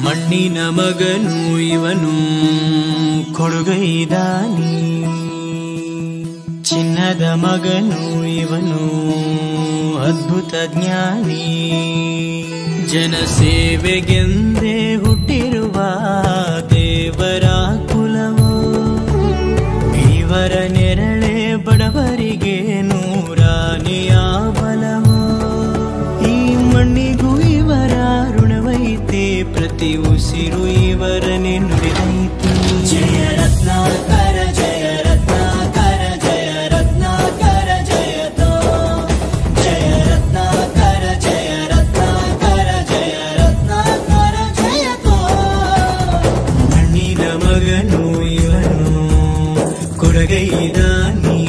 ಮಣ್ಣಿನ ಮಗನು ಇವನು ಕೊಡುಗೈದಾನಿ, ಚಿನ್ನದ ಮಗನು ಇವನು ಅದ್ಭುತ ಜ್ಞಾನಿ. ಜನಸೇವೆಗೆಂದೇ ಹುಟ್ಟಿರುವ ದೇವರ ಕುಲವೋ, ಇವರ ನೆರಳೆ ಬಡವರಿಗೆ ನೂರಾನೆಯ ಬಲವೋ. ಈ ಮಣ್ಣಿಗೂ ಇವರ ಋಣವೈತೆ, ಪ್ರತಿ ಉಸಿರು ಇವರನ್ನೇ ನುಡಿದೈತೆ. ಜಯ ರತ್ನಾಕರ ಜಯ ರತ್ನಾಕರ ಜಯ ರತ್ನಾಕರ ಜಯತೋ, ಜಯ ರತ್ನಾಕರ ಜಯ ರತ್ನಾಕರ ಜಯ ರತ್ನಾಕರ ಜಯತೋ. ಮಣ್ಣಿನ ಮಗನು ಇವನು ಕೊಡಗೈದಾನಿ,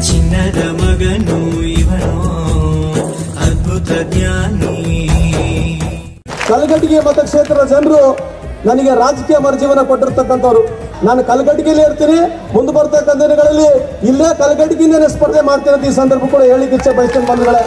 ಚಿನ್ನದ ಮಗನು ಇವನು ಅದ್ಭುತ ಜ್ಞಾನಿ. ಕಲಘಟಗಿ ಮತಕ್ಷೇತ್ರದ ಜನರು ನನಗೆ ರಾಜಕೀಯ ಮರುಜೀವನ ಕೊಟ್ಟಿರ್ತಕ್ಕಂಥವ್ರು. ನಾನು ಕಲಘಟಗಿಯಲ್ಲಿ ಇರ್ತೀನಿ, ಮುಂದೆ ಬರ್ತಕ್ಕಂಥ ದಿನಗಳಲ್ಲಿ ಇಲ್ಲೇ ಕಲಘಟಗಿಯಿಂದ ಸ್ಪರ್ಧೆ ಮಾಡ್ತೀನಿ ಅಂತ ಈ ಸಂದರ್ಭ ಕೂಡ ಹೇಳಿಕ್ಕೆ ಇಚ್ಛೆ ಬಯಸ್ತೇನೆ ಬಂಧುಗಳೇ.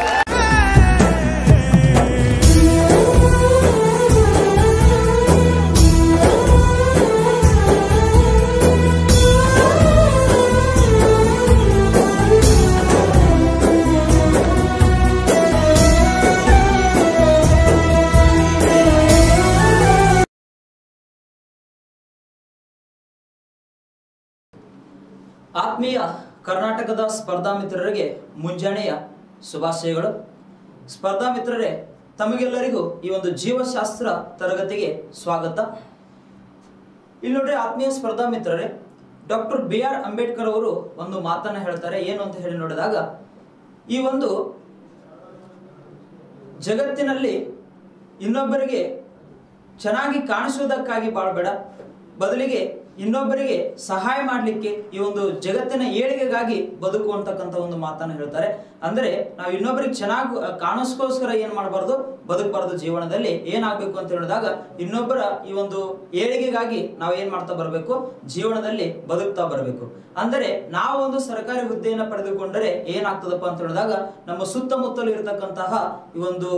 ಆತ್ಮೀಯ ಕರ್ನಾಟಕದ ಸ್ಪರ್ಧಾ ಮಿತ್ರರಿಗೆ ಮುಂಜಾನೆಯ ಶುಭಾಶಯಗಳು. ಸ್ಪರ್ಧಾ ಮಿತ್ರರೇ, ತಮಗೆಲ್ಲರಿಗೂ ಈ ಒಂದು ಜೀವಶಾಸ್ತ್ರ ತರಗತಿಗೆ ಸ್ವಾಗತ. ಇಲ್ಲಿ ನೋಡ್ರಿ ಆತ್ಮೀಯ ಸ್ಪರ್ಧಾ ಮಿತ್ರರೇ, ಡಾಕ್ಟರ್ BR ಅಂಬೇಡ್ಕರ್ ಅವರು ಒಂದು ಮಾತನ್ನ ಹೇಳ್ತಾರೆ. ಏನು ಅಂತ ಹೇಳಿ ನೋಡಿದಾಗ, ಈ ಒಂದು ಜಗತ್ತಿನಲ್ಲಿ ಇನ್ನೊಬ್ಬರಿಗೆ ಚೆನ್ನಾಗಿ ಕಾಣಿಸುವುದಕ್ಕಾಗಿ ಬಾಳ್ಬೇಡ, ಬದಲಿಗೆ ಇನ್ನೊಬ್ಬರಿಗೆ ಸಹಾಯ ಮಾಡಲಿಕ್ಕೆ, ಈ ಒಂದು ಜಗತ್ತಿನ ಏಳಿಗೆಗಾಗಿ ಬದುಕು ಅಂತಕ್ಕಂಥ ಒಂದು ಮಾತನ್ನು ಹೇಳ್ತಾರೆ. ಅಂದ್ರೆ ನಾವು ಇನ್ನೊಬ್ಬರಿಗೆ ಚೆನ್ನಾಗಿ ಕಾಣಿಸ್ಕೋಸ್ಕರ ಏನ್ ಮಾಡಬಾರ್ದು, ಬದುಕಬಾರ್ದು. ಜೀವನದಲ್ಲಿ ಏನಾಗಬೇಕು ಅಂತ ಹೇಳಿದಾಗ, ಇನ್ನೊಬ್ಬರ ಈ ಒಂದು ಏಳಿಗೆಗಾಗಿ ನಾವು ಏನ್ ಮಾಡ್ತಾ ಬರಬೇಕು, ಜೀವನದಲ್ಲಿ ಬದುಕ್ತಾ ಬರಬೇಕು. ಅಂದರೆ ನಾವು ಒಂದು ಸರ್ಕಾರಿ ಹುದ್ದೆಯನ್ನು ಪಡೆದುಕೊಂಡರೆ ಏನಾಗ್ತದಪ್ಪ ಅಂತ ಹೇಳಿದಾಗ, ನಮ್ಮ ಸುತ್ತಮುತ್ತಲು ಇರತಕ್ಕಂತಹ ಈ ಒಂದು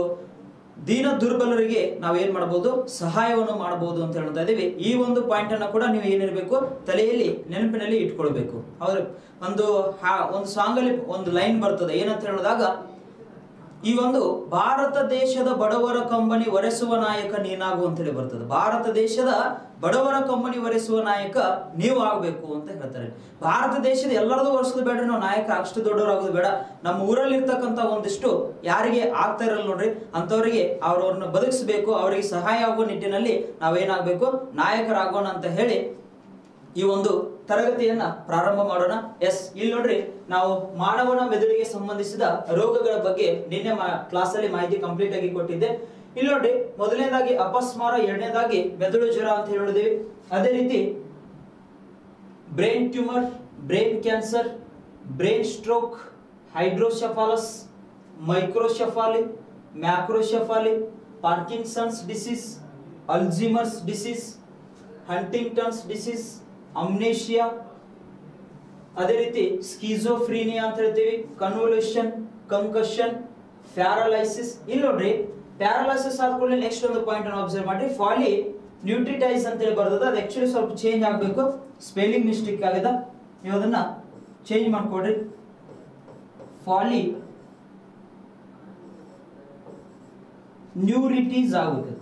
ದೀನ ದುರ್ಬಲರಿಗೆ ನಾವು ಏನ್ ಮಾಡಬಹುದು, ಸಹಾಯವನ್ನು ಮಾಡಬಹುದು ಅಂತ ಹೇಳ್ತಾ ಇದೀವಿ. ಈ ಒಂದು ಪಾಯಿಂಟ್ ಅನ್ನ ಕೂಡ ನೀವು ಏನಿರಬೇಕು, ತಲೆಯಲ್ಲಿ ನೆನಪಿನಲ್ಲಿ ಇಟ್ಕೊಳ್ಬೇಕು. ಅವ್ರ ಒಂದು ಸಾಂಗ್ ಅಲ್ಲಿ ಒಂದು ಲೈನ್ ಬರ್ತದೆ. ಏನಂತ ಹೇಳಿದಾಗ, ಈ ಒಂದು ಭಾರತ ದೇಶದ ಬಡವರ ಕಂಬನಿ ಒರೆಸುವ ನಾಯಕ ನೀನಾಗು ಅಂತ ಹೇಳಿ ಬರ್ತದೆ. ಭಾರತ ದೇಶದ ಬಡವರ ಕಂಬನಿ ಒರೆಸುವ ನಾಯಕ ನೀವು ಆಗ್ಬೇಕು ಅಂತ ಹೇಳ್ತಾರೆ. ಭಾರತ ದೇಶದ ಎಲ್ಲರದು ಒರೆಸೋದು ಬೇಡ, ನಾವು ನಾಯಕ ಅಷ್ಟು ದೊಡ್ಡವರಾಗೋದು ಬೇಡ. ನಮ್ಮ ಊರಲ್ಲಿ ಇರ್ತಕ್ಕಂಥ ಒಂದಿಷ್ಟು ಯಾರಿಗೆ ಆಗ್ತಾ ಇರಲ್ಲ ನೋಡ್ರಿ, ಅಂತವರಿಗೆ ಅವ್ರವ್ರನ್ನ ಬದುಕಿಸಬೇಕು, ಅವರಿಗೆ ಸಹಾಯ ಆಗುವ ನಿಟ್ಟಿನಲ್ಲಿ ನಾವೇನಾಗಬೇಕು, ನಾಯಕರಾಗೋಣ ಅಂತ ಹೇಳಿ ಈ ಒಂದು ತರಗತಿಯನ್ನ ಪ್ರಾರಂಭ ಮಾಡೋಣ. ಎಸ್, ಇಲ್ಲಿ ನೋಡ್ರಿ, ನಾವು ಮಾನವನ ಮೆದುಳಿಗೆ ಸಂಬಂಧಿಸಿದ ರೋಗಗಳ ಬಗ್ಗೆ ನಿನ್ನೆ ಕ್ಲಾಸ್ ಅಲ್ಲಿ ಮಾಹಿತಿ ಕಂಪ್ಲೀಟ್ ಆಗಿ ಕೊಟ್ಟಿದ್ದೆ. ಇಲ್ಲಿ ನೋಡ್ರಿ, ಮೊದಲನೇದಾಗಿ ಅಪಸ್ಮಾರ, ಎರಡನೇದಾಗಿ ಮೆದುಳು ಜ್ವರ ಅಂತ ಹೇಳಿದೀವಿ. ಅದೇ ರೀತಿ brain tumour, brain cancer, brain stroke, hydrocephalus, microcephaly, macrocephaly, Parkinson's disease, Alzheimer's disease, Huntington's disease, amnesia, ಅದೇ ರೀತಿ ಸ್ಕಿಜೋಫ್ರೀನಿಯಾ ಅಂತ ಹೇಳ್ತೀವಿ, ಕನ್ವಲ್ಯೂಷನ್, ಕಂಕಷನ್, ಪ್ಯಾರಾಲೈಸಿಸ್. ಇಲ್ಲಿ ನೋಡ್ರಿ, ಪ್ಯಾರಾಲೈಸಿಸ್ ಆದ್ಕೊಳ್ಳಿ ನೆಕ್ಸ್ಟ್ ಒಂದು ಪಾಯಿಂಟ್ ಅನ್ನು ಅಬ್ಸರ್ವ್ ಮಾಡಿ. ಫಾಲಿ ನ್ಯೂಟ್ರಿಟೈಸ್ ಅಂತ ಹೇಳಿ ಬರ್ತದೆ. ಅದು ಆಕ್ಚುಲಿ ಸ್ವಲ್ಪ ಚೇಂಜ್ ಆಗಬೇಕು, ಸ್ಪೆಲ್ಲಿಂಗ್ ಮಿಸ್ಟೇಕ್ ಆಗಿದೆ, ನೀವು ಅದನ್ನ ಚೇಂಜ್ ಮಾಡ್ಕೊಡ್ರಿ. ಫಾಲಿ ನ್ಯೂರಿಟೀಸ್ ಆಗುತ್ತೆ.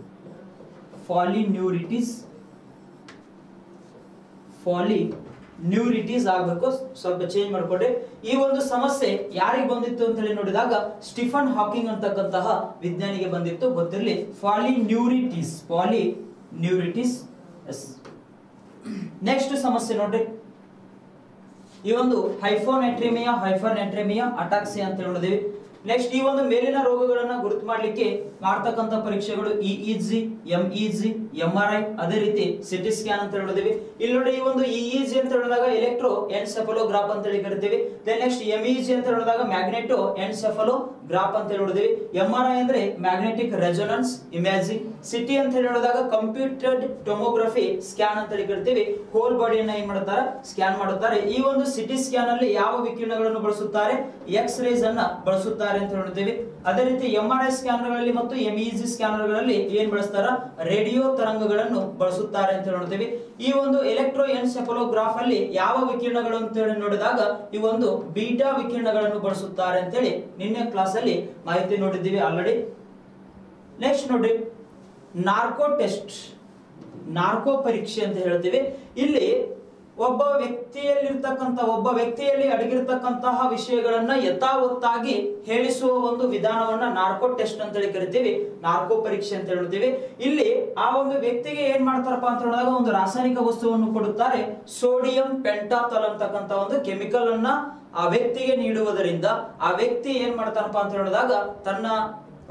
ಫಾಲಿ ನ್ಯೂರಿಟೀಸ್ ಆಗಬೇಕು, ಸ್ವಲ್ಪ ಚೇಂಜ್ ಮಾಡ್ಕೊಡ್ರಿ. ಈ ಒಂದು ಸಮಸ್ಯೆ ಯಾರಿಗೆ ಬಂದಿತ್ತು ಅಂತ ಹೇಳಿ ನೋಡಿದಾಗ, ಸ್ಟಿಫನ್ ಹಾಕಿಂಗ್ ಅಂತಕ್ಕಂತಹ ವಿಜ್ಞಾನಿಗೆ ಬಂದಿತ್ತು, ಗೊತ್ತಿರಲಿ. ಫಾಲಿ ನ್ಯೂರಿಟೀಸ್. ನೆಕ್ಸ್ಟ್ ಸಮಸ್ಯೆ ನೋಡ್ರಿ, ಈ ಒಂದು ಹೈಫೋನೆಟ್ರೇಮಿಯಾ, ಅಟಾಕ್ಸಿಯಾ ಅಂತ ಹೇಳಿದೀವಿ. ನೆಕ್ಸ್ಟ್ ಈ ಒಂದು ಮೇಲಿನ ರೋಗಗಳನ್ನ ಗುರುತು ಮಾಡ್ಲಿಕ್ಕೆ ಮಾಡ್ತಕ್ಕಂಥ ಪರೀಕ್ಷೆಗಳು EEG, MEG, MRI, ಅದೇ ರೀತಿ ಸಿಟಿ ಸ್ಕ್ಯಾನ್ ಅಂತ ಹೇಳಿದೀವಿ. ಇಲ್ಲಿ ನೋಡಿ, ಈ ಒಂದು EEG ಅಂತ ಹೇಳಿದಾಗ ಎಲೆಕ್ಟ್ರೋ ಎನ್ಸೆಫಲೋಗ್ರಾಫ್ ಅಂತ ಹೇಳಿ ಕರಿತೀವಿ. ನೆಕ್ಸ್ಟ್ MEG ಅಂತ ಹೇಳಿದಾಗ ಮ್ಯಾಗ್ನೆಟೋ ಎನ್ಸೆಫಲೋಗ್ರಾಫ್ ಗ್ರಾಫ್ ಅಂತ ಹೇಳಿ ನೋಡಿದ್ವಿ. MRI ಅಂದ್ರೆ ಮ್ಯಾಗ್ನೆಟಿಕ್ ರೆಸೊನೆನ್ಸ್ ಇಮೇಜಿಂಗ್. CT ಅಂತ ಹೇಳಿ ನೋಡಿದಾಗ ಕಂಪ್ಯೂಟೆಡ್ ಟೊಮೋಗ್ರಫಿ ಸ್ಕ್ಯಾನ್ ಅಂತ ಹೇಳಿ ಕರಿತೀವಿ. ಹೋಲ್ ಬಾಡಿಯನ್ನ ಏನ್ ಮಾಡ್ತಾರೆ, ಸ್ಕ್ಯಾನ್ ಮಾಡುತ್ತಾರೆ. ಈ ಒಂದು CT ಸ್ಕ್ಯಾನ್ ಅಲ್ಲಿ ಯಾವ ವಿಕಿರಣಗಳನ್ನು ಬಳಸುತ್ತಾರೆ, ಎಕ್ಸ್ ರೇಸ್ ಅನ್ನ ಬಳಸುತ್ತಾರೆ ಅಂತ ನೋಡಿದ್ದೇವೆ. ಅದೇ ರೀತಿ MRI ಸ್ಕ್ಯಾನರ್ಗಳಲ್ಲಿ ಮತ್ತು MEG ಸ್ಕ್ಯಾನರ್ಗಳಲ್ಲಿ ಏನ್ ಬಳಸ್ತಾರ, ರೇಡಿಯೋ ತರಂಗಗಳನ್ನು ಬಳಸುತ್ತಾರೆ ಅಂತ ನೋಡ್ತೀವಿ. ಈ ಒಂದು ಎಲೆಕ್ಟ್ರೋ ಎನ್ಸೆಫಲೋಗ್ರಾಫ್ ಅಲ್ಲಿ ಯಾವ ವಿಕಿರಣಗಳು ಅಂತ ಹೇಳಿ ನೋಡಿದಾಗ ಈ ಒಂದು ಬೀಟಾ ವಿಕಿರಣಗಳನ್ನು ಬಳಸುತ್ತಾರೆ ಅಂತ ಹೇಳಿ ನಿನ್ನೆ ಕ್ಲಾಸ್ ಅಲ್ಲಿ ಮಾಹಿತಿ ನೋಡಿದ್ದೀವಿ ಆಲ್ರೆಡಿ. ನೆಕ್ಸ್ಟ್ ನೋಡ್ರಿ, ನಾರ್ಕೋ ಟೆಸ್ಟ್, ನಾರ್ಕೋ ಪರೀಕ್ಷೆ ಅಂತ ಹೇಳ್ತೀವಿ. ಇಲ್ಲಿ ಒಬ್ಬ ವ್ಯಕ್ತಿಯಲ್ಲಿ ಅಡಗಿರ್ತಕ್ಕಂತಹ ವಿಷಯಗಳನ್ನ ಯಥಾವತ್ತಾಗಿ ಹೇಳಿಸುವ ಒಂದು ವಿಧಾನವನ್ನ ನಾರ್ಕೋ ಟೆಸ್ಟ್ ಅಂತ ಹೇಳಿ ಕರಿತೀವಿ, ನಾರ್ಕೋ ಪರೀಕ್ಷೆ ಅಂತ ಹೇಳ್ತೀವಿ. ಇಲ್ಲಿ ಆ ಒಂದು ವ್ಯಕ್ತಿಗೆ ಏನ್ ಮಾಡ್ತಾರಪ್ಪ ಅಂತ ಹೇಳಿದಾಗ ಒಂದು ರಾಸಾಯನಿಕ ವಸ್ತುವನ್ನು ಕೊಡುತ್ತಾರೆ, ಸೋಡಿಯಂ ಪೆಂಟಾಥಾಲ್ ಅಂತಕ್ಕಂತ ಒಂದು ಕೆಮಿಕಲ್ ಅನ್ನ ಆ ವ್ಯಕ್ತಿಗೆ ನೀಡುವುದರಿಂದ ಆ ವ್ಯಕ್ತಿ ಏನ್ ಮಾಡ್ತಾನಪ್ಪ ಅಂತ ಹೇಳಿದಾಗ ತನ್ನ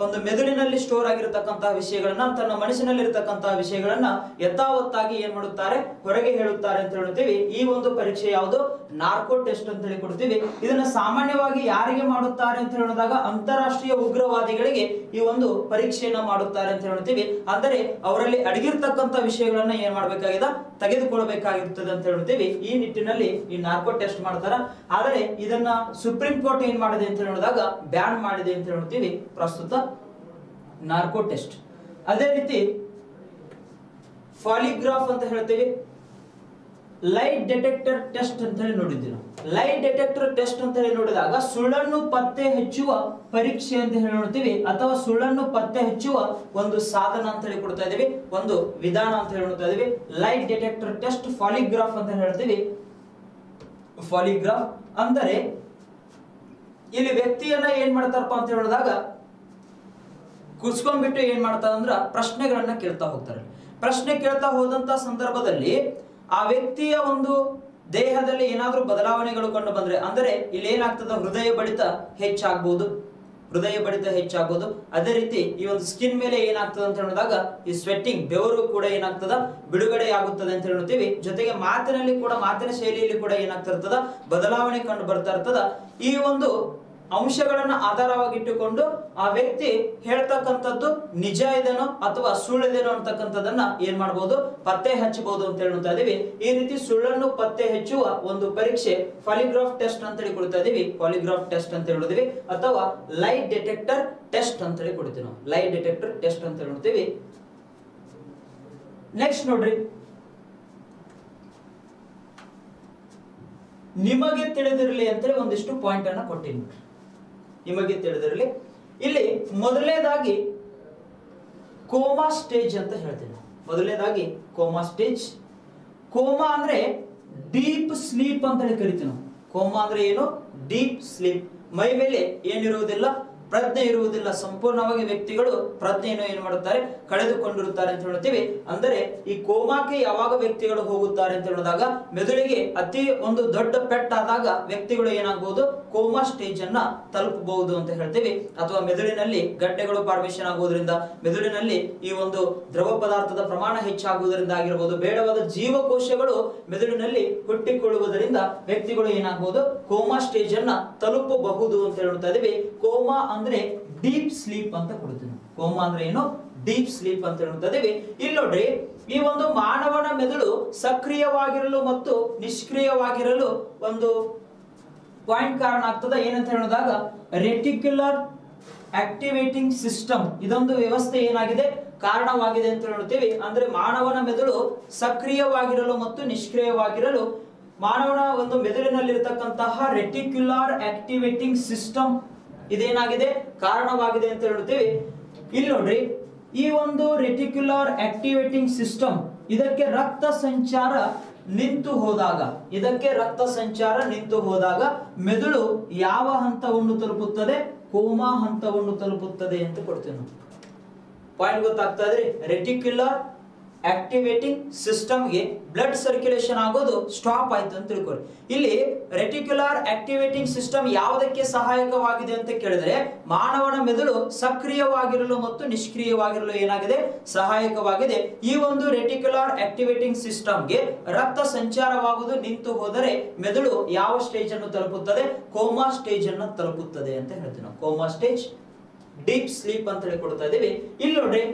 ಒಂದು ಮೆದುಳಿನಲ್ಲಿ ಸ್ಟೋರ್ ಆಗಿರತಕ್ಕಂತಹ ವಿಷಯಗಳನ್ನ, ತನ್ನ ಮನಸ್ಸಿನಲ್ಲಿ ಇರತಕ್ಕಂತಹ ವಿಷಯಗಳನ್ನ ಯಥಾವತ್ತಾಗಿ ಏನ್ ಮಾಡುತ್ತಾರೆ, ಹೊರಗೆ ಹೇಳುತ್ತಾರೆ ಅಂತ ಹೇಳ್ತೀವಿ. ಈ ಒಂದು ಪರೀಕ್ಷೆ ಯಾವುದು, ನಾರ್ಕೋ ಟೆಸ್ಟ್ ಅಂತ ಹೇಳಿ ಕೊಡ್ತೀವಿ. ಇದನ್ನ ಸಾಮಾನ್ಯವಾಗಿ ಯಾರಿಗೆ ಮಾಡುತ್ತಾರೆ ಅಂತ ಹೇಳಿದಾಗ ಅಂತಾರಾಷ್ಟ್ರೀಯ ಉಗ್ರವಾದಿಗಳಿಗೆ ಈ ಒಂದು ಪರೀಕ್ಷೆಯನ್ನ ಮಾಡುತ್ತಾರೆ ಅಂತ ಹೇಳ್ತೀವಿ. ಅಂದರೆ ಅವರಲ್ಲಿ ಅಡಗಿರ್ತಕ್ಕಂಥ ವಿಷಯಗಳನ್ನ ಏನ್ ಮಾಡ್ಬೇಕಾಗಿದೆ, ತೆಗೆದುಕೊಳ್ಬೇಕಾಗಿರ್ತದೆ ಅಂತ ಹೇಳ್ತೀವಿ. ಈ ನಿಟ್ಟಿನಲ್ಲಿ ಈ ನಾರ್ಕೋ ಟೆಸ್ಟ್ ಮಾಡ್ತಾರ. ಆದರೆ ಇದನ್ನ ಸುಪ್ರೀಂ ಕೋರ್ಟ್ ಏನ್ ಮಾಡಿದೆ ಅಂತ ಹೇಳಿದಾಗ ಬ್ಯಾನ್ ಮಾಡಿದೆ ಅಂತ ಹೇಳ್ತೀವಿ ಪ್ರಸ್ತುತ ನಾರ್ಕೋ ಟೆಸ್ಟ್. ಅದೇ ರೀತಿ ಪಾಲಿಗ್ರಾಫ್ ಅಂತ ಹೇಳ್ತೀವಿ, ಲೈಟ್ ಡಿಟೆಕ್ಟರ್ ಟೆಸ್ಟ್ ಅಂತ ಹೇಳಿ ನೋಡಿದ್ವಿ ನಾವು. ಲೈಟ್ ಡಿಟೆಕ್ಟರ್ ಟೆಸ್ಟ್ ಅಂತ ಹೇಳಿ ನೋಡಿದಾಗ ಸುಳ್ಳನ್ನು ಪತ್ತೆ ಹಚ್ಚುವ ಪರೀಕ್ಷೆ ಅಂತ ಹೇಳಿ ನೋಡ್ತೀವಿ, ಅಥವಾ ಸುಳ್ಳನ್ನು ಪತ್ತೆ ಹಚ್ಚುವ ಒಂದು ಸಾಧನ ಅಂತ ಹೇಳಿ ಕೊಡ್ತಾ ಇದೀವಿ, ಒಂದು ವಿಧಾನ ಅಂತ ಹೇಳಿ ನೋಡ್ತಾ ಇದೀವಿ. ಲೈಟ್ ಡಿಟೆಕ್ಟರ್ ಟೆಸ್ಟ್ ಪಾಲಿಗ್ರಾಫ್ ಅಂತ ಹೇಳ್ತೀವಿ. ಪಾಲಿಗ್ರಾಫ್ ಅಂದರೆ ಇಲ್ಲಿ ವ್ಯಕ್ತಿಯನ್ನ ಏನ್ ಮಾಡ್ತಾರಪ್ಪ ಅಂತ ಹೇಳಿದಾಗ ಕುಸ್ಕೊಂಡ್ಬಿಟ್ಟು ಏನ್ ಮಾಡ್ತಾರೆ ಅಂದ್ರ ಪ್ರಶ್ನೆಗಳನ್ನ ಕೇಳ್ತಾ ಹೋಗ್ತಾರೆ. ಪ್ರಶ್ನೆ ಕೇಳ್ತಾ ಹೋದಂತ ಸಂದರ್ಭದಲ್ಲಿ ಆ ವ್ಯಕ್ತಿಯ ಒಂದು ದೇಹದಲ್ಲಿ ಏನಾದ್ರೂ ಬದಲಾವಣೆಗಳು ಕಂಡು ಬಂದ್ರೆ, ಅಂದ್ರೆ ಇಲ್ಲಿ ಏನಾಗ್ತದ, ಹೃದಯ ಬಡಿತ ಹೆಚ್ಚಾಗ್ಬಹುದು. ಅದೇ ರೀತಿ ಈ ಒಂದು ಸ್ಕಿನ್ ಮೇಲೆ ಏನಾಗ್ತದೆ ಅಂತ ಹೇಳಿದಾಗ ಈ ಸ್ವೆಟ್ಟಿಂಗ್, ಬೆವರು ಕೂಡ ಏನಾಗ್ತದ, ಬಿಡುಗಡೆ ಆಗುತ್ತದೆ ಅಂತ ಹೇಳ್ತೀವಿ. ಜೊತೆಗೆ ಮಾತಿನಲ್ಲಿ ಕೂಡ, ಮಾತಿನ ಶೈಲಿಯಲ್ಲಿ ಕೂಡ ಏನಾಗ್ತಿರ್ತದ, ಬದಲಾವಣೆ ಕಂಡು ಬರ್ತಾ ಇರ್ತದ. ಈ ಒಂದು ಅಂಶಗಳನ್ನ ಆಧಾರವಾಗಿಟ್ಟುಕೊಂಡು ಆ ವ್ಯಕ್ತಿ ಹೇಳ್ತಕ್ಕಂಥದ್ದು ನಿಜ ಇದೇನೋ ಅಥವಾ ಸುಳ್ಳಿದೇನೋ ಅಂತಕ್ಕಂಥದ್ದನ್ನ ಏನ್ ಮಾಡಬಹುದು, ಪತ್ತೆ ಹಚ್ಚಬಹುದು ಅಂತ ಹೇಳ್ತಾ ಇದೀವಿ. ಈ ರೀತಿ ಸುಳ್ಳನ್ನು ಪತ್ತೆ ಹಚ್ಚುವ ಒಂದು ಪರೀಕ್ಷೆ ಪಾಲಿಗ್ರಾಫ್ ಟೆಸ್ಟ್ ಅಂತ ಹೇಳಿ ಕೊಡ್ತಾ ಇದೀವಿ. ಪಾಲಿಗ್ರಾಫ್ ಟೆಸ್ಟ್ ಅಂತ ಹೇಳಿದ್ವಿ, ಅಥವಾ ಲೈಟ್ ಡಿಟೆಕ್ಟರ್ ಟೆಸ್ಟ್ ಅಂತ ಹೇಳಿ ಕೊಡ್ತೀವಿ ನಾವು. ಲೈಟ್ ಡಿಟೆಕ್ಟರ್ ಟೆಸ್ಟ್ ಅಂತ ಹೇಳ್ತೀವಿ. ನೆಕ್ಸ್ಟ್ ನೋಡ್ರಿ, ನಿಮಗೆ ತಿಳಿದಿರಲಿ ಅಂತೇಳಿ ಒಂದಿಷ್ಟು ಪಾಯಿಂಟ್ ಅನ್ನ ಕೊಟ್ಟಿನಿ. ನಿಮಗೆ ತಿಳಿದಿರಲಿ, ಇಲ್ಲಿ ಮೊದಲನೇದಾಗಿ ಕೋಮಾ ಸ್ಟೇಜ್ ಅಂತ ಹೇಳ್ತೀನಿ. ಮೊದಲನೇದಾಗಿ ಕೋಮಾ ಸ್ಟೇಜ್. ಕೋಮಾ ಅಂದ್ರೆ ಡೀಪ್ ಸ್ಲೀಪ್ ಅಂತ ಹೇಳಿ ಕರಿತೀವಿ ನಾವು. ಕೋಮಾ ಅಂದ್ರೆ ಏನು, ಡೀಪ್ ಸ್ಲೀಪ್. ಮೈ ಮೇಲೆ ಏನಿರುವುದಿಲ್ಲ, ಪ್ರಜ್ಞೆ ಇರುವುದಿಲ್ಲ, ಸಂಪೂರ್ಣವಾಗಿ ವ್ಯಕ್ತಿಗಳು ಪ್ರಜ್ಞೆಯನ್ನು ಏನ್ ಮಾಡುತ್ತಾರೆ, ಕಳೆದುಕೊಂಡಿರುತ್ತಾರೆ ಅಂತ ಹೇಳ್ತೀವಿ. ಅಂದರೆ ಈ ಕೋಮಾಕ್ಕೆ ಯಾವಾಗ ವ್ಯಕ್ತಿಗಳು ಹೋಗುತ್ತಾರೆ ಅಂತ ಹೇಳಿದಾಗ ಮೆದುಳಿಗೆ ಅತಿ ಒಂದು ದೊಡ್ಡ ಪೆಟ್ಟಾದಾಗ ವ್ಯಕ್ತಿಗಳು ಏನಾಗಬಹುದು, ಕೋಮಾ ಸ್ಟೇಜ್ ಅನ್ನ ತಲುಪಬಹುದು ಅಂತ ಹೇಳ್ತೀವಿ. ಅಥವಾ ಮೆದುಳಿನಲ್ಲಿ ಗಡ್ಡೆಗಳು ಫಾರ್ಮೇಶನ್ ಆಗುವುದರಿಂದ, ಮೆದುಳಿನಲ್ಲಿ ಈ ಒಂದು ದ್ರವ ಪದಾರ್ಥದ ಪ್ರಮಾಣ ಹೆಚ್ಚಾಗುವುದರಿಂದ ಆಗಿರಬಹುದು, ಬೇಡವಾದ ಜೀವಕೋಶಗಳು ಮೆದುಳಿನಲ್ಲಿ ಹುಟ್ಟಿಕೊಳ್ಳುವುದರಿಂದ ವ್ಯಕ್ತಿಗಳು ಏನಾಗಬಹುದು, ಕೋಮಾ ಸ್ಟೇಜ್ ಅನ್ನ ತಲುಪಬಹುದು ಅಂತ ಹೇಳ್ತಾ ಇದೀವಿ. ಕೋಮಾ ಅಂದ್ರೆ ಡೀಪ್ ಸ್ಲೀಪ್ ಅಂತ ಕೊಡ್ತೀವಿ. ಕೋಮಾ ಅಂದ್ರೆ ಏನು, ಡೀಪ್ ಸ್ಲೀಪ್ ಅಂತ ಹೇಳ್ತಾ ಇದೀವಿ. ಇಲ್ಲಿ ನೋಡ್ರಿ, ಈ ಒಂದು ಮಾನವನ ಮೆದುಳು ಸಕ್ರಿಯವಾಗಿರಲು ಮತ್ತು ನಿಷ್ಕ್ರಿಯವಾಗಿರಲು ಒಂದು ಪಾಯಿಂಟ್ ಕಾರಣ ಆಗ್ತದೆ. ಏನಂತ ಹೇಳಿದಾಗ ರೆಟಿಕ್ಯುಲರ್ ಆಕ್ಟಿವೇಟಿಂಗ್ ಸಿಸ್ಟಮ್, ಇದೊಂದು ವ್ಯವಸ್ಥೆ ಏನಾಗಿದೆ, ಕಾರಣವಾಗಿದೆ ಅಂತ ಹೇಳ್ತೀವಿ. ಅಂದ್ರೆ ಮಾನವನ ಮೆದುಳು ಸಕ್ರಿಯವಾಗಿರಲು ಮತ್ತು ನಿಷ್ಕ್ರಿಯವಾಗಿರಲು ಮಾನವನ ಒಂದು ಮೆದುಳಿನಲ್ಲಿರತಕ್ಕಂತಹ ರೆಟಿಕ್ಯುಲರ್ ಆಕ್ಟಿವೇಟಿಂಗ್ ಸಿಸ್ಟಮ್ ಇದೇನಾಗಿದೆ, ಕಾರಣವಾಗಿದೆ ಅಂತ ಹೇಳ್ತೀವಿ. ಇಲ್ಲಿ ನೋಡ್ರಿ, ಈ ಒಂದು ರೆಟಿಕ್ಯುಲರ್ ಆಕ್ಟಿವೇಟಿಂಗ್ ಸಿಸ್ಟಮ್ ಇದಕ್ಕೆ ರಕ್ತ ಸಂಚಾರ ನಿಂತು ಹೋದಾಗ ಮೆದುಳು ಯಾವ ಹಂತವನ್ನು ತಲುಪುತ್ತದೆ, ಕೋಮಾ ಹಂತವನ್ನು ತಲುಪುತ್ತದೆ ಅಂತ ಕೊಡ್ತೀವಿ ನಾವು. ಪಾಯಿಂಟ್ ಗೊತ್ತಾಗ್ತಾ ಇದ್ರಿ, ರೆಟಿಕ್ಯುಲರ್ ಆಕ್ಟಿವೇಟಿಂಗ್ ಸಿಸ್ಟಮ್ಗೆ ಬ್ಲಡ್ ಸರ್ಕ್ಯುಲೇಷನ್ ಆಗೋದು ಸ್ಟಾಪ್ ಆಯ್ತು ಅಂತ ತಿಳ್ಕೊಳ್ಳಿ. ಇಲ್ಲಿ ರೆಟಿಕ್ಯುಲರ್ ಆಕ್ಟಿವೇಟಿಂಗ್ ಸಿಸ್ಟಮ್ ಯಾವುದಕ್ಕೆ ಸಹಾಯಕವಾಗಿದೆ ಅಂತ ಕೇಳಿದ್ರೆ ಮಾನವನ ಮೆದುಳು ಸಕ್ರಿಯವಾಗಿರಲು ಮತ್ತು ನಿಷ್ಕ್ರಿಯವಾಗಿರಲು ಏನಾಗಿದೆ, ಸಹಾಯಕವಾಗಿದೆ. ಈ ಒಂದು ರೆಟಿಕ್ಯುಲರ್ ಆಕ್ಟಿವೇಟಿಂಗ್ ಸಿಸ್ಟಮ್ಗೆ ರಕ್ತ ಸಂಚಾರವಾಗುವುದು ನಿಂತು ಹೋದರೆ ಮೆದುಳು ಯಾವ ಸ್ಟೇಜ್ ಅನ್ನು ತಲುಪುತ್ತದೆ, ಕೋಮಾ ಸ್ಟೇಜ್ ಅನ್ನು ತಲುಪುತ್ತದೆ ಅಂತ ಹೇಳ್ತೀವಿ ನಾವು. ಕೋಮಾ ಸ್ಟೇಜ್, ಡೀಪ್ ಸ್ಲೀಪ್ ಅಂತ ಹೇಳಿ ಕೊಡ್ತಾ ಇದೀವಿ. ಇಲ್ಲಿ ನೋಡ್ರಿ,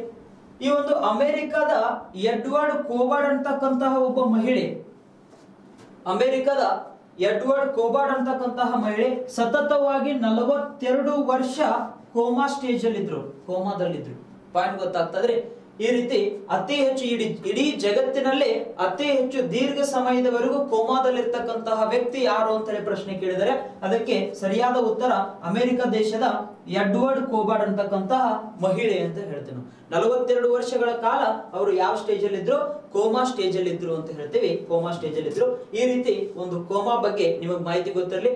ಈ ಒಂದು ಅಮೆರಿಕದ ಎಡ್ವರ್ಡ್ ಕೋಬಾರ್ಡ್ ಅಂತಕ್ಕಂತಹ ಒಬ್ಬ ಮಹಿಳೆ, ಅಮೆರಿಕದ ಎಡ್ವರ್ಡ್ ಕೋಬಾರ್ಡ್ ಅಂತಕ್ಕಂತಹ ಮಹಿಳೆ ಸತತವಾಗಿ 42 ವರ್ಷ ಕೋಮಾ ಸ್ಟೇಜ್ ಅಲ್ಲಿ ಇದ್ರು, ಕೋಮಾದಲ್ಲಿದ್ರು. ಪಾಯಿಂಟ್ ಗೊತ್ತಾಗ್ತದ್ರಿ? ಈ ರೀತಿ ಅತಿ ಹೆಚ್ಚು ಇಡೀ ಜಗತ್ತಿನಲ್ಲೇ ಅತಿ ಹೆಚ್ಚು ದೀರ್ಘ ಸಮಯದವರೆಗೂ ಕೋಮಾದಲ್ಲಿರ್ತಕ್ಕಂತಹ ವ್ಯಕ್ತಿ ಯಾರು ಅಂತ ಹೇಳಿ ಪ್ರಶ್ನೆ ಕೇಳಿದರೆ ಅದಕ್ಕೆ ಸರಿಯಾದ ಉತ್ತರ ಅಮೆರಿಕ ದೇಶದ ಎಡ್ವರ್ಡ್ ಕೋಬಾರ್ಡ್ ಅಂತಕ್ಕಂತಹ ಮಹಿಳೆ ಅಂತ ಹೇಳ್ತೇವೆ. 42 ವರ್ಷಗಳ ಕಾಲ ಅವರು ಯಾವ ಸ್ಟೇಜ್ ಅಲ್ಲಿ ಇದ್ರು, ಕೋಮಾ ಸ್ಟೇಜ್ ಅಲ್ಲಿ ಇದ್ರು ಅಂತ ಹೇಳ್ತೀವಿ. ಕೋಮಾ ಸ್ಟೇಜ್ ಅಲ್ಲಿ ಇದ್ರು. ಈ ರೀತಿ ಒಂದು ಕೋಮಾ ಬಗ್ಗೆ ನಿಮಗೆ ಮಾಹಿತಿ ಗೊತ್ತಿರಲಿ.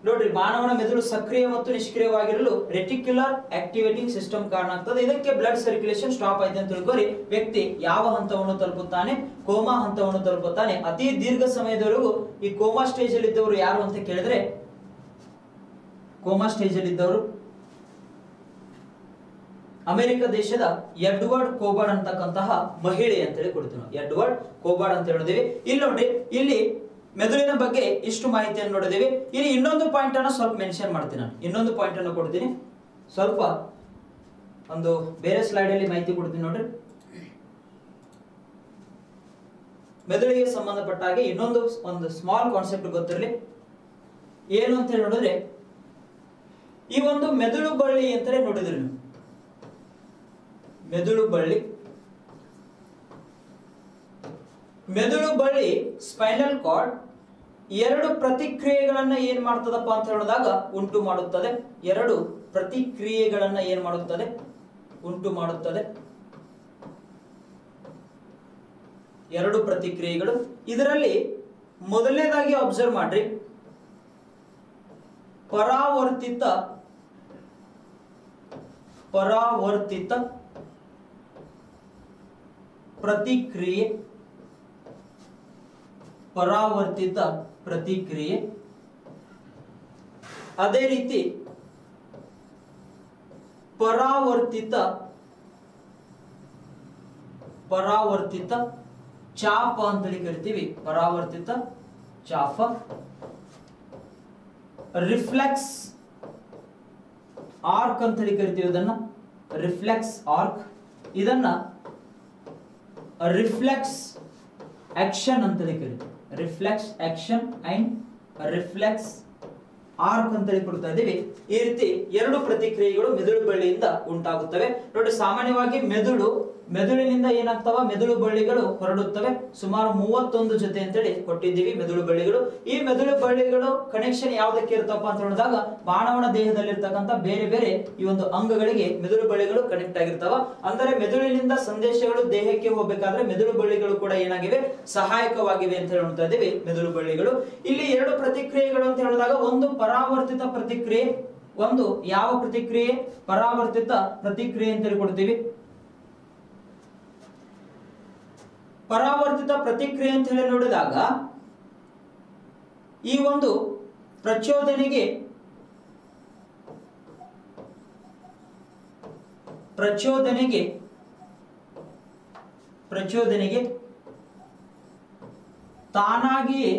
ನೋಡ್ರಿ, ಮಾನವನ ಮೆದುಳು ಸಕ್ರಿಯ ಮತ್ತು ನಿಷ್ಕ್ರಿಯವಾಗಿರಲು ರೆಟಿಕ್ಯುಲರ್ ಆಕ್ಟಿವೇಟಿಂಗ್ ಸಿಸ್ಟಮ್ ಕಾರಣ ಆಗ್ತದೆ. ಇದಕ್ಕೆ ಬ್ಲಡ್ ಸರ್ಕ್ಯುಲೇಷನ್ ಸ್ಟಾಪ್ ಆಯ್ತು ಅಂತ ತಿಳ್ಕೊರಿ. ವ್ಯಕ್ತಿ ಯಾವ ಹಂತವನ್ನು ತಲುಪುತ್ತಾನೆ, ಕೋಮಾ ಹಂತವನ್ನು ತಲುಪುತ್ತಾನೆ. ಅತಿ ದೀರ್ಘ ಸಮಯದವರೆಗೂ ಈ ಕೋಮಾ ಸ್ಟೇಜ್ ಅಲ್ಲಿ ಇದ್ದವರು ಯಾರು ಅಂತ ಕೇಳಿದ್ರೆ, ಕೋಮಾ ಸ್ಟೇಜ್ ಅಲ್ಲಿ ಇದ್ದವರು ಅಮೆರಿಕ ದೇಶದ ಎಡ್ವರ್ಡ್ ಕೋಬಾರ್ಡ್ ಅಂತಕ್ಕಂತಹ ಮಹಿಳೆ ಅಂತ ಹೇಳಿ ಕೊಡ್ತೀವಿ. ಎಡ್ವರ್ಡ್ ಕೋಬಾರ್ಡ್ ಅಂತ ಹೇಳಿದೀವಿ. ಇಲ್ಲಿ ನೋಡ್ರಿ, ಇಲ್ಲಿ ಮೆದುಳಿನ ಬಗ್ಗೆ ಇಷ್ಟು ಮಾಹಿತಿಯನ್ನು ನೋಡಿದೀವಿ. ಇಲ್ಲಿ ಇನ್ನೊಂದು ಪಾಯಿಂಟ್ ಅನ್ನು ಸ್ವಲ್ಪ ಮೆನ್ಷನ್ ಮಾಡ್ತೀನಿ. ನಾನು ಇನ್ನೊಂದು ಪಾಯಿಂಟ್ ಅನ್ನು ಕೊಡ್ತೀನಿ. ಸ್ವಲ್ಪ ಒಂದು ಬೇರೆ ಸ್ಲೈಡ್ ಅಲ್ಲಿ ಮಾಹಿತಿ ಕೊಡ್ತೀನಿ ನೋಡ್ರಿ. ಮೆದುಳಿಗೆ ಸಂಬಂಧಪಟ್ಟ ಹಾಗೆ ಒಂದು ಸ್ಮಾಲ್ ಕಾನ್ಸೆಪ್ಟ್ ಗೊತ್ತಿರಲಿ. ಏನು ಅಂತ ಹೇಳಿ ನೋಡಿದ್ರೆ, ಈ ಒಂದು ಮೆದುಳು ಬಳ್ಳಿ ಅಂತ ನೋಡಿದ್ರಿ ನೀವು. ಮೆದುಳು ಬಳ್ಳಿ, ಮೆದುಳು ಬಳ್ಳಿ ಸ್ಪೈನಲ್ ಕಾರ್ಡ್ ಎರಡು ಪ್ರತಿಕ್ರಿಯೆಗಳನ್ನ ಏನ್ ಮಾಡ್ತದಪ್ಪ ಅಂತ ಹೇಳಿದಾಗ ಉಂಟು ಮಾಡುತ್ತದೆ. ಎರಡು ಪ್ರತಿಕ್ರಿಯೆಗಳನ್ನ ಏನ್ ಮಾಡುತ್ತದೆ, ಉಂಟು ಮಾಡುತ್ತದೆ. ಎರಡು ಪ್ರತಿಕ್ರಿಯೆಗಳು. ಇದರಲ್ಲಿ ಮೊದಲನೇದಾಗಿ ಅಬ್ಸರ್ವ್ ಮಾಡ್ರಿ, ಪರಾವರ್ತಿತ ಪ್ರತಿಕ್ರಿಯೆ, ಪರಾವರ್ತಿತ ಪ್ರತಿಕ್ರಿಯೆ. ಅದೇ ರೀತಿ ಪರಾವರ್ತಿತ ಚಾಪ ಅಂತೇಳಿ ಕರಿತೀವಿ. ಪರಾವರ್ತಿತ ಚಾಪ. ರಿಫ್ಲೆಕ್ಸ್ ಆರ್ಕ್ ಅಂತೇಳಿ ಕರಿತೀವಿ ಇದನ್ನ. Reflex arc. ಇದನ್ನ ರಿಫ್ಲೆಕ್ಸ್ ಆಕ್ಷನ್ ಅಂತೇಳಿ ಕರಿತೀವಿ. Reflex action and reflex arc ಅಂತೇಳಿ ಕೊಡ್ತಾ ಇದೀವಿ. ಈ ರೀತಿ ಎರಡು ಪ್ರತಿಕ್ರಿಯೆಗಳು ಮೆದುಳು ಬಳ್ಳಿಯಿಂದ ಉಂಟಾಗುತ್ತವೆ. ನೋಡಿ, ಸಾಮಾನ್ಯವಾಗಿ ಮೆದುಳಿನಿಂದ ಏನಾಗ್ತವ, ಮೆದುಳು ಬಳ್ಳಿಗಳು ಹೊರಡುತ್ತವೆ. ಸುಮಾರು 31 ಜೊತೆ ಅಂತೇಳಿ ಕೊಟ್ಟಿದ್ದೀವಿ ಮೆದುಳು ಬಳ್ಳಿಗಳು. ಈ ಮೆದುಳು ಬಳ್ಳಿಗಳು ಕನೆಕ್ಷನ್ ಯಾವ್ದಕ್ಕೆ ಇರ್ತಪ್ಪ ಅಂತ ಹೇಳಿದಾಗ ಮಾನವನ ದೇಹದಲ್ಲಿರ್ತಕ್ಕಂಥ ಬೇರೆ ಬೇರೆ ಈ ಒಂದು ಅಂಗಗಳಿಗೆ ಮೆದುಳು ಬಳ್ಳಿಗಳು ಕನೆಕ್ಟ್ ಆಗಿರ್ತಾವ. ಅಂದರೆ ಮೆದುಳಿನಿಂದ ಸಂದೇಶಗಳು ದೇಹಕ್ಕೆ ಹೋಗಬೇಕಾದ್ರೆ ಮೆದುಳು ಬಳ್ಳಿಗಳು ಕೂಡ ಏನಾಗಿವೆ, ಸಹಾಯಕವಾಗಿವೆ ಅಂತ ಹೇಳ್ತಾ ಇದೀವಿ ಮೆದುಳು ಬಳ್ಳಿಗಳು. ಇಲ್ಲಿ ಎರಡು ಪ್ರತಿಕ್ರಿಯೆಗಳು ಅಂತ ಹೇಳಿದಾಗ ಒಂದು ಪರಾವರ್ತಿತ ಪ್ರತಿಕ್ರಿಯೆ, ಒಂದು ಯಾವ ಪ್ರತಿಕ್ರಿಯೆ, ಪರಾವರ್ತಿತ ಪ್ರತಿಕ್ರಿಯೆ ಅಂತೇಳಿ ಕೊಡ್ತೀವಿ. ಪರಾವರ್ತಿತ ಪ್ರತಿಕ್ರಿಯೆ ಅಂತ ಹೇಳಿ ನೋಡಿದಾಗ ಈ ಒಂದು ಪ್ರಚೋದನೆಗೆ ತಾನಾಗಿಯೇ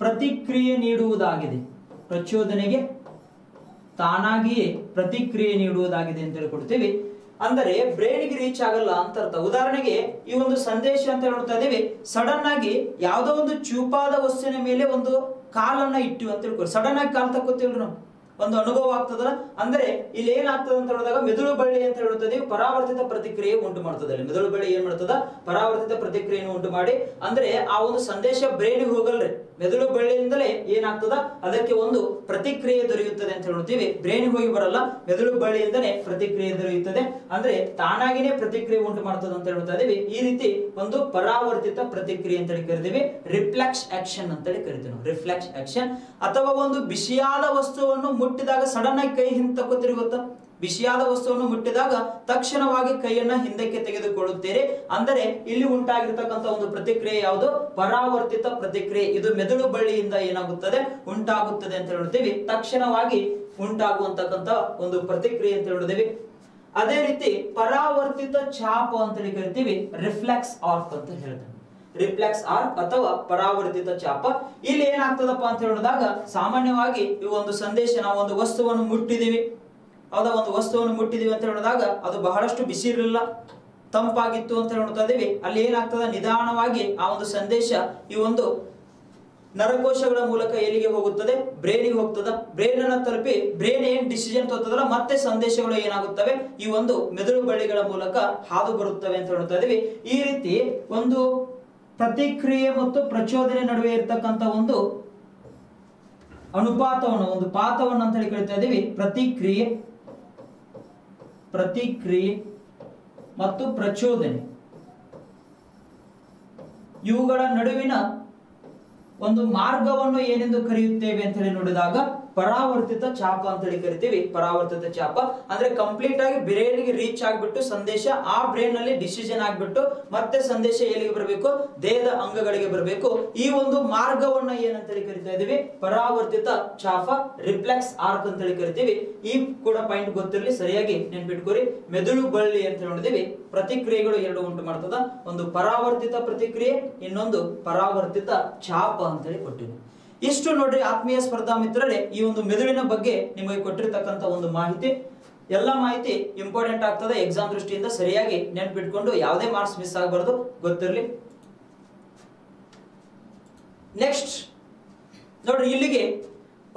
ಪ್ರತಿಕ್ರಿಯೆ ನೀಡುವುದಾಗಿದೆ. ಪ್ರಚೋದನೆಗೆ ತಾನಾಗಿಯೇ ಪ್ರತಿಕ್ರಿಯೆ ನೀಡುವುದಾಗಿದೆ ಅಂತ ಹೇಳ್ಕೊಡ್ತೀವಿ. ಅಂದರೆ ಬ್ರೈನ್ಗೆ ರೀಚ್ ಆಗಲ್ಲ ಅಂತ ಅರ್ಥ. ಉದಾಹರಣೆಗೆ ಈ ಒಂದು ಸಂದೇಶ ಅಂತ ಹೇಳ್ತಾ ಇದೀವಿ, ಸಡನ್ ಆಗಿ ಯಾವುದೋ ಒಂದು ಚೂಪಾದ ವಸ್ತುವಿನ ಮೇಲೆ ಒಂದು ಕಾಲನ್ನ ಇಟ್ಟು ಅಂತ ಹೇಳ್ಕೊಡಿ. ಸಡನ್ ಆಗಿ ಕಾಲ್ ತಕ್ಕೋತೀವ್ರಿ ನಾವು, ಒಂದು ಅನುಭವ ಆಗ್ತದಲ್ಲ. ಅಂದ್ರೆ ಇಲ್ಲಿ ಏನಾಗ್ತದೆ ಅಂತ ಹೇಳಿದಾಗ ಮೆದುಳು ಬಳ್ಳಿ ಅಂತ ಹೇಳ್ತದೆ ಪರಾವರ್ತಿತ ಪ್ರತಿಕ್ರಿಯೆ ಉಂಟು ಮಾಡ್ತದೆ. ಮೆದುಳು ಬಳ್ಳಿ ಏನ್ ಮಾಡ್ತದ, ಪರಾವರ್ತಿತ ಪ್ರತಿಕ್ರಿಯೆಯನ್ನು ಉಂಟು ಮಾಡಿ, ಅಂದ್ರೆ ಆ ಒಂದು ಸಂದೇಶ ಬ್ರೈನ್ಗೆ ಹೋಗಲ್ರಿ, ಮೆದುಳು ಬಳ್ಳಿಯಿಂದಲೇ ಏನಾಗ್ತದ ಅದಕ್ಕೆ ಒಂದು ಪ್ರತಿಕ್ರಿಯೆ ದೊರೆಯುತ್ತದೆ ಅಂತ ಹೇಳ್ತೀವಿ. ಬ್ರೈನ್ ಹೋಗಿ ಬರಲ್ಲ, ಮೆದುಳು ಬಳ್ಳಿಯಿಂದನೇ ಪ್ರತಿಕ್ರಿಯೆ ದೊರೆಯುತ್ತದೆ. ಅಂದ್ರೆ ತಾನಾಗಿನೇ ಪ್ರತಿಕ್ರಿಯೆ ಉಂಟು ಮಾಡ್ತದೆ ಅಂತ ಹೇಳ್ತಾ ಇದೀವಿ. ಈ ರೀತಿ ಒಂದು ಪರಾವರ್ತಿತ ಪ್ರತಿಕ್ರಿಯೆ ಅಂತ ಹೇಳಿ ಕರಿತೀವಿ. ರಿಫ್ಲೆಕ್ಸ್ ಆಕ್ಷನ್ ಅಂತ ಹೇಳಿ ಕರಿತೀವಿ. Reflex action. ಅಥವಾ ಒಂದು ಬಿಸಿಯಾದ ವಸ್ತುವನ್ನು ಮುಟ್ಟಿದಾಗ ಸಡನ್ ಆಗಿ ಕೈ ಹಿಂದೆ ತಕ್ಕೋತೀರಿ ಗೊತ್ತಾ, ಬಿಸಿಯಾದ ವಸ್ತುವನ್ನು ಮುಟ್ಟಿದಾಗ ತಕ್ಷಣವಾಗಿ ಕೈಯನ್ನ ಹಿಂದಕ್ಕೆ ತೆಗೆದುಕೊಳ್ಳುತ್ತೀರಿ. ಅಂದರೆ ಇಲ್ಲಿ ಉಂಟಾಗಿರ್ತಕ್ಕಂಥ ಒಂದು ಪ್ರತಿಕ್ರಿಯೆ ಯಾವುದು? ಪರಾವರ್ತಿತ ಪ್ರತಿಕ್ರಿಯೆ. ಇದು ಮೆದುಳು ಬಳ್ಳಿಯಿಂದ ಏನಾಗುತ್ತದೆ? ಉಂಟಾಗುತ್ತದೆ ಅಂತ ಹೇಳ್ತೀವಿ. ತಕ್ಷಣವಾಗಿ ಉಂಟಾಗುವಂತಕ್ಕಂಥ ಒಂದು ಪ್ರತಿಕ್ರಿಯೆ ಅಂತ ಹೇಳಿದೀವಿ. ಅದೇ ರೀತಿ ಪರಾವರ್ತಿತ ಚಾಪ ಅಂತ ಕರಿತೀವಿ, ರಿಫ್ಲೆಕ್ಸ್ ಆರ್ಕ್ ಅಂತ ಹೇಳ್ತೇವೆ. ರಿಫ್ಲೆಕ್ಸ್ ಆರ್ಕ್ ಅಥವಾ ಪರಾವರ್ತಿತ ಚಾಪ. ಇಲ್ಲಿ ಏನಾಗ್ತದಪ್ಪ ಅಂತ ಹೇಳಿದಾಗ ಸಾಮಾನ್ಯವಾಗಿ ಈ ಒಂದು ಸಂದೇಶ, ನಾವು ಒಂದು ವಸ್ತುವನ್ನು ಮುಟ್ಟಿದೀವಿ, ಹೌದಾ, ಒಂದು ವಸ್ತುವನ್ನು ಮುಟ್ಟಿದೀವಿ ಅಂತ ಹೇಳಿದಾಗ ಅದು ಬಹಳಷ್ಟು ಬಿಸಿ ಇರಲಿಲ್ಲ, ತಂಪಾಗಿತ್ತು ಅಂತ ಹೇಳ್ತಾ ಇದೀವಿ. ಅಲ್ಲಿ ಏನಾಗ್ತದ? ನಿಧಾನವಾಗಿ ಆ ಒಂದು ಸಂದೇಶ ಈ ಒಂದು ನರಕೋಶಗಳ ಮೂಲಕ ಎಲ್ಲಿಗೆ ಹೋಗುತ್ತದೆ? ಬ್ರೇನಿಗೆ ಹೋಗ್ತದ. ಬ್ರೇನ್ ಅನ್ನ ತಲುಪಿ ಬ್ರೇನ್ ಏನ್ ಡಿಸಿಷನ್ ತೋರ್ತದಲ್ಲ, ಮತ್ತೆ ಸಂದೇಶಗಳು ಏನಾಗುತ್ತವೆ? ಈ ಒಂದು ಮೆದುಳು ಬಳ್ಳಿಗಳ ಮೂಲಕ ಹಾದು ಬರುತ್ತವೆ ಅಂತ ಹೇಳ್ತಾ ಇದೀವಿ. ಈ ರೀತಿ ಒಂದು ಪ್ರತಿಕ್ರಿಯೆ ಮತ್ತು ಪ್ರಚೋದನೆ ನಡುವೆ ಇರ್ತಕ್ಕಂಥ ಒಂದು ಅನುಪಾತವನ್ನು, ಒಂದು ಪಾತವನ್ನು ಅಂತ ಹೇಳಿ ಕರಿತಾ ಇದೀವಿ. ಪ್ರತಿಕ್ರಿಯೆ ಮತ್ತು ಪ್ರಚೋದನೆ ಇವುಗಳ ನಡುವಿನ ಒಂದು ಮಾರ್ಗವನ್ನು ಏನೆಂದು ಕರೆಯುತ್ತೇವೆ ಅಂತ ಹೇಳಿ ನೋಡಿದಾಗ ಪರಾವರ್ತಿತ ಚಾಪ ಅಂತ ಹೇಳಿ ಕರಿತೀವಿ. ಪರಾವರ್ತಿತ ಚಾಪ ಅಂದ್ರೆ ಕಂಪ್ಲೀಟ್ ಆಗಿ ಬ್ರೇನ್ಗೆ ರೀಚ್ ಆಗ್ಬಿಟ್ಟು ಸಂದೇಶ ಆ ಬ್ರೇನ್ ನಲ್ಲಿ ಡಿಸಿಷನ್ ಆಗ್ಬಿಟ್ಟು ಮತ್ತೆ ಸಂದೇಶ ಎಲ್ಲಿಗೆ ಬರಬೇಕು? ದೇಹದ ಅಂಗಗಳಿಗೆ ಬರಬೇಕು. ಈ ಒಂದು ಮಾರ್ಗವನ್ನ ಏನಂತ ಹೇಳಿ ಕರಿತಾ ಇದೀವಿ? ಪರಾವರ್ತಿತ ಚಾಪ, ರಿಫ್ಲೆಕ್ಸ್ ಆರ್ಕ್ ಅಂತ ಹೇಳಿ ಕರಿತೀವಿ. ಈ ಕೂಡ ಪಾಯಿಂಟ್ ಗೊತ್ತಿರಲಿ, ಸರಿಯಾಗಿ ನೆನ್ಪಿಟ್ಕೋರಿ. ಮೆದುಳು ಬಳ್ಳಿ ಅಂತ ನೋಡಿದೀವಿ. ಪ್ರತಿಕ್ರಿಯೆಗಳು ಎರಡು ಉಂಟು ಮಾಡ್ತದ. ಒಂದು ಪರಾವರ್ತಿತ ಪ್ರತಿಕ್ರಿಯೆ, ಇನ್ನೊಂದು ಪರಾವರ್ತಿತ ಚಾಪ ಅಂತ ಹೇಳಿ ಕೊಟ್ಟಿವಿ. ಇಷ್ಟು ನೋಡ್ರಿ ಆತ್ಮೀಯ ಸ್ಪರ್ಧಾ ಮಿತ್ರರೇ, ಈ ಒಂದು ಮೆದುಳಿನ ಬಗ್ಗೆ ನಿಮಗೆ ಕೊಟ್ಟಿರ್ತಕ್ಕಂಥ ಒಂದು ಮಾಹಿತಿ. ಎಲ್ಲ ಮಾಹಿತಿ ಇಂಪಾರ್ಟೆಂಟ್ ಆಗ್ತದೆ ಎಕ್ಸಾಮ್ ದೃಷ್ಟಿಯಿಂದ. ಸರಿಯಾಗಿ ನೆನ್ಪಿಟ್ಕೊಂಡು ಯಾವುದೇ ಮಾರ್ಕ್ಸ್ ಮಿಸ್ ಆಗಬಾರ್ದು, ಗೊತ್ತಿರಲಿ. ನೆಕ್ಸ್ಟ್ ನೋಡ್ರಿ, ಇಲ್ಲಿಗೆ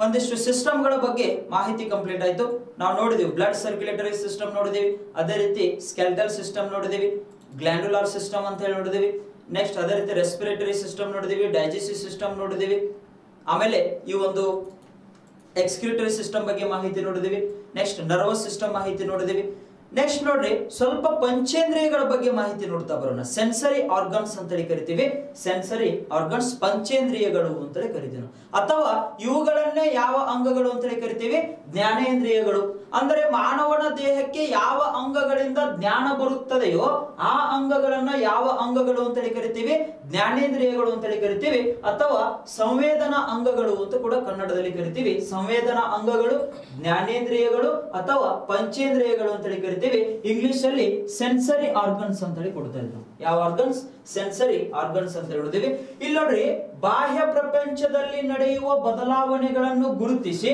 ಒಂದಿಷ್ಟು ಸಿಸ್ಟಮ್ಗಳ ಬಗ್ಗೆ ಮಾಹಿತಿ ಕಂಪ್ಲೀಟ್ ಆಯ್ತು. ನಾವು ನೋಡಿದೀವಿ ಬ್ಲಡ್ ಸರ್ಕ್ಯುಲೇಟರಿ ಸಿಸ್ಟಮ್ ನೋಡಿದೀವಿ, ಅದೇ ರೀತಿ ಸ್ಕೆಲ್ಟಲ್ ಸಿಸ್ಟಮ್ ನೋಡಿದೀವಿ, ಗ್ಲ್ಯಾಂಡುಲಾರ್ ಸಿಸ್ಟಮ್ ಅಂತ ಹೇಳಿ ನೋಡಿದೀವಿ. ನೆಕ್ಸ್ಟ್ ಅದೇ ರೀತಿ ರೆಸ್ಪಿರೇಟರಿ ಸಿಸ್ಟಮ್ ನೋಡಿದೀವಿ, ಡೈಜೆಸ್ಟಿವ್ ಸಿಸ್ಟಮ್ ನೋಡಿದೀವಿ. ಆಮೇಲೆ ಈ ಒಂದು ಎಕ್ಸ್ಕ್ಯೂಟರಿ ಸಿಸ್ಟಮ್ ಬಗ್ಗೆ ಮಾಹಿತಿ ನೋಡಿದೀವಿ. ನೆಕ್ಸ್ಟ್ ನರ್ವಸ್ ಸಿಸ್ಟಮ್ ಮಾಹಿತಿ ನೋಡಿದೀವಿ. ನೆಕ್ಸ್ಟ್ ನೋಡ್ರಿ, ಸ್ವಲ್ಪ ಪಂಚೇಂದ್ರಿಯಗಳ ಬಗ್ಗೆ ಮಾಹಿತಿ ನೋಡ್ತಾ ಬರೋಣ. ಸೆನ್ಸರಿ ಆರ್ಗನ್ಸ್ ಅಂತೇಳಿ ಕರಿತೀವಿ. ಸೆನ್ಸರಿ ಆರ್ಗನ್ಸ್ ಪಂಚೇಂದ್ರಿಯಗಳು ಅಂತೇಳಿ ಕರಿತೀವಿ. ಅಥವಾ ಇವುಗಳನ್ನೇ ಯಾವ ಅಂಗಗಳು ಅಂತೇಳಿ ಕರಿತೀವಿ? ಜ್ಞಾನೇಂದ್ರಿಯಗಳು. ಅಂದರೆ ಮಾನವನ ದೇಹಕ್ಕೆ ಯಾವ ಅಂಗಗಳಿಂದ ಜ್ಞಾನ ಬರುತ್ತದೆಯೋ ಆ ಅಂಗಗಳನ್ನ ಯಾವ ಅಂಗಗಳು ಅಂತೇಳಿ ಕರಿತೀವಿ? ಜ್ಞಾನೇಂದ್ರಿಯಗಳು ಅಂತೇಳಿ ಕರಿತೀವಿ. ಅಥವಾ ಸಂವೇದನಾ ಅಂಗಗಳು ಅಂತ ಕೂಡ ಕನ್ನಡದಲ್ಲಿ ಕರಿತೀವಿ. ಸಂವೇದನಾ ಅಂಗಗಳು, ಜ್ಞಾನೇಂದ್ರಿಯಗಳು ಅಥವಾ ಪಂಚೇಂದ್ರಿಯಗಳು ಅಂತೇಳಿ ಕರಿತೀವಿ. ಇಂಗ್ಲಿಷ್ ಅಲ್ಲಿ ಸೆನ್ಸರಿ ಆರ್ಗನ್ಸ್ ಅಂತ ಹೇಳಿ ಕೊಡ್ತಾ ಇದ್ರು. ಯಾವ ಆರ್ಗನ್ಸ್? ಸೆನ್ಸರಿ ಆರ್ಗನ್ಸ್ ಅಂತ ಹೇಳಿದ್ವಿ. ಇಲ್ಲಿ ನೋಡ್ರಿ, ಬಾಹ್ಯ ಪ್ರಪಂಚದಲ್ಲಿ ನಡೆಯುವ ಬದಲಾವಣೆಗಳನ್ನು ಗುರುತಿಸಿ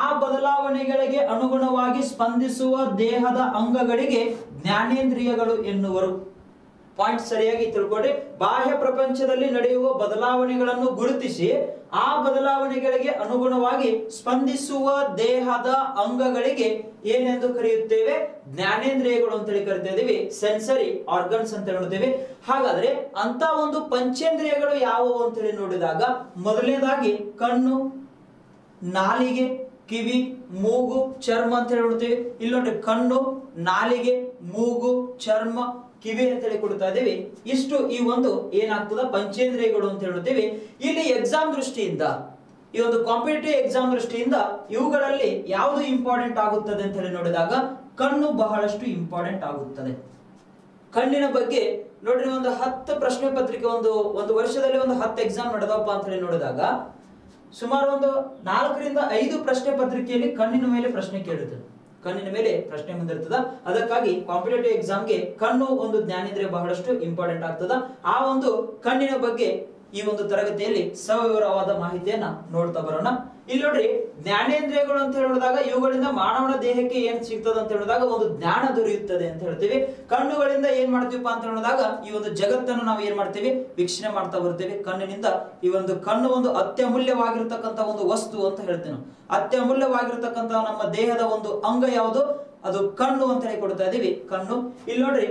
ಆ ಬದಲಾವಣೆಗಳಿಗೆ ಅನುಗುಣವಾಗಿ ಸ್ಪಂದಿಸುವ ದೇಹದ ಅಂಗಗಳಿಗೆ ಜ್ಞಾನೇಂದ್ರಿಯಗಳು ಎನ್ನುವರು. ಪಾಯಿಂಟ್ ಸರಿಯಾಗಿ ತಿಳ್ಕೊಡಿ. ಬಾಹ್ಯ ಪ್ರಪಂಚದಲ್ಲಿ ನಡೆಯುವ ಬದಲಾವಣೆಗಳನ್ನು ಗುರುತಿಸಿ ಆ ಬದಲಾವಣೆಗಳಿಗೆ ಅನುಗುಣವಾಗಿ ಸ್ಪಂದಿಸುವ ದೇಹದ ಅಂಗಗಳಿಗೆ ಏನೆಂದು ಕರೆಯುತ್ತೇವೆ? ಜ್ಞಾನೇಂದ್ರಿಯಗಳು ಅಂತೇಳಿ ಕರಿತಾ ಇದೀವಿ. ಸೆನ್ಸರಿ ಆರ್ಗನ್ಸ್ ಅಂತ ಹೇಳ್ತೇವೆ. ಹಾಗಾದ್ರೆ ಅಂತ ಒಂದು ಪಂಚೇಂದ್ರಿಯಗಳು ಯಾವುವು ಅಂತೇಳಿ ನೋಡಿದಾಗ ಮೊದಲನೇದಾಗಿ ಕಣ್ಣು, ನಾಲಿಗೆ, ಕಿವಿ, ಮೂಗು, ಚರ್ಮ ಅಂತ ಹೇಳ್ತೀವಿ. ಇಲ್ಲಿ ನೋಡ್ರಿ, ಕಣ್ಣು, ನಾಲಿಗೆ, ಮೂಗು, ಚರ್ಮ, ಕಿವಿ ಅಂತ ಹೇಳಿ ಕೊಡ್ತಾ ಇದೀವಿ. ಇಷ್ಟು ಈ ಒಂದು ಏನಾಗ್ತದ ಪಂಚೇಂದ್ರಿಯಗಳು ಅಂತ ಹೇಳ್ತೀವಿ. ಇಲ್ಲಿ ಎಕ್ಸಾಮ್ ದೃಷ್ಟಿಯಿಂದ, ಈ ಒಂದು ಕಾಂಪಿಟೇಟಿವ್ ಎಕ್ಸಾಮ್ ದೃಷ್ಟಿಯಿಂದ ಇವುಗಳಲ್ಲಿ ಯಾವುದು ಇಂಪಾರ್ಟೆಂಟ್ ಆಗುತ್ತದೆ ಅಂತ ಹೇಳಿ ನೋಡಿದಾಗ ಕಣ್ಣು ಬಹಳಷ್ಟು ಇಂಪಾರ್ಟೆಂಟ್ ಆಗುತ್ತದೆ. ಕಣ್ಣಿನ ಬಗ್ಗೆ ನೋಡ್ರಿ, ಒಂದು 10 ಪ್ರಶ್ನೆ ಪತ್ರಿಕೆ, ಒಂದು ವರ್ಷದಲ್ಲಿ ಒಂದು 10 ಎಕ್ಸಾಮ್ ನಡೆದಪ್ಪ ಅಂತ ಹೇಳಿ ನೋಡಿದಾಗ ಸುಮಾರು ಒಂದು 4 ರಿಂದ 5 ಪ್ರಶ್ನೆ ಪತ್ರಿಕೆಯಲ್ಲಿ ಕಣ್ಣಿನ ಮೇಲೆ ಪ್ರಶ್ನೆ ಕೇಳುತ್ತದೆ. ಕಣ್ಣಿನ ಮೇಲೆ ಪ್ರಶ್ನೆ ಬಂದಿರ್ತದ. ಅದಕ್ಕಾಗಿ ಕಾಂಪಿಟೇಟಿವ್ ಎಕ್ಸಾಮ್ಗೆ ಕಣ್ಣು ಒಂದು ಜ್ಞಾನೇಂದ್ರಿಯ ಬಹಳಷ್ಟು ಇಂಪಾರ್ಟೆಂಟ್ ಆಗ್ತದ. ಆ ಒಂದು ಕಣ್ಣಿನ ಬಗ್ಗೆ ಈ ಒಂದು ತರಗತಿಯಲ್ಲಿ ಸವಿವರವಾದ ಮಾಹಿತಿಯನ್ನ ನೋಡ್ತಾ ಬರೋಣ. ಇಲ್ಲಿ ನೋಡ್ರಿ, ಜ್ಞಾನೇಂದ್ರಿಯಗಳು ಅಂತ ಹೇಳಿದಾಗ ಇವುಗಳಿಂದ ಮಾನವನ ದೇಹಕ್ಕೆ ಏನ್ ಸಿಗ್ತದೆ ಅಂತ ಹೇಳಿದಾಗ ಒಂದು ಜ್ಞಾನ ದೊರೆಯುತ್ತದೆ ಅಂತ ಹೇಳ್ತೀವಿ. ಕಣ್ಣುಗಳಿಂದ ಏನ್ ಮಾಡ್ತೀವಪ್ಪ ಅಂತ ಹೇಳಿದಾಗ ಈ ಒಂದು ಜಗತ್ತನ್ನು ನಾವು ಏನ್ ಮಾಡ್ತೀವಿ? ವೀಕ್ಷಣೆ ಮಾಡ್ತಾ ಬರ್ತೀವಿ. ಕಣ್ಣಿನಿಂದ ಈ ಒಂದು ಕಣ್ಣು ಒಂದು ಅತ್ಯಮೂಲ್ಯವಾಗಿರ್ತಕ್ಕಂಥ ಒಂದು ವಸ್ತು ಅಂತ ಹೇಳ್ತೀವಿ. ಅತ್ಯಮೂಲ್ಯವಾಗಿರ್ತಕ್ಕಂಥ ನಮ್ಮ ದೇಹದ ಒಂದು ಅಂಗ ಯಾವುದು? ಅದು ಕಣ್ಣು ಅಂತ ಹೇಳಿ ಕೊಡ್ತಾ ಇದೀವಿ. ಕಣ್ಣು. ಇಲ್ಲಿ ನೋಡ್ರಿ,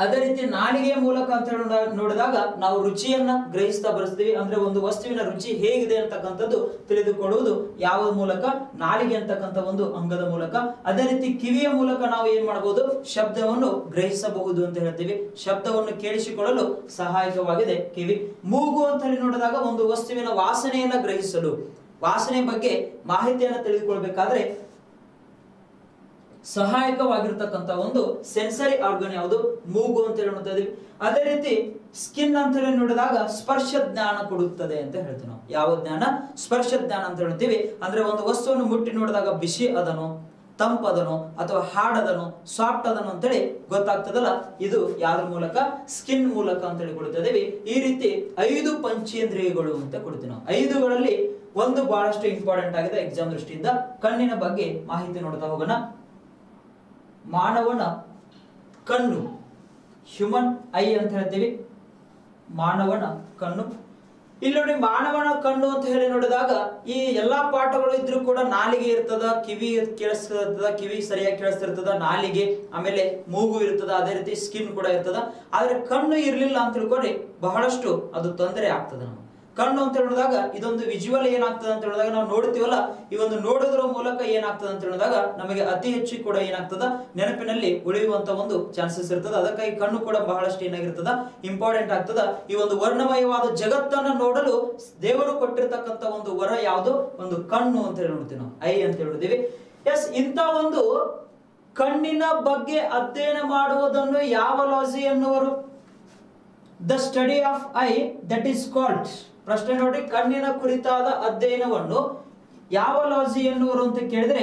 ಅದೇ ರೀತಿ ನಾಲಿಗೆಯ ಮೂಲಕ ಅಂತ ನೋಡಿದಾಗ ನಾವು ರುಚಿಯನ್ನ ಗ್ರಹಿಸ್ತಾ ಬರ್ತೀವಿ. ಅಂದ್ರೆ ಒಂದು ವಸ್ತುವಿನ ರುಚಿ ಹೇಗಿದೆ ಅಂತಕ್ಕಂಥದ್ದು ತಿಳಿದುಕೊಳ್ಳುವುದು ಯಾವ ಮೂಲಕ? ನಾಲಿಗೆ ಅಂತಕ್ಕಂಥ ಒಂದು ಅಂಗದ ಮೂಲಕ. ಅದೇ ರೀತಿ ಕಿವಿಯ ಮೂಲಕ ನಾವು ಏನ್ ಮಾಡಬಹುದು? ಶಬ್ದವನ್ನು ಗ್ರಹಿಸಬಹುದು ಅಂತ ಹೇಳ್ತೀವಿ. ಶಬ್ದವನ್ನು ಕೇಳಿಸಿಕೊಳ್ಳಲು ಸಹಾಯಕವಾಗಿದೆ ಕಿವಿ. ಮೂಗು ಅಂತ ಹೇಳಿ ನೋಡಿದಾಗ ಒಂದು ವಸ್ತುವಿನ ವಾಸನೆಯನ್ನ ಗ್ರಹಿಸಲು, ವಾಸನೆ ಬಗ್ಗೆ ಮಾಹಿತಿಯನ್ನು ತಿಳಿದುಕೊಳ್ಬೇಕಾದ್ರೆ ಸಹಾಯಕವಾಗಿರ್ತಕ್ಕಂಥ ಒಂದು ಸೆನ್ಸರಿ ಆರ್ಗನ್ ಯಾವುದು? ಮೂಗು ಅಂತ ಹೇಳಿ ನೋಡ್ತಾ ಇದೀವಿ. ಅದೇ ರೀತಿ ಸ್ಕಿನ್ ಅಂತ ಹೇಳಿ ನೋಡಿದಾಗ ಸ್ಪರ್ಶ ಜ್ಞಾನ ಕೊಡುತ್ತದೆ ಅಂತ ಹೇಳ್ತೀವಿ ನಾವು. ಯಾವ ಜ್ಞಾನ? ಸ್ಪರ್ಶ ಜ್ಞಾನ ಅಂತ ಹೇಳ್ತೀವಿ. ಅಂದ್ರೆ ಒಂದು ವಸ್ತುವನ್ನು ಮುಟ್ಟಿ ನೋಡಿದಾಗ ಬಿಸಿ ಅದನು, ತಂಪದನು, ಅಥವಾ ಹಾಡದನು, ಸಾಫ್ಟ್ ಅದನು ಅಂತೇಳಿ ಗೊತ್ತಾಗ್ತದಲ್ಲ, ಇದು ಯಾವ್ದ್ರ ಮೂಲಕ? ಸ್ಕಿನ್ ಮೂಲಕ ಅಂತ ಹೇಳಿ ಕೊಡ್ತಾ ಇದೀವಿ. ಈ ರೀತಿ 5 ಪಂಚೇಂದ್ರಿಯಗಳು ಅಂತ ಕೊಡ್ತೀವಿ ನಾವು. 5ಗಳಲ್ಲಿ ಒಂದು ಬಹಳಷ್ಟು ಇಂಪಾರ್ಟೆಂಟ್ ಆಗಿದೆ ಎಕ್ಸಾಮ್ ದೃಷ್ಟಿಯಿಂದ. ಕಣ್ಣಿನ ಬಗ್ಗೆ ಮಾಹಿತಿ ನೋಡ್ತಾ ಹೋಗೋಣ. ಮಾನವನ ಕಣ್ಣು, ಹ್ಯೂಮನ್ ಐ ಅಂತ ಹೇಳ್ತೀವಿ. ಮಾನವನ ಕಣ್ಣು. ಇಲ್ಲಿ ನೋಡಿ, ಮಾನವನ ಕಣ್ಣು ಅಂತ ಹೇಳಿ ನೋಡಿದಾಗ ಈ ಎಲ್ಲಾ ಪಾಠಗಳು ಇದ್ರೂ ಕೂಡ ನಾಲಿಗೆ ಇರ್ತದ, ಕಿವಿ ಕೇಳಿಸ್ತಿರ್ತದ, ಕಿವಿ ಸರಿಯಾಗಿ ಕೇಳಿಸ್ತಿರ್ತದ, ನಾಲಿಗೆ, ಆಮೇಲೆ ಮೂಗು ಇರ್ತದ, ಅದೇ ರೀತಿ ಸ್ಕಿನ್ ಕೂಡ ಇರ್ತದ. ಆದ್ರೆ ಕಣ್ಣು ಇರ್ಲಿಲ್ಲ ಅಂತ ತಿಳ್ಕೊಂಡ್ರೆ ಬಹಳಷ್ಟು ಅದು ತೊಂದರೆ ಆಗ್ತದೆ. ನಾವು ಕಣ್ಣು ಅಂತ ಹೇಳಿದಾಗ ಇದೊಂದು ವಿಜುವಲ್ ಏನಾಗ್ತದೆ ಅಂತ ಹೇಳಿದಾಗ ನಾವು ನೋಡ್ತೀವಲ್ಲ, ಈ ಒಂದು ನೋಡೋದ್ರ ಮೂಲಕ ಏನಾಗ್ತದೆ ಅಂತ ಹೇಳಿದಾಗ ನಮಗೆ ಅತಿ ಹೆಚ್ಚು ಕೂಡ ಏನಾಗ್ತದ, ನೆನಪಿನಲ್ಲಿ ಉಳಿಯುವಂತ ಒಂದು ಚಾನ್ಸಸ್ ಇರ್ತದ. ಅದಕ್ಕಾಗಿ ಕಣ್ಣು ಕೂಡ ಬಹಳಷ್ಟು ಏನಾಗಿರ್ತದ, ಇಂಪಾರ್ಟೆಂಟ್ ಆಗ್ತದ. ಈ ಒಂದು ವರ್ಣಮಯವಾದ ಜಗತ್ತನ್ನ ನೋಡಲು ದೇವರು ಕೊಟ್ಟಿರ್ತಕ್ಕಂಥ ಒಂದು ವರ ಯಾವುದು? ಒಂದು ಕಣ್ಣು ಅಂತ ಹೇಳಿ ನೋಡ್ತೀವಿ ನಾವು, ಐ ಅಂತ ಹೇಳಿದೀವಿ. ಎಸ್, ಇಂಥ ಒಂದು ಕಣ್ಣಿನ ಬಗ್ಗೆ ಅಧ್ಯಯನ ಮಾಡುವುದನ್ನು ಯಾವ ಲಾಜಿ ಎನ್ನುವರು? The study of eye, that is called. ಪ್ರಶ್ನೆ ನೋಡಿ, ಕಣ್ಣಿನ ಕುರಿತಾದ ಅಧ್ಯಯನವನ್ನು ಯಾವ ಲಾಜಿ ಎನ್ನುವರು ಅಂತ ಕೇಳಿದ್ರೆ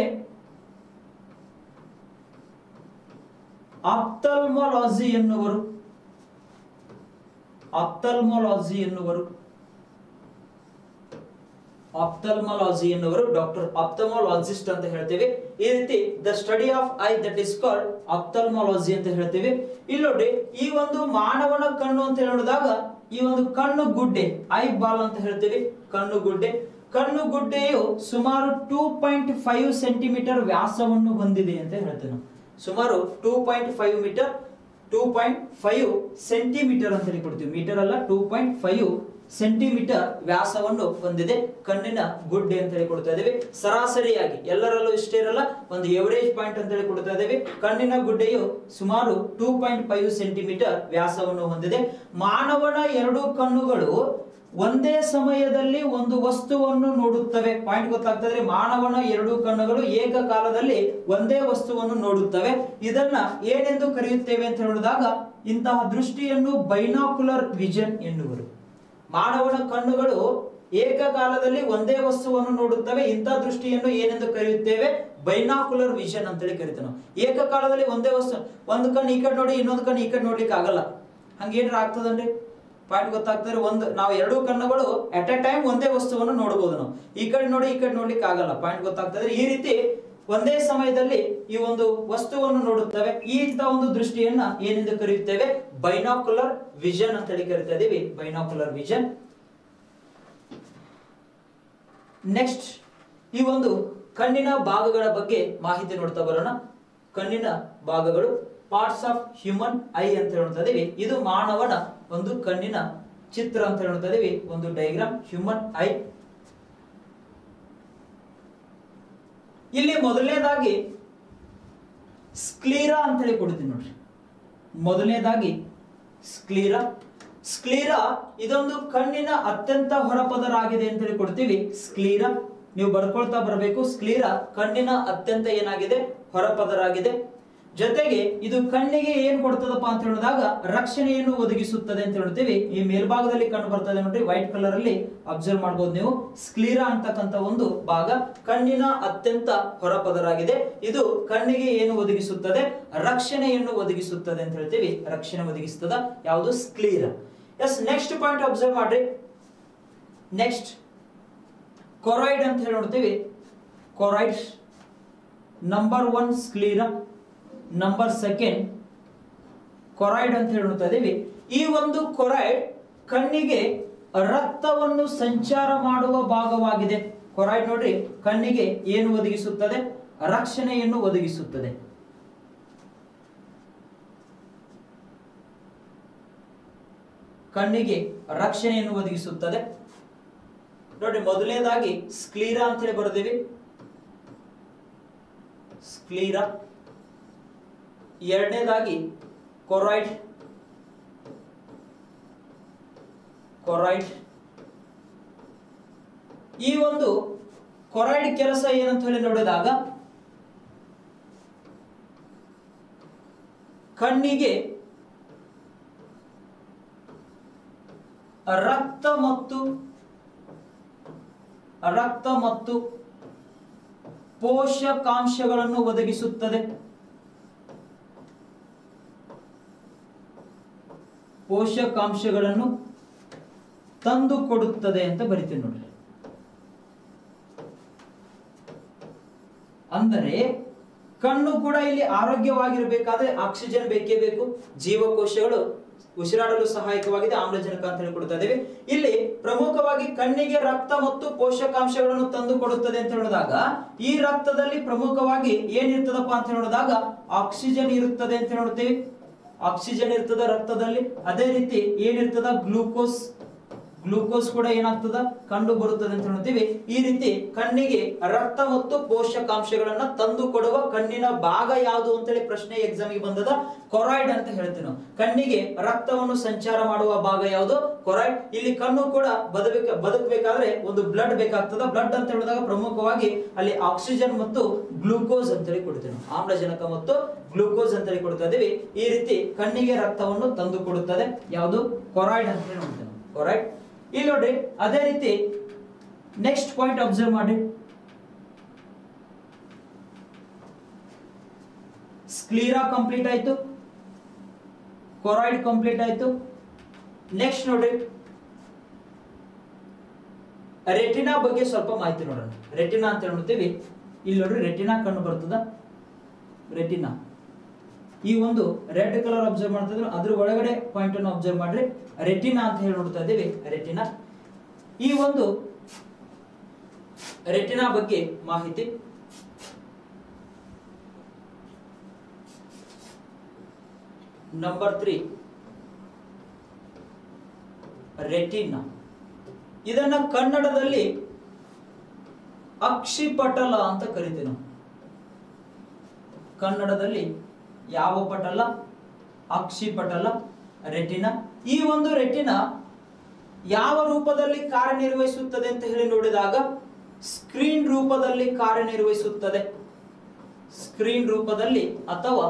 ಆಪ್ಥಲ್ಮಾಲಜಿ ಎನ್ನುವರು. ಆಪ್ಥಲ್ಮಾಲಜಿ ಎನ್ನುವರು. ಆಪ್ಥಲ್ಮಾಲಜಿ ಎನ್ನುವರು ಡಾಕ್ಟರ್ ಆಪ್ಥಮಾಲಜಿಸ್ಟ್ ಅಂತ ಹೇಳ್ತೀವಿ. ಈ ರೀತಿ the study of eye, that is called ophthalmology ಅಂತ ಹೇಳ್ತೀವಿ. ಇಲ್ಲಿ ನೋಡಿ, ಈ ಒಂದು ಮಾನವನ ಕಣ್ಣು ಅಂತ ಹೇಳಿದಾಗ ಈ ಒಂದು ಕಣ್ಣು ಗುಡ್ಡೆ, ಐ ಬಾಲ್ ಅಂತ ಹೇಳ್ತೀವಿ. ಕಣ್ಣು ಗುಡ್ಡೆ. ಕಣ್ಣು ಗುಡ್ಡೆಯು ಸುಮಾರು 2.5 ಸೆಂಟಿಮೀಟರ್ ವ್ಯಾಸವನ್ನು ಹೊಂದಿದೆ ಅಂತ ಹೇಳ್ತೀವಿ ನಾವು. ಸುಮಾರು 2.5 ಸೆಂಟಿಮೀಟರ್ ಅಂತ ಹೇಳಿ ಕೊಡ್ತೀವಿ. ಮೀಟರ್ ಅಲ್ಲ, 2.5 ಸೆಂಟಿಮೀಟರ್ ವ್ಯಾಸವನ್ನು ಹೊಂದಿದೆ ಕಣ್ಣಿನ ಗುಡ್ಡೆ ಅಂತ ಹೇಳಿ ಕೊಡ್ತಾ ಇದೀವಿ. ಸರಾಸರಿಯಾಗಿ ಎಲ್ಲರಲ್ಲೂ ಇಷ್ಟೇ ಇರಲ್ಲ, ಒಂದು ಎವರೇಜ್ ಪಾಯಿಂಟ್ ಅಂತ ಹೇಳಿ ಕೊಡ್ತಾ ಇದೀವಿ. ಕಣ್ಣಿನ ಗುಡ್ಡೆಯು ಸುಮಾರು 2.5 ಸೆಂಟಿಮೀಟರ್ ವ್ಯಾಸವನ್ನು ಹೊಂದಿದೆ. ಮಾನವನ 2 ಕಣ್ಣುಗಳು ಒಂದೇ ಸಮಯದಲ್ಲಿ ಒಂದು ವಸ್ತುವನ್ನು ನೋಡುತ್ತವೆ. ಪಾಯಿಂಟ್ ಗೊತ್ತಾಗ್ತದೆ. ಮಾನವನ 2 ಕಣ್ಣುಗಳು ಏಕಕಾಲದಲ್ಲಿ ಒಂದೇ ವಸ್ತುವನ್ನು ನೋಡುತ್ತವೆ. ಇದನ್ನ ಏನೆಂದು ಕರೆಯುತ್ತೇವೆ ಅಂತ ಹೇಳಿದಾಗ ಇಂತಹ ದೃಷ್ಟಿಯನ್ನು ಬೈನಾಕ್ಯುಲರ್ ವಿಷನ್ ಎನ್ನುವರು. ಮಾನವನ ಕಣ್ಣುಗಳು ಏಕಕಾಲದಲ್ಲಿ ಒಂದೇ ವಸ್ತುವನ್ನು ನೋಡುತ್ತವೆ. ಇಂಥ ದೃಷ್ಟಿಯನ್ನು ಏನೆಂದು ಕರೆಯುತ್ತೇವೆ? ಬೈನಾಕ್ಯುಲರ್ ವಿಷನ್ ಅಂತೇಳಿ ಕರಿತೀವಿ ನಾವು. ಏಕಕಾಲದಲ್ಲಿ ಒಂದೇ ವಸ್ತು, ಒಂದು ಕಣ್ಣು ಈ ಕಡೆ ನೋಡಿ, ಇನ್ನೊಂದು ಕಣ್ಣು ಈ ಕಡೆ ನೋಡ್ಲಿಕ್ಕೆ ಆಗಲ್ಲ. ಹಂಗೇನ್ರ ಆಗ್ತದನ್ರಿ? ಪಾಯಿಂಟ್ ಗೊತ್ತಾಗ್ತದೆ. ನಾವು 2 ಕಣ್ಣುಗಳು ಅಟ್ ಎ ಟೈಮ್ ಒಂದೇ ವಸ್ತುವನ್ನು ನೋಡಬಹುದು. ನಾವು ಈ ಕಡೆ ನೋಡಿ, ಈ ಕಡೆ ನೋಡ್ಲಿಕ್ಕೆ ಆಗಲ್ಲ. ಪಾಯಿಂಟ್ ಗೊತ್ತಾಗ್ತದೆ. ಈ ರೀತಿ ಒಂದೇ ಸಮಯದಲ್ಲಿ ಈ ಒಂದು ವಸ್ತುವನ್ನು ನೋಡುತ್ತವೆ. ಈ ಒಂದು ದೃಷ್ಟಿಯನ್ನ ಏನೆಂದು ಕರೆಯುತ್ತೇವೆ? ಬೈನಾಕ್ಯುಲರ್ ವಿಷನ್ ಅಂತ ಹೇಳಿ ಕರಿತಾ ಇದೀವಿ. Binocular vision. ನೆಕ್ಸ್ಟ್, ಈ ಒಂದು ಕಣ್ಣಿನ ಭಾಗಗಳ ಬಗ್ಗೆ ಮಾಹಿತಿ ನೋಡ್ತಾ ಬರೋಣ. ಕಣ್ಣಿನ ಭಾಗಗಳು, ಪಾರ್ಟ್ಸ್ ಆಫ್ ಹ್ಯೂಮನ್ ಐ ಅಂತ ಹೇಳ್ತಾ ಇದೀವಿ. ಇದು ಮಾನವನ ಒಂದು ಕಣ್ಣಿನ ಚಿತ್ರ ಅಂತ ಹೇಳ್ತಾ ಇದೀವಿ. ಒಂದು ಡೈಗ್ರಾಮ್, ಹ್ಯೂಮನ್ ಐ. ಇಲ್ಲಿ ಮೊದಲನೇದಾಗಿ ಸ್ಕ್ಲೀರಾ ಅಂತ ಹೇಳಿ ಕೊಡ್ತೀನಿ ನೋಡ್ರಿ. ಮೊದಲನೇದಾಗಿ ಸ್ಕ್ಲೀರಾ. ಸ್ಕ್ಲೀರಾ ಇದೊಂದು ಕಣ್ಣಿನ ಅತ್ಯಂತ ಹೊರಪದರಾಗಿದೆ ಅಂತ ಹೇಳಿ ಕೊಡ್ತೀವಿ. ಸ್ಕ್ಲೀರಾ ನೀವು ಬರ್ಕೊಳ್ತಾ ಬರಬೇಕು. ಸ್ಕ್ಲೀರಾ ಕಣ್ಣಿನ ಅತ್ಯಂತ ಏನಾಗಿದೆ? ಹೊರಪದರಾಗಿದೆ. ಜೊತೆಗೆ ಇದು ಕಣ್ಣಿಗೆ ಏನ್ ಕೊಡ್ತದಪ್ಪ ಅಂತ ಹೇಳಿದಾಗ ರಕ್ಷಣೆಯನ್ನು ಒದಗಿಸುತ್ತದೆ ಅಂತ ಹೇಳ್ತೀವಿ. ಈ ಮೇಲ್ಭಾಗದಲ್ಲಿ ಕಂಡು ಬರ್ತದೆ ನೋಡ್ರಿ, ವೈಟ್ ಕಲರ್ ಅಲ್ಲಿ ಅಬ್ಸರ್ವ್ ಮಾಡಬಹುದು ನೀವು. ಸ್ಕ್ಲೀರಾ ಅಂತಕ್ಕಂಥ ಒಂದು ಭಾಗ ಕಣ್ಣಿನ ಅತ್ಯಂತ ಹೊರಪದರಾಗಿದೆ. ಇದು ಕಣ್ಣಿಗೆ ಏನು ಒದಗಿಸುತ್ತದೆ? ರಕ್ಷಣೆಯನ್ನು ಒದಗಿಸುತ್ತದೆ ಅಂತ ಹೇಳ್ತೀವಿ. ರಕ್ಷಣೆ ಒದಗಿಸುತ್ತದೆ ಯಾವುದು? ಸ್ಕ್ಲೀರಾ. ಎಸ್, ನೆಕ್ಸ್ಟ್ ಪಾಯಿಂಟ್ ಅಬ್ಸರ್ವ್ ಮಾಡ್ರಿ. ನೆಕ್ಸ್ಟ್ ಕೊರಾಯ್ಡ್ ಅಂತ ಹೇಳಿ ನೋಡ್ತೀವಿ. ಕೊರಾಯ್ಡ್ ನಂಬರ್ 1 ಸ್ಕ್ಲೀರಾ, ನಂಬರ್ 2 ಕೊರಾಯ್ಡ್ ಅಂತ ಹೇಳಿ ನೋಡ್ತಾ ಇದೀವಿ. ಈ ಒಂದು ಕೊರಾಯ್ಡ್ ಕಣ್ಣಿಗೆ ರಕ್ತವನ್ನು ಸಂಚಾರ ಮಾಡುವ ಭಾಗವಾಗಿದೆ. ಕೊರಾಯ್ಡ್ ನೋಡ್ರಿ, ಕಣ್ಣಿಗೆ ಏನು ಒದಗಿಸುತ್ತದೆ? ರಕ್ಷಣೆಯನ್ನು ಒದಗಿಸುತ್ತದೆ. ಕಣ್ಣಿಗೆ ರಕ್ಷಣೆಯನ್ನು ಒದಗಿಸುತ್ತದೆ. ನೋಡಿ, ಮೊದಲನೇದಾಗಿ ಸ್ಕ್ಲೀರಾ ಅಂತ ಹೇಳಿ ಬರೆದಿವಿ. ಸ್ಕ್ಲೀರಾ. ಎರಡನೇದಾಗಿ ಕೊರಾಯ್ಡ್. ಕೊರಾಯ್ಡ್. ಈ ಒಂದು ಕೊರಾಯ್ಡ್ ಕೆಲಸ ಏನಂತ ಹೇಳಿ ನೋಡಿದಾಗ ಕಣ್ಣಿಗೆ ರಕ್ತ ಮತ್ತು ಪೋಷಕಾಂಶಗಳನ್ನು ಒದಗಿಸುತ್ತದೆ. ಪೋಷಕಾಂಶಗಳನ್ನು ತಂದು ಕೊಡುತ್ತದೆ ಅಂತ ಬರಿತೀನಿ ನೋಡ್ರಿ. ಅಂದರೆ ಕಣ್ಣು ಕೂಡ ಇಲ್ಲಿ ಆರೋಗ್ಯವಾಗಿರಬೇಕಾದ್ರೆ ಆಕ್ಸಿಜನ್ ಬೇಕೇ ಬೇಕು. ಜೀವಕೋಶಗಳು ಉಸಿರಾಡಲು ಸಹಾಯಕವಾಗಿದೆ, ಆಮ್ಲಜನಕ ಅಂತ ಹೇಳಿಕೊಡ್ತಾ ಇದ್ದೇವೆ. ಇಲ್ಲಿ ಪ್ರಮುಖವಾಗಿ ಕಣ್ಣಿಗೆ ರಕ್ತ ಮತ್ತು ಪೋಷಕಾಂಶಗಳನ್ನು ತಂದು ಕೊಡುತ್ತದೆ ಅಂತ ಹೇಳಿದಾಗ ಈ ರಕ್ತದಲ್ಲಿ ಪ್ರಮುಖವಾಗಿ ಏನಿರ್ತದಪ್ಪ ಅಂತ ಹೇಳಿದಾಗ ಆಕ್ಸಿಜನ್ ಇರುತ್ತದೆ ಅಂತ ನೋಡ್ತೀವಿ. ಆಕ್ಸಿಜನ್ ಇರ್ತದ ರಕ್ತದಲ್ಲಿ. ಅದೇ ರೀತಿ ಏನಿರ್ತದ ಗ್ಲೂಕೋಸ್ ಕೂಡ ಏನಾಗ್ತದ ಕಂಡು ಬರುತ್ತದೆ ಅಂತ ನೋಡ್ತೀವಿ. ಈ ರೀತಿ ಕಣ್ಣಿಗೆ ರಕ್ತ ಮತ್ತು ಪೋಷಕಾಂಶಗಳನ್ನ ತಂದು ಕೊಡುವ ಕಣ್ಣಿನ ಭಾಗ ಯಾವುದು ಅಂತೇಳಿ ಪ್ರಶ್ನೆ ಎಕ್ಸಾಮಿಗೆ ಬಂದದ. ಕೊರಾಯ್ಡ್ ಅಂತ ಹೇಳ್ತೀವಿ ನಾವು. ಕಣ್ಣಿಗೆ ರಕ್ತವನ್ನು ಸಂಚಾರ ಮಾಡುವ ಭಾಗ ಯಾವುದು? ಕೊರಾಯ್ಡ್. ಇಲ್ಲಿ ಕಣ್ಣು ಕೂಡ ಬದುಕಬೇಕಾದ್ರೆ ಒಂದು ಬ್ಲಡ್ ಬೇಕಾಗ್ತದ. ಬ್ಲಡ್ ಅಂತ ಹೇಳಿದಾಗ ಪ್ರಮುಖವಾಗಿ ಅಲ್ಲಿ ಆಕ್ಸಿಜನ್ ಮತ್ತು ಗ್ಲೂಕೋಸ್ ಅಂತೇಳಿ ಕೊಡ್ತೀವಿ. ಆಮ್ಲಜನಕ ಮತ್ತು ಗ್ಲೂಕೋಸ್ ಅಂತೇಳಿ ಕೊಡ್ತಾ ಇದೀವಿ. ಈ ರೀತಿ ಕಣ್ಣಿಗೆ ರಕ್ತವನ್ನು ತಂದು ಕೊಡುತ್ತದೆ. ಯಾವುದು? ಕೊರಾಯ್ಡ್ ಅಂತ ಹೇಳಿ ನೋಡ್ತೇವೆ. ಕೊರಾಯ್ಡ್. ಇಲ್ಲಿ ನೋಡ್ರಿ, ಅದೇ ರೀತಿ ನೆಕ್ಸ್ಟ್ ಪಾಯಿಂಟ್ ಅಬ್ಸರ್ವ್ ಮಾಡಿ. ಸ್ಕ್ಲೀರಾ ಕಂಪ್ಲೀಟ್ ಆಯ್ತು, ಕೊರಾಯ್ಡ್ ಕಂಪ್ಲೀಟ್ ಆಯ್ತು. ನೆಕ್ಸ್ಟ್ ನೋಡ್ರಿ, ರೆಟಿನಾ ಬಗ್ಗೆ ಸ್ವಲ್ಪ ಮಾಹಿತಿ ನೋಡೋಣ. ರೆಟಿನಾ ಅಂತ ಹೇಳ್ತೀವಿ. ಇಲ್ಲಿ ನೋಡ್ರಿ, ರೆಟಿನಾ ಕಣ್ಣು ಬರ್ತದ. ರೆಟಿನಾ ಈ ಒಂದು ರೆಡ್ ಕಲರ್ ಅಬ್ಸರ್ವ್ ಮಾಡ್ತಿದ್ರು, ಅದ್ರ ಒಳಗಡೆ ಪಾಯಿಂಟ್ ಅನ್ನು ಅಬ್ಸರ್ವ್ ಮಾಡ್ರಿ. ರೆಟಿನಾ ಅಂತ ಹೇಳಿ ನೋಡ್ತಾ ಇದ್ದೀವಿ. ರೆಟಿನಾ, ಈ ಒಂದು ರೆಟಿನಾ ಬಗ್ಗೆ ಮಾಹಿತಿ. Number 3 retina. ಇದನ್ನ ಕನ್ನಡದಲ್ಲಿ ಅಕ್ಷಿಪಟಲ ಅಂತ ಕರಿತೀವಿ ನಾವು. ಕನ್ನಡದಲ್ಲಿ ಯಾವ ಪಟಲ? ಅಕ್ಷಿಪಟಲ, ರೆಟಿನಾ. ಈ ಒಂದು ರೆಟಿನಾ ಯಾವ ರೂಪದಲ್ಲಿ ಕಾರ್ಯನಿರ್ವಹಿಸುತ್ತದೆ ಅಂತ ಹೇಳಿ ನೋಡಿದಾಗ ಸ್ಕ್ರೀನ್ ರೂಪದಲ್ಲಿ ಕಾರ್ಯನಿರ್ವಹಿಸುತ್ತದೆ. ಸ್ಕ್ರೀನ್ ರೂಪದಲ್ಲಿ ಅಥವಾ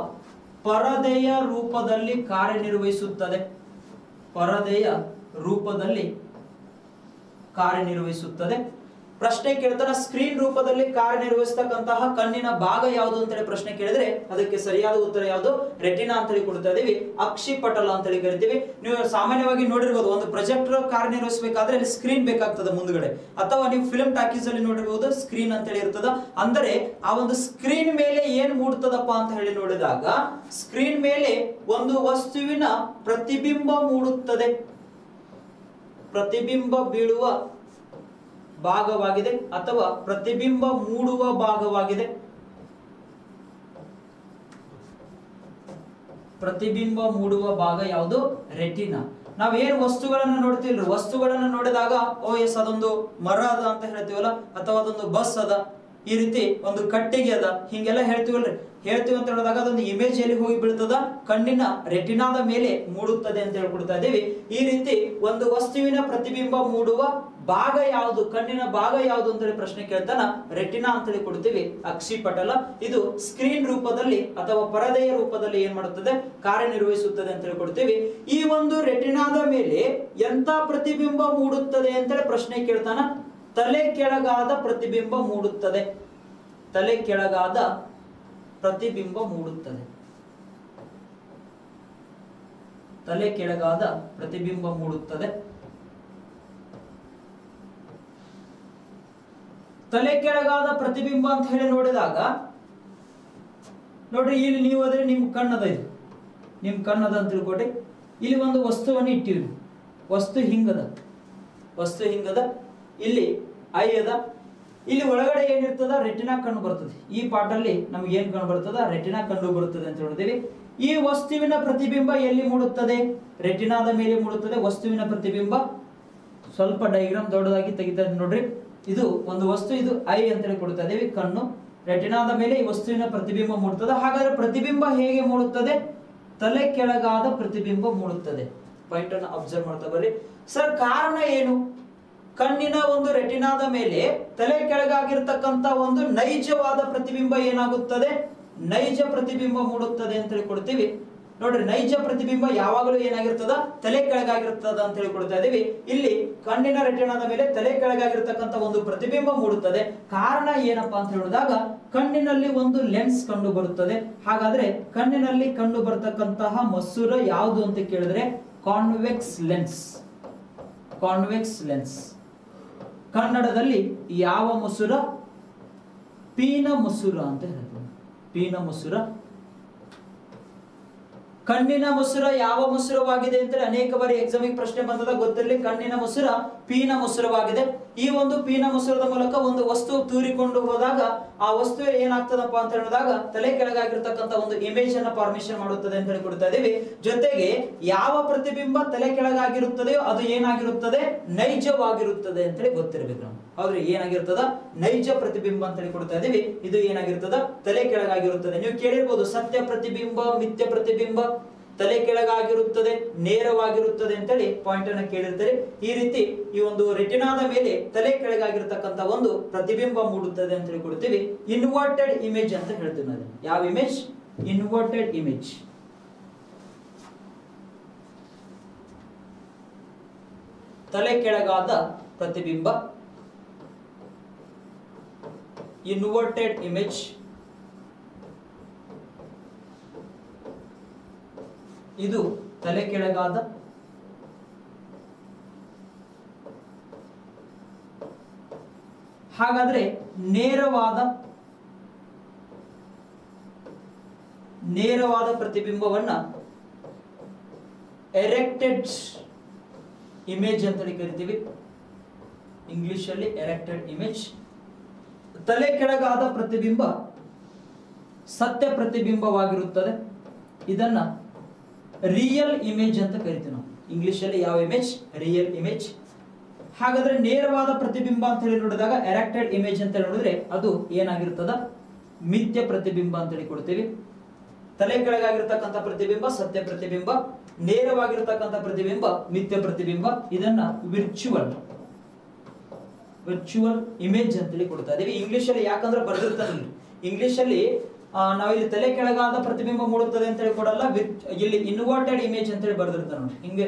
ಪರದೆಯ ರೂಪದಲ್ಲಿ ಕಾರ್ಯನಿರ್ವಹಿಸುತ್ತದೆ. ಪರದೆಯ ರೂಪದಲ್ಲಿ ಕಾರ್ಯನಿರ್ವಹಿಸುತ್ತದೆ. ಪ್ರಶ್ನೆ ಕೇಳ್ತಾರ, ಸ್ಕ್ರೀನ್ ರೂಪದಲ್ಲಿ ಕಾರ್ಯನಿರ್ವಹಿಸತಕ್ಕಂತಹ ಕಣ್ಣಿನ ಭಾಗ ಯಾವುದು ಅಂತ ಹೇಳಿ ಪ್ರಶ್ನೆ ಕೇಳಿದ್ರೆ ಅದಕ್ಕೆ ಸರಿಯಾದ ಉತ್ತರ ಯಾವುದು? ರೆಟಿನಾ ಅಂತ ಹೇಳಿ ಕೊಡ್ತಾ ಇದೀವಿ. ಅಕ್ಷಿಪಟಲ ಅಂತ ಹೇಳಿ ಕರಿತೀವಿ. ನೀವು ಸಾಮಾನ್ಯವಾಗಿ ನೋಡಿರ್ಬೋದು, ಒಂದು ಪ್ರೊಜೆಕ್ಟರ್ ಕಾರ್ಯನಿರ್ವಹಿಸಬೇಕಾದ್ರೆ ಅಲ್ಲಿ ಸ್ಕ್ರೀನ್ ಬೇಕಾಗ್ತದೆ ಮುಂದ್ಗಡೆ, ಅಥವಾ ನೀವು ಫಿಲ್ಮ್ ಟಾಕೀಸ್ ಅಲ್ಲಿ ನೋಡಿರ್ಬೋದು ಸ್ಕ್ರೀನ್ ಅಂತ ಹೇಳಿ ಇರ್ತದ. ಅಂದರೆ ಆ ಒಂದು ಸ್ಕ್ರೀನ್ ಮೇಲೆ ಏನ್ ಮೂಡ್ತದಪ್ಪ ಅಂತ ಹೇಳಿ ನೋಡಿದಾಗ ಸ್ಕ್ರೀನ್ ಮೇಲೆ ಒಂದು ವಸ್ತುವಿನ ಪ್ರತಿಬಿಂಬ ಮೂಡುತ್ತದೆ. ಪ್ರತಿಬಿಂಬ ಬೀಳುವ ಭಾಗವಾಗಿದೆ ಅಥವಾ ಪ್ರತಿಬಿಂಬ ಮೂಡುವ ಭಾಗವಾಗಿದೆ. ಪ್ರತಿಬಿಂಬ ಮೂಡುವ ಭಾಗ ಯಾವುದು? ರೆಟಿನಾ. ನಾವೇನು ವಸ್ತುಗಳನ್ನ ನೋಡ್ತೀವಿ, ವಸ್ತುಗಳನ್ನ ನೋಡಿದಾಗ ಎಸ್ ಅದೊಂದು ಮರ ಅದ ಅಂತ ಹೇಳ್ತೀವಲ್ಲ, ಅಥವಾ ಅದೊಂದು ಬಸ್ ಅದ, ಈ ರೀತಿ ಒಂದು ಕಟ್ಟಿಗೆ ಅದ, ಹಿಂಗೆಲ್ಲ ಹೇಳ್ತೀವಲ್ರಿ. ಹೇಳ್ತೀವಿ ಅಂತ ಹೇಳಿದಾಗ ಅದೊಂದು ಇಮೇಜ್ ಎಲ್ಲಿ ಹೋಗಿ ಬೀಳ್ತದ? ಕಣ್ಣಿನ ರೆಟಿನಾದ ಮೇಲೆ ಮೂಡುತ್ತದೆ ಅಂತ ಹೇಳ್ಕೊಡ್ತಾ ಇದ್ದೀವಿ. ಈ ರೀತಿ ಒಂದು ವಸ್ತುವಿನ ಪ್ರತಿಬಿಂಬ ಮೂಡುವ ಭಾಗ ಯಾವುದು, ಕಣ್ಣಿನ ಭಾಗ ಯಾವುದು ಅಂತ ಹೇಳಿ ಪ್ರಶ್ನೆ ಕೇಳ್ತಾನ ರೆಟಿನಾ ಅಂತ ಹೇಳಿ ಕೊಡ್ತೀವಿ. ಅಕ್ಷಿಪಟಲ ಇದು ಸ್ಕ್ರೀನ್ ರೂಪದಲ್ಲಿ ಅಥವಾ ಪರದೆಯ ರೂಪದಲ್ಲಿ ಏನ್ ಮಾಡುತ್ತದೆ? ಕಾರ್ಯನಿರ್ವಹಿಸುತ್ತದೆ ಅಂತ ಹೇಳಿ ಕೊಡ್ತೀವಿ. ಈ ಒಂದು ರೆಟಿನಾದ ಮೇಲೆ ಎಂತ ಪ್ರತಿಬಿಂಬ ಮೂಡುತ್ತದೆ ಅಂತ ಹೇಳಿ ಪ್ರಶ್ನೆ ಕೇಳ್ತಾನ. ತಲೆ ಕೆಳಗಾದ ಪ್ರತಿಬಿಂಬ ಮೂಡುತ್ತದೆ. ತಲೆ ಕೆಳಗಾದ ಪ್ರತಿಬಿಂಬ ಮೂಡುತ್ತದೆ. ತಲೆ ಕೆಳಗಾದ ಪ್ರತಿಬಿಂಬ ಮೂಡುತ್ತದೆ. ತಲೆ ಕೆಳಗಾದ ಪ್ರತಿಬಿಂಬ ಅಂತ ಹೇಳಿ ನೋಡಿದಾಗ ನೋಡ್ರಿ, ಇಲ್ಲಿ ನೀವು ಅದ್ರೆ ನಿಮ್ ಕಣ್ಣದ, ಇದು ನಿಮ್ ಕಣ್ಣದ ಅಂತ ತಿಳ್ಕೊಟ್ರಿ. ಇಲ್ಲಿ ಒಂದು ವಸ್ತುವನ್ನು ಇಟ್ಟಿವಿ. ವಸ್ತು ಹಿಂಗದ, ವಸ್ತು ಹಿಂಗದ. ಇಲ್ಲಿ ಐ ಅದ. ಇಲ್ಲಿ ಒಳಗಡೆ ಏನಿರ್ತದ? ರೆಟಿನಾ ಕಣ್ಣು ಬರ್ತದೆ. ಈ ಪಾರ್ಟಲ್ಲಿ ನಮ್ಗೆ ಏನ್ ಕಣ್ಣು ಬರ್ತದ? ರೆಟಿನಾ ಕಣ್ಣು ಬರುತ್ತದೆ ಅಂತ ಹೇಳ್ತೀವಿ. ಈ ವಸ್ತುವಿನ ಪ್ರತಿಬಿಂಬ ಎಲ್ಲಿ ಮೂಡುತ್ತದೆ? ರೆಟಿನಾದ ಮೇಲೆ ಮೂಡುತ್ತದೆ. ವಸ್ತುವಿನ ಪ್ರತಿಬಿಂಬ ಸ್ವಲ್ಪ ಡೈಗ್ರಾಮ್ ದೊಡ್ಡದಾಗಿ ತೆಗಿತಾ ಇದೆ ನೋಡ್ರಿ. ಇದು ಒಂದು ವಸ್ತು, ಇದು ಐ ಅಂತ ಹೇಳಿ ಕೊಡ್ತಾ ಇದೀವಿ. ಕಣ್ಣು ರೆಟಿನಾದ ಮೇಲೆ ಈ ವಸ್ತುವಿನ ಪ್ರತಿಬಿಂಬ ಮೂಡುತ್ತದೆ. ಹಾಗಾದ್ರೆ ಪ್ರತಿಬಿಂಬ ಹೇಗೆ ಮೂಡುತ್ತದೆ? ತಲೆ ಕೆಳಗಾದ ಪ್ರತಿಬಿಂಬ ಮೂಡುತ್ತದೆ. ಪಾಯಿಂಟ್ ಅನ್ನು ಅಬ್ಸರ್ವ್ ಮಾಡ್ತಾ ಬರ್ರಿ. ಸರ್, ಕಾರಣ ಏನು? ಕಣ್ಣಿನ ಒಂದು ರೆಟಿನಾದ ಮೇಲೆ ತಲೆ ಕೆಳಗಾಗಿರ್ತಕ್ಕಂಥ ಒಂದು ನೈಜವಾದ ಪ್ರತಿಬಿಂಬ ಏನಾಗುತ್ತದೆ? ನೈಜ ಪ್ರತಿಬಿಂಬ ಮೂಡುತ್ತದೆ ಅಂತ ಹೇಳಿ ಕೊಡ್ತೀವಿ. ನೋಡ್ರಿ ನೈಜ ಪ್ರತಿಬಿಂಬ ಯಾವಾಗಲೂ ಏನಾಗಿರ್ತದ ತಲೆ ಕೆಳಗಾಗಿರ್ತದ ಅಂತ ಹೇಳಿಕೊಡ್ತಾ ಇದೀವಿ. ಇಲ್ಲಿ ಕಣ್ಣಿನ ರೆಟಿನಾದ ಮೇಲೆ ತಲೆ ಕೆಳಗಾಗಿರ್ತಕ್ಕಂಥ ಒಂದು ಪ್ರತಿಬಿಂಬ ಮೂಡುತ್ತದೆ. ಕಾರಣ ಏನಪ್ಪಾ ಅಂತ ಹೇಳಿದಾಗ ಕಣ್ಣಿನಲ್ಲಿ ಒಂದು ಲೆನ್ಸ್ ಕಂಡು ಬರುತ್ತದೆ. ಹಾಗಾದ್ರೆ ಕಣ್ಣಿನಲ್ಲಿ ಕಂಡು ಬರತಕ್ಕಂತಹ ಮಸೂರ ಯಾವುದು ಅಂತ ಕೇಳಿದ್ರೆ ಕಾನ್ವೆಕ್ಸ್ ಲೆನ್ಸ್. Convex lens. ಕನ್ನಡದಲ್ಲಿ ಯಾವ ಮಸೂರ? ಪೀನ ಮಸೂರ ಅಂತ ಹೇಳ್ತೀವಿ. ಪೀನ ಮಸೂರ. ಕಣ್ಣಿನ ಮಸೂರ ಯಾವ ಮಸೂರವಾಗಿದೆ ಅಂತ ಅನೇಕ ಬಾರಿ ಎಕ್ಸಾಮಿಗೆ ಪ್ರಶ್ನೆ ಬಂದದ ಗೊತ್ತಿರಲಿ. ಕಣ್ಣಿನ ಮಸೂರ ಪೀನ ಮಸೂರವಾಗಿದೆ. ಈ ಒಂದು ಪೀನ ಮಸೂರದ ಮೂಲಕ ಒಂದು ವಸ್ತು ತೂರಿಕೊಂಡು ಹೋದಾಗ ಆ ವಸ್ತು ಏನಾಗ್ತದಪ್ಪ ಅಂತ ಹೇಳಿದಾಗ ತಲೆ ಕೆಳಗಾಗಿರ್ತಕ್ಕಂಥ ಒಂದು ಇಮೇಜ್ ಅನ್ನ ಫಾರ್ಮೇಶನ್ ಮಾಡುತ್ತದೆ ಅಂತ ಹೇಳಿ ಕೊಡ್ತಾ ಇದೀವಿ. ಜೊತೆಗೆ ಯಾವ ಪ್ರತಿಬಿಂಬ ತಲೆ ಕೆಳಗಾಗಿರುತ್ತದೆಯೋ ಅದು ಏನಾಗಿರುತ್ತದೆ? ನೈಜವಾಗಿರುತ್ತದೆ ಅಂತ ಹೇಳಿ ಗೊತ್ತಿರಬೇಕು ನಾವು. ಹೌದ್ರಿ, ಏನಾಗಿರ್ತದ? ನೈಜ ಪ್ರತಿಬಿಂಬ ಅಂತ ಹೇಳಿ ಕೊಡ್ತಾ ಇದೀವಿ. ಇದು ಏನಾಗಿರ್ತದ? ತಲೆ ಕೆಳಗಾಗಿರುತ್ತದೆ. ನೀವು ಕೇಳಿರ್ಬೋದು ಸತ್ಯ ಪ್ರತಿಬಿಂಬ, ಮಿಥ್ಯ ಪ್ರತಿಬಿಂಬ, ತಲೆ ಕೆಳಗಾಗಿರುತ್ತದೆ, ನೇರವಾಗಿರುತ್ತದೆ ಅಂತೇಳಿ ಪಾಯಿಂಟ್ ಅನ್ನ ಕೇಳಿರ್ತಾರೆ. ಈ ರೀತಿ ಈ ಒಂದು ರೆಟಿನಾದ ಮೇಲೆ ತಲೆ ಕೆಳಗಾಗಿರ್ತಕ್ಕಂಥ ಒಂದು ಪ್ರತಿಬಿಂಬ ಮೂಡುತ್ತದೆ ಅಂತ ಹೇಳಿ ಕೊಡ್ತೀವಿ. ಇನ್ವರ್ಟೆಡ್ ಇಮೇಜ್ ಅಂತ ಹೇಳ್ತೀವಿ ನಾವು. ಯಾವ ಇಮೇಜ್? Inverted image. ತಲೆ ಕೆಳಗಾದ ಪ್ರತಿಬಿಂಬ, ಇನ್ವರ್ಟೆಡ್ ಇಮೇಜ್. ಇದು ತಲೆ ಕೆಳಗಾದ ಹಾಗಾದ್ರೆ ನೇರವಾದ ಪ್ರತಿಬಿಂಬವನ್ನ ಎರೆಕ್ಟೆಡ್ ಇಮೇಜ್ ಅಂತ ಕರಿತೀವಿ. ಇಂಗ್ಲಿಷ್ ಅಲ್ಲಿ ಎರೆಕ್ಟೆಡ್ ಇಮೇಜ್. ತಲೆ ಕೆಳಗಾದ ಪ್ರತಿಬಿಂಬ ಸತ್ಯ ಪ್ರತಿಬಿಂಬವಾಗಿರುತ್ತದೆ. ಇದನ್ನ ರಿಯಲ್ ಇಮೇಜ್ ಅಂತ ಕರಿತೀವಿ ನಾವು. ಇಂಗ್ಲಿಷ್ ಅಲ್ಲಿ ಯಾವ ಇಮೇಜ್? Real image. ಹಾಗಾದ್ರೆ ನೇರವಾದ ಪ್ರತಿಬಿಂಬ ಅಂತ ಹೇಳಿ ನೋಡಿದಾಗ ಎರೆಕ್ಟೆಡ್ ಇಮೇಜ್ ಅಂತ ಹೇಳಿ ನೋಡಿದ್ರೆ ಅದು ಏನಾಗಿರ್ತದ? ಮಿಥ್ಯ ಪ್ರತಿಬಿಂಬ ಅಂತ ಹೇಳಿ ಕೊಡ್ತೀವಿ. ತಲೆ ಕೆಳಗಾಗಿರ್ತಕ್ಕಂಥ ಪ್ರತಿಬಿಂಬ ಸತ್ಯ ಪ್ರತಿಬಿಂಬ, ನೇರವಾಗಿರ್ತಕ್ಕಂಥ ಪ್ರತಿಬಿಂಬ ಮಿಥ್ಯ ಪ್ರತಿಬಿಂಬ. ಇದನ್ನ ವಿರ್ಚುವಲ್ ಇಮೇಜ್ ಅಂತ ಹೇಳಿ ಕೊಡ್ತಾ ಇದೀವಿ. ಇಂಗ್ಲಿಷ್ ಅಲ್ಲಿ ಯಾಕಂದ್ರೆ ಬರ್ದಿರ್ತಾನೆ. ಇಂಗ್ಲಿಷ್ ಅಲ್ಲಿ ನಾವಿಲ್ಲಿ ತಲೆ ಕೆಳಗಾದ ಪ್ರತಿಬಿಂಬ ಮೂಡುತ್ತದೆ ಅಂತ ಹೇಳಿ ಕೊಡಲ್ಲ. ಇಲ್ಲಿ ಇನ್ವರ್ಟೆಡ್ ಇಮೇಜ್ ಅಂತ ಹೇಳಿ ಬರ್ದಿರ್ತಾನೆ ನೋಡಿ. ಹಿಂಗೆ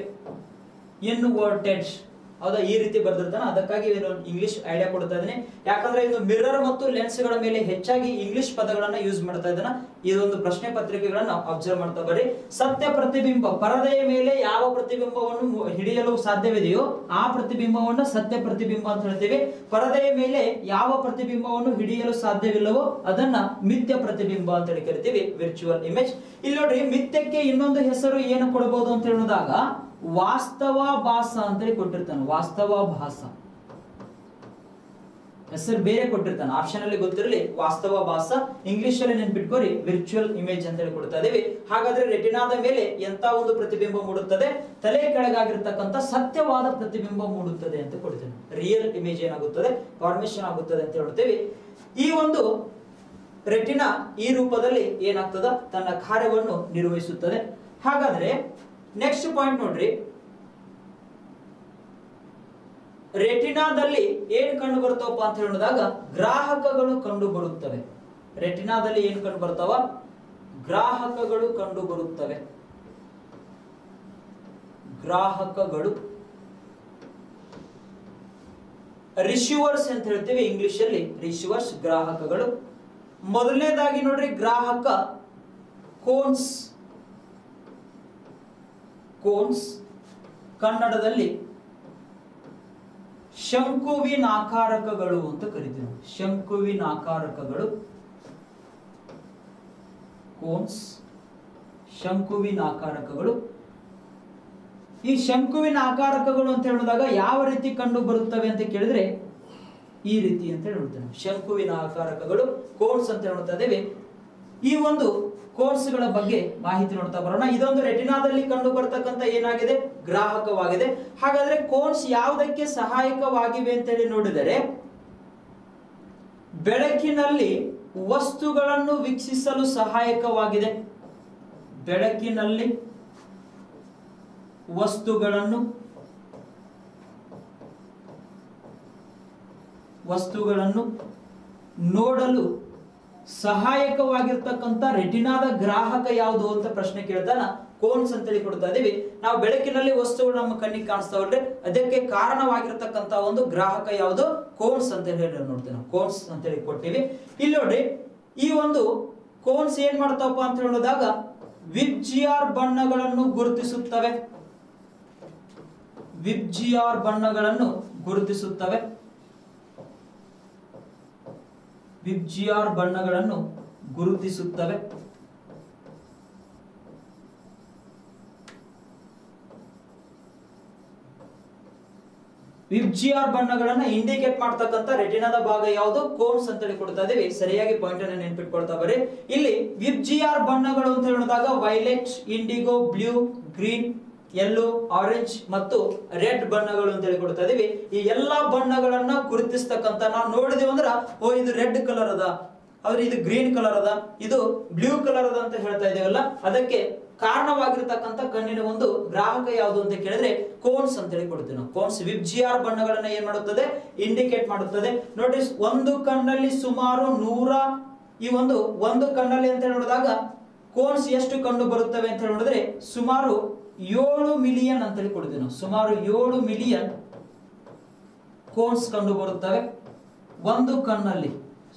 ಇನ್ವರ್ಟೆಡ್, ಹೌದಾ? ಈ ರೀತಿ ಬರ್ದಿರ್ತಾನೆ. ಅದಕ್ಕಾಗಿ ಇಂಗ್ಲಿಷ್ ಐಡಿಯಾ ಕೊಡ್ತಾ ಇದ್ದೀನಿ. ಯಾಕಂದ್ರೆ ಇದು ಮಿರರ್ ಮತ್ತು ಲೆನ್ಸ್ ಗಳ ಮೇಲೆ ಹೆಚ್ಚಾಗಿ ಇಂಗ್ಲಿಷ್ ಪದಗಳನ್ನ ಯೂಸ್ ಮಾಡ್ತಾ ಇದ್ದಾನ. ಇದೊಂದು ಪ್ರಶ್ನೆ ಪತ್ರಿಕೆಗಳನ್ನ ಅಬ್ಸರ್ವ್ ಮಾಡ್ತಾ ಬರ್ರಿ. ಸತ್ಯ ಪ್ರತಿಬಿಂಬ, ಪರದೆಯ ಮೇಲೆ ಯಾವ ಪ್ರತಿಬಿಂಬವನ್ನು ಹಿಡಿಯಲು ಸಾಧ್ಯವಿದೆಯೋ ಆ ಪ್ರತಿಬಿಂಬವನ್ನು ಸತ್ಯ ಪ್ರತಿಬಿಂಬ ಅಂತ ಹೇಳ್ತೀವಿ. ಪರದೆಯ ಮೇಲೆ ಯಾವ ಪ್ರತಿಬಿಂಬವನ್ನು ಹಿಡಿಯಲು ಸಾಧ್ಯವಿಲ್ಲವೋ ಅದನ್ನ ಮಿಥ್ಯ ಪ್ರತಿಬಿಂಬ ಅಂತ ಹೇಳಿ ಕರಿತೀವಿ, ವಿರ್ಚುವಲ್ ಇಮೇಜ್. ಇಲ್ಲಿ ನೋಡ್ರಿ, ಮಿಥ್ಯಕ್ಕೆ ಇನ್ನೊಂದು ಹೆಸರು ಏನು ಕೊಡಬಹುದು ಅಂತ ಹೇಳಿದಾಗ ವಾಸ್ತವಾಭಾಸ ಅಂತೇಳಿ ಕೊಟ್ಟಿರ್ತಾನೆ. ವಾಸ್ತವಾಭಾಸ ಹೆಸರು ಬೇರೆ ಕೊಟ್ಟಿರ್ತಾನೆ. ಆಪ್ಷನ್ ಅಲ್ಲಿ ಗೊತ್ತಿರಲಿ ವಾಸ್ತವಾಭಾಸ. ಇಂಗ್ಲಿಷ್ ಅಲ್ಲಿ ನೆನ್ಪಿಟ್ಕೋರಿ ವಿರ್ಚುವಲ್ ಇಮೇಜ್ ಅಂತ ಹೇಳಿ ಕೊಡ್ತಾ ಇದೀವಿ. ಹಾಗಾದ್ರೆ ರೆಟಿನಾದ ಮೇಲೆ ಎಂತ ಒಂದು ಪ್ರತಿಬಿಂಬ ಮೂಡುತ್ತದೆ? ತಲೆ ಕೆಳಗಾಗಿರ್ತಕ್ಕಂಥ ಸತ್ಯವಾದ ಪ್ರತಿಬಿಂಬ ಮೂಡುತ್ತದೆ ಅಂತ ಕೊಡ್ತೇನೆ. ರಿಯಲ್ ಇಮೇಜ್ ಏನಾಗುತ್ತದೆ? ಫಾರ್ಮೇಶನ್ ಆಗುತ್ತದೆ ಅಂತ ಹೇಳ್ತೇವೆ. ಈ ಒಂದು ರೆಟಿನಾ ಈ ರೂಪದಲ್ಲಿ ಏನಾಗ್ತದ? ತನ್ನ ಕಾರ್ಯವನ್ನು ನಿರ್ವಹಿಸುತ್ತದೆ. ಹಾಗಾದ್ರೆ ನೆಕ್ಸ್ಟ್ ಪಾಯಿಂಟ್ ನೋಡ್ರಿ, ರೆಟಿನಾದಲ್ಲಿ ಏನ್ ಕಂಡು ಬರ್ತಾವಪ್ಪ ಅಂತ ಹೇಳಿದಾಗ ಗ್ರಾಹಕಗಳು ಕಂಡು ಬರುತ್ತವೆ. ರೆಟಿನಾದಲ್ಲಿ ಏನ್ ಕಂಡು ಬರ್ತಾವ? ಗ್ರಾಹಕಗಳು ಕಂಡು ಬರುತ್ತವೆ. ಗ್ರಾಹಕಗಳು, ರಿಸೀವರ್ಸ್ ಅಂತ ಹೇಳ್ತೀವಿ ಇಂಗ್ಲಿಷ್ ಅಲ್ಲಿ. ರಿಸೀವರ್ಸ್, ಗ್ರಾಹಕಗಳು. ಮೊದಲನೇದಾಗಿ ನೋಡ್ರಿ, ಗ್ರಾಹಕ ಕೋನ್ಸ್. ಕೋನ್ಸ್ ಕನ್ನಡದಲ್ಲಿ ಶಂಕುವಿನಾಕಾರಕಗಳು ಅಂತ ಕರಿತೀವಿ. ಶಂಕುವಿನಾಕಾರಕಗಳು, ಕೋನ್ಸ್, ಶಂಕುವಿನಾಕಾರಕಗಳು. ಈ ಶಂಕುವಿನಾಕಾರಕಗಳು ಅಂತ ಹೇಳಿದಾಗ ಯಾವ ರೀತಿ ಕಂಡು ಬರುತ್ತವೆ ಅಂತ ಕೇಳಿದ್ರೆ ಈ ರೀತಿ ಅಂತ ಹೇಳ್ತೇವೆ. ಶಂಕುವಿನಾಕಾರಕಗಳು, ಕೋನ್ಸ್ ಅಂತ ಹೇಳ್ತಾ ಇದ್ದೇವೆ. ಈ ಒಂದು ಕೋರ್ಸ್ಗಳ ಬಗ್ಗೆ ಮಾಹಿತಿ ನೋಡ್ತಾ ಬರೋಣ. ಇದೊಂದು ರೆಟಿನಾದಲ್ಲಿ ಕಂಡು ಬರ್ತಕ್ಕಂಥ ಏನಾಗಿದೆ? ಗ್ರಾಹಕವಾಗಿದೆ. ಹಾಗಾದ್ರೆ ಕೋನ್ಸ್ ಯಾವುದಕ್ಕೆ ಸಹಾಯಕವಾಗಿವೆ ಅಂತ ಹೇಳಿ ನೋಡಿದರೆ ಬೆಳಕಿನಲ್ಲಿ ವಸ್ತುಗಳನ್ನು ವೀಕ್ಷಿಸಲು ಸಹಾಯಕವಾಗಿದೆ. ಬೆಳಕಿನಲ್ಲಿ ವಸ್ತುಗಳನ್ನು ನೋಡಲು ಸಹಾಯಕವಾಗಿರ್ತಕ್ಕಂಥ ರೆಟಿನಾದ ಗ್ರಾಹಕ ಯಾವುದು ಅಂತ ಪ್ರಶ್ನೆ ಕೇಳ್ತಾನ ಕೋನ್ಸ್ ಅಂತೇಳಿ ಕೊಡ್ತಾ ಇದೀವಿ. ನಾವು ಬೆಳಕಿನಲ್ಲಿ ವಸ್ತುಗಳು ನಮ್ಮ ಕಣ್ಣಿಗೆ ಕಾಣಿಸ್ತಾವಲ್ರಿ, ಅದಕ್ಕೆ ಕಾರಣವಾಗಿರ್ತಕ್ಕಂಥ ಒಂದು ಗ್ರಾಹಕ ಯಾವುದು? ಕೋನ್ಸ್ ಅಂತ ಹೇಳಿ ನೋಡ್ತೀವಿ ನಾವು. ಕೋನ್ಸ್ ಅಂತ ಹೇಳಿ ಕೊಟ್ಟಿವಿ. ಇಲ್ಲಿ ನೋಡ್ರಿ, ಈ ಒಂದು ಕೋನ್ಸ್ ಏನ್ ಮಾಡ್ತಾವಪ್ಪ ಅಂತ ಹೇಳಿದಾಗ ವಿಬ್ಜಿಆರ್ ಬಣ್ಣಗಳನ್ನು ಗುರುತಿಸುತ್ತವೆ. ವಿಬ್ಜಿಆರ್ ಬಣ್ಣಗಳನ್ನು ಗುರುತಿಸುತ್ತವೆ. ವಿಬ್ಜಿಆರ್ ಬಣ್ಣಗಳನ್ನು ಗುರುತಿಸುತ್ತವೆ. ವಿಬ್ಜಿಆರ್ ಬಣ್ಣಗಳನ್ನ ಇಂಡಿಕೇಟ್ ಮಾಡ್ತಕ್ಕಂಥ ರೆಟಿನಾದ ಭಾಗ ಯಾವುದು? ಕೋನ್ಸ್ ಅಂತ ಹೇಳಿ ಕೊಡ್ತಾ ಇದೀವಿ. ಸರಿಯಾಗಿ ಪಾಯಿಂಟ್ ಅನ್ನು ನೆನ್ಪಿಟ್ಕೊಳ್ತಾ ಬರ್ರಿ. ಇಲ್ಲಿ ವಿಬ್ಜಿಆರ್ ಬಣ್ಣಗಳು ಅಂತ ಹೇಳಿದಾಗ violet, IndiGo, blue, green, yellow, orange ಮತ್ತು ರೆಡ್ ಬಣ್ಣಗಳು ಅಂತ ಹೇಳಿ ಕೊಡ್ತಾ ಇದೀವಿ. ಈ ಎಲ್ಲಾ ಬಣ್ಣಗಳನ್ನ ಗುರುತಿಸ್ತಕ್ಕಂಥ ನಾವು ನೋಡಿದೀವಿ ಅಂದ್ರ, ಓ ಇದು ರೆಡ್ ಕಲರ್ ಅದ, ಆದ್ರೆ ಇದು ಗ್ರೀನ್ ಕಲರ್ ಅದ, ಇದು ಬ್ಲೂ ಕಲರ್ ಅದ ಅಂತ ಹೇಳ್ತಾ ಇದೀವಲ್ಲ, ಅದಕ್ಕೆ ಕಾರಣವಾಗಿರ್ತಕ್ಕಂಥ ಕಣ್ಣಿನ ಒಂದು ಗ್ರಾಹಕ ಯಾವುದು ಅಂತ ಕೇಳಿದ್ರೆ ಕೋನ್ಸ್ ಅಂತ ಹೇಳಿ ಕೊಡ್ತೀವಿ ನಾವು. ಕೋನ್ಸ್ ವಿಬ್ಜಿಆರ್ ಬಣ್ಣಗಳನ್ನ ಏನ್ ಮಾಡುತ್ತದೆ? ಇಂಡಿಕೇಟ್ ಮಾಡುತ್ತದೆ. ನೋಡ್ರಿ, ಒಂದು ಕಣ್ಣಲ್ಲಿ ಸುಮಾರು 100, ಈ ಒಂದು ಕಣ್ಣಲ್ಲಿ ಅಂತ ನೋಡಿದಾಗ ಕೋನ್ಸ್ ಎಷ್ಟು ಕಂಡು ಬರುತ್ತವೆ ಅಂತ ನೋಡಿದ್ರೆ ಸುಮಾರು 7 ಮಿಲಿಯನ್ ಅಂತ ಹೇಳಿ ಕೊಡ್ತೀವಿ ನಾವು. ಸುಮಾರು 7 ಮಿಲಿಯನ್ ಕೋನ್ಸ್ ಕಂಡು ಬರುತ್ತವೆ ಒಂದು ಕಣ್ಣಲ್ಲಿ.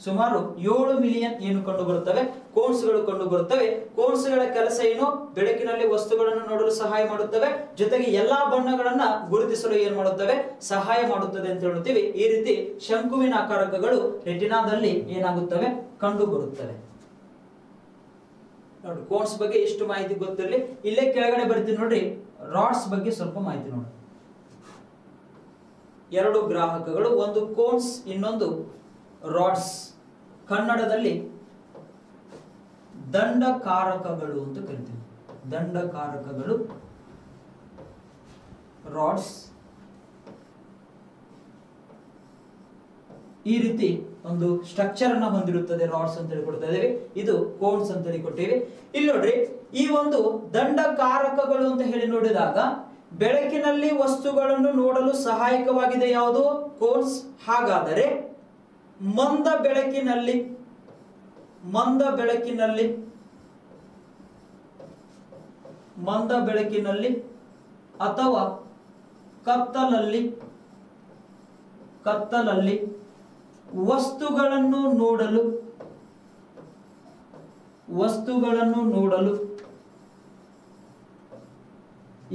ಸುಮಾರು 7 ಮಿಲಿಯನ್ ಏನು ಕಂಡು ಬರುತ್ತವೆ? ಕೋನ್ಸ್ಗಳು ಕಂಡು ಬರುತ್ತವೆ. ಕೋನ್ಸ್ಗಳ ಕೆಲಸ ಏನು? ಬೆಳಕಿನಲ್ಲಿ ವಸ್ತುಗಳನ್ನು ನೋಡಲು ಸಹಾಯ ಮಾಡುತ್ತವೆ, ಜೊತೆಗೆ ಎಲ್ಲಾ ಬಣ್ಣಗಳನ್ನ ಗುರುತಿಸಲು ಏನ್ ಮಾಡುತ್ತವೆ? ಸಹಾಯ ಮಾಡುತ್ತದೆ ಅಂತ ಹೇಳ್ತೀವಿ. ಈ ರೀತಿ ಶಂಕುವಿನ ಆಕಾರಕಗಳು ರೆಟಿನಾದಲ್ಲಿ ಏನಾಗುತ್ತವೆ? ಕಂಡು ಬರುತ್ತವೆ. ನೋಡಿ, ಕೋನ್ಸ್ ಬಗ್ಗೆ ಎಷ್ಟು ಮಾಹಿತಿ ಗೊತ್ತಿರಲಿ. ಇಲ್ಲೇ ಕೆಳಗಡೆ ಬರ್ತೀನಿ ನೋಡ್ರಿ, ರಾಡ್ಸ್ ಬಗ್ಗೆ ಸ್ವಲ್ಪ ಮಾಹಿತಿ ನೋಡಿ. 2 ಗ್ರಾಹಕಗಳು, ಒಂದು ಕೋನ್ಸ್, ಇನ್ನೊಂದು ರಾಡ್ಸ್. ಕನ್ನಡದಲ್ಲಿ ದಂಡಕಾರಕಗಳು ಅಂತ ಕರಿತೀವಿ. ದಂಡಕಾರಕಗಳು, ರಾಡ್ಸ್. ಈ ರೀತಿ ಒಂದು ಸ್ಟ್ರಕ್ಚರ್ ಅನ್ನ ಹೊಂದಿರುತ್ತದೆ ರಾಡ್ಸ್ ಅಂತ ಹೇಳಿ ಕೊಡ್ತಾ ಇದೀವಿ. ಇದು ಕೋನ್ಸ್ ಅಂತ ಹೇಳಿ ಕೊಟ್ಟಿವಿ. ಇಲ್ಲಿ ನೋಡ್ರಿ, ಈ ಒಂದು ದಂಡಕಾರಕಗಳು ಅಂತ ಹೇಳಿ ನೋಡಿದಾಗ ಬೆಳಕಿನಲ್ಲಿ ವಸ್ತುಗಳನ್ನು ನೋಡಲು ಸಹಾಯಕವಾಗಿದೆ ಯಾವುದು? ಕೋನ್ಸ್. ಹಾಗಾದರೆ ಮಂದ ಬೆಳಕಿನಲ್ಲಿ ಅಥವಾ ಕತ್ತಲಲ್ಲಿ ವಸ್ತುಗಳನ್ನು ನೋಡಲು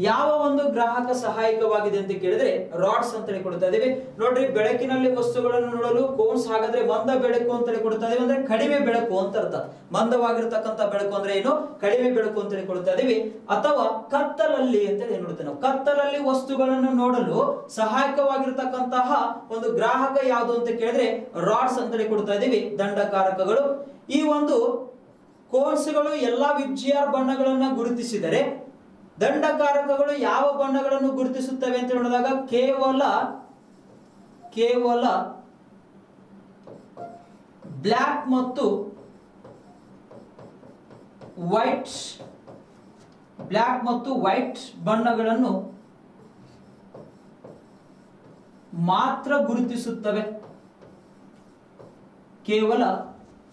ಯಾವ ಒಂದು ಗ್ರಾಹಕ ಸಹಾಯಕವಾಗಿದೆ ಅಂತ ಕೇಳಿದ್ರೆ ರಾಡ್ಸ್ ಅಂತ ಹೇಳಿ ಕೊಡ್ತಾ ಇದೀವಿ. ನೋಡ್ರಿ, ಬೆಳಕಿನಲ್ಲಿ ವಸ್ತುಗಳನ್ನು ನೋಡಲು ಕೋನ್ಸ್. ಹಾಗಾದ್ರೆ ಮಂದ ಬೆಳಕು ಅಂತ ಹೇಳಿ ಕೊಡ್ತಾ ಇದೀವಿ, ಅಂದ್ರೆ ಕಡಿಮೆ ಬೆಳಕು ಅಂತ ಅರ್ಥ. ಮಂದವಾಗಿರ್ತಕ್ಕಂಥ ಬೆಳಕು ಅಂದ್ರೆ ಏನು? ಕಡಿಮೆ ಬೆಳಕು ಅಂತ ಹೇಳಿ ಕೊಡ್ತಾ ಇದೀವಿ. ಅಥವಾ ಕತ್ತಲಲ್ಲಿ ಅಂತ ಹೇಳಿ ನೋಡ್ತೇವೆ ನಾವು. ಕತ್ತಲಲ್ಲಿ ವಸ್ತುಗಳನ್ನು ನೋಡಲು ಸಹಾಯಕವಾಗಿರ್ತಕ್ಕಂತಹ ಒಂದು ಗ್ರಾಹಕ ಯಾವುದು ಅಂತ ಕೇಳಿದ್ರೆ ರಾಡ್ಸ್ ಅಂತ ಹೇಳಿ ಕೊಡ್ತಾ ಇದೀವಿ. ದಂಡಕಾರಕಗಳು. ಈ ಒಂದು ಕೋನ್ಸ್ಗಳು ಎಲ್ಲಾ ವಿಬ್ಜಿಆರ್ ಬಣ್ಣಗಳನ್ನ ಗುರುತಿಸಿದರೆ ದಂಡಕಾರಕಗಳು ಯಾವ ಬಣ್ಣಗಳನ್ನು ಗುರುತಿಸುತ್ತವೆ ಅಂತ ನೋಡಿದಾಗ ಕೇವಲ ಬ್ಲ್ಯಾಕ್ ಮತ್ತು ವೈಟ್ ಬಣ್ಣಗಳನ್ನು ಮಾತ್ರ ಗುರುತಿಸುತ್ತವೆ. ಕೇವಲ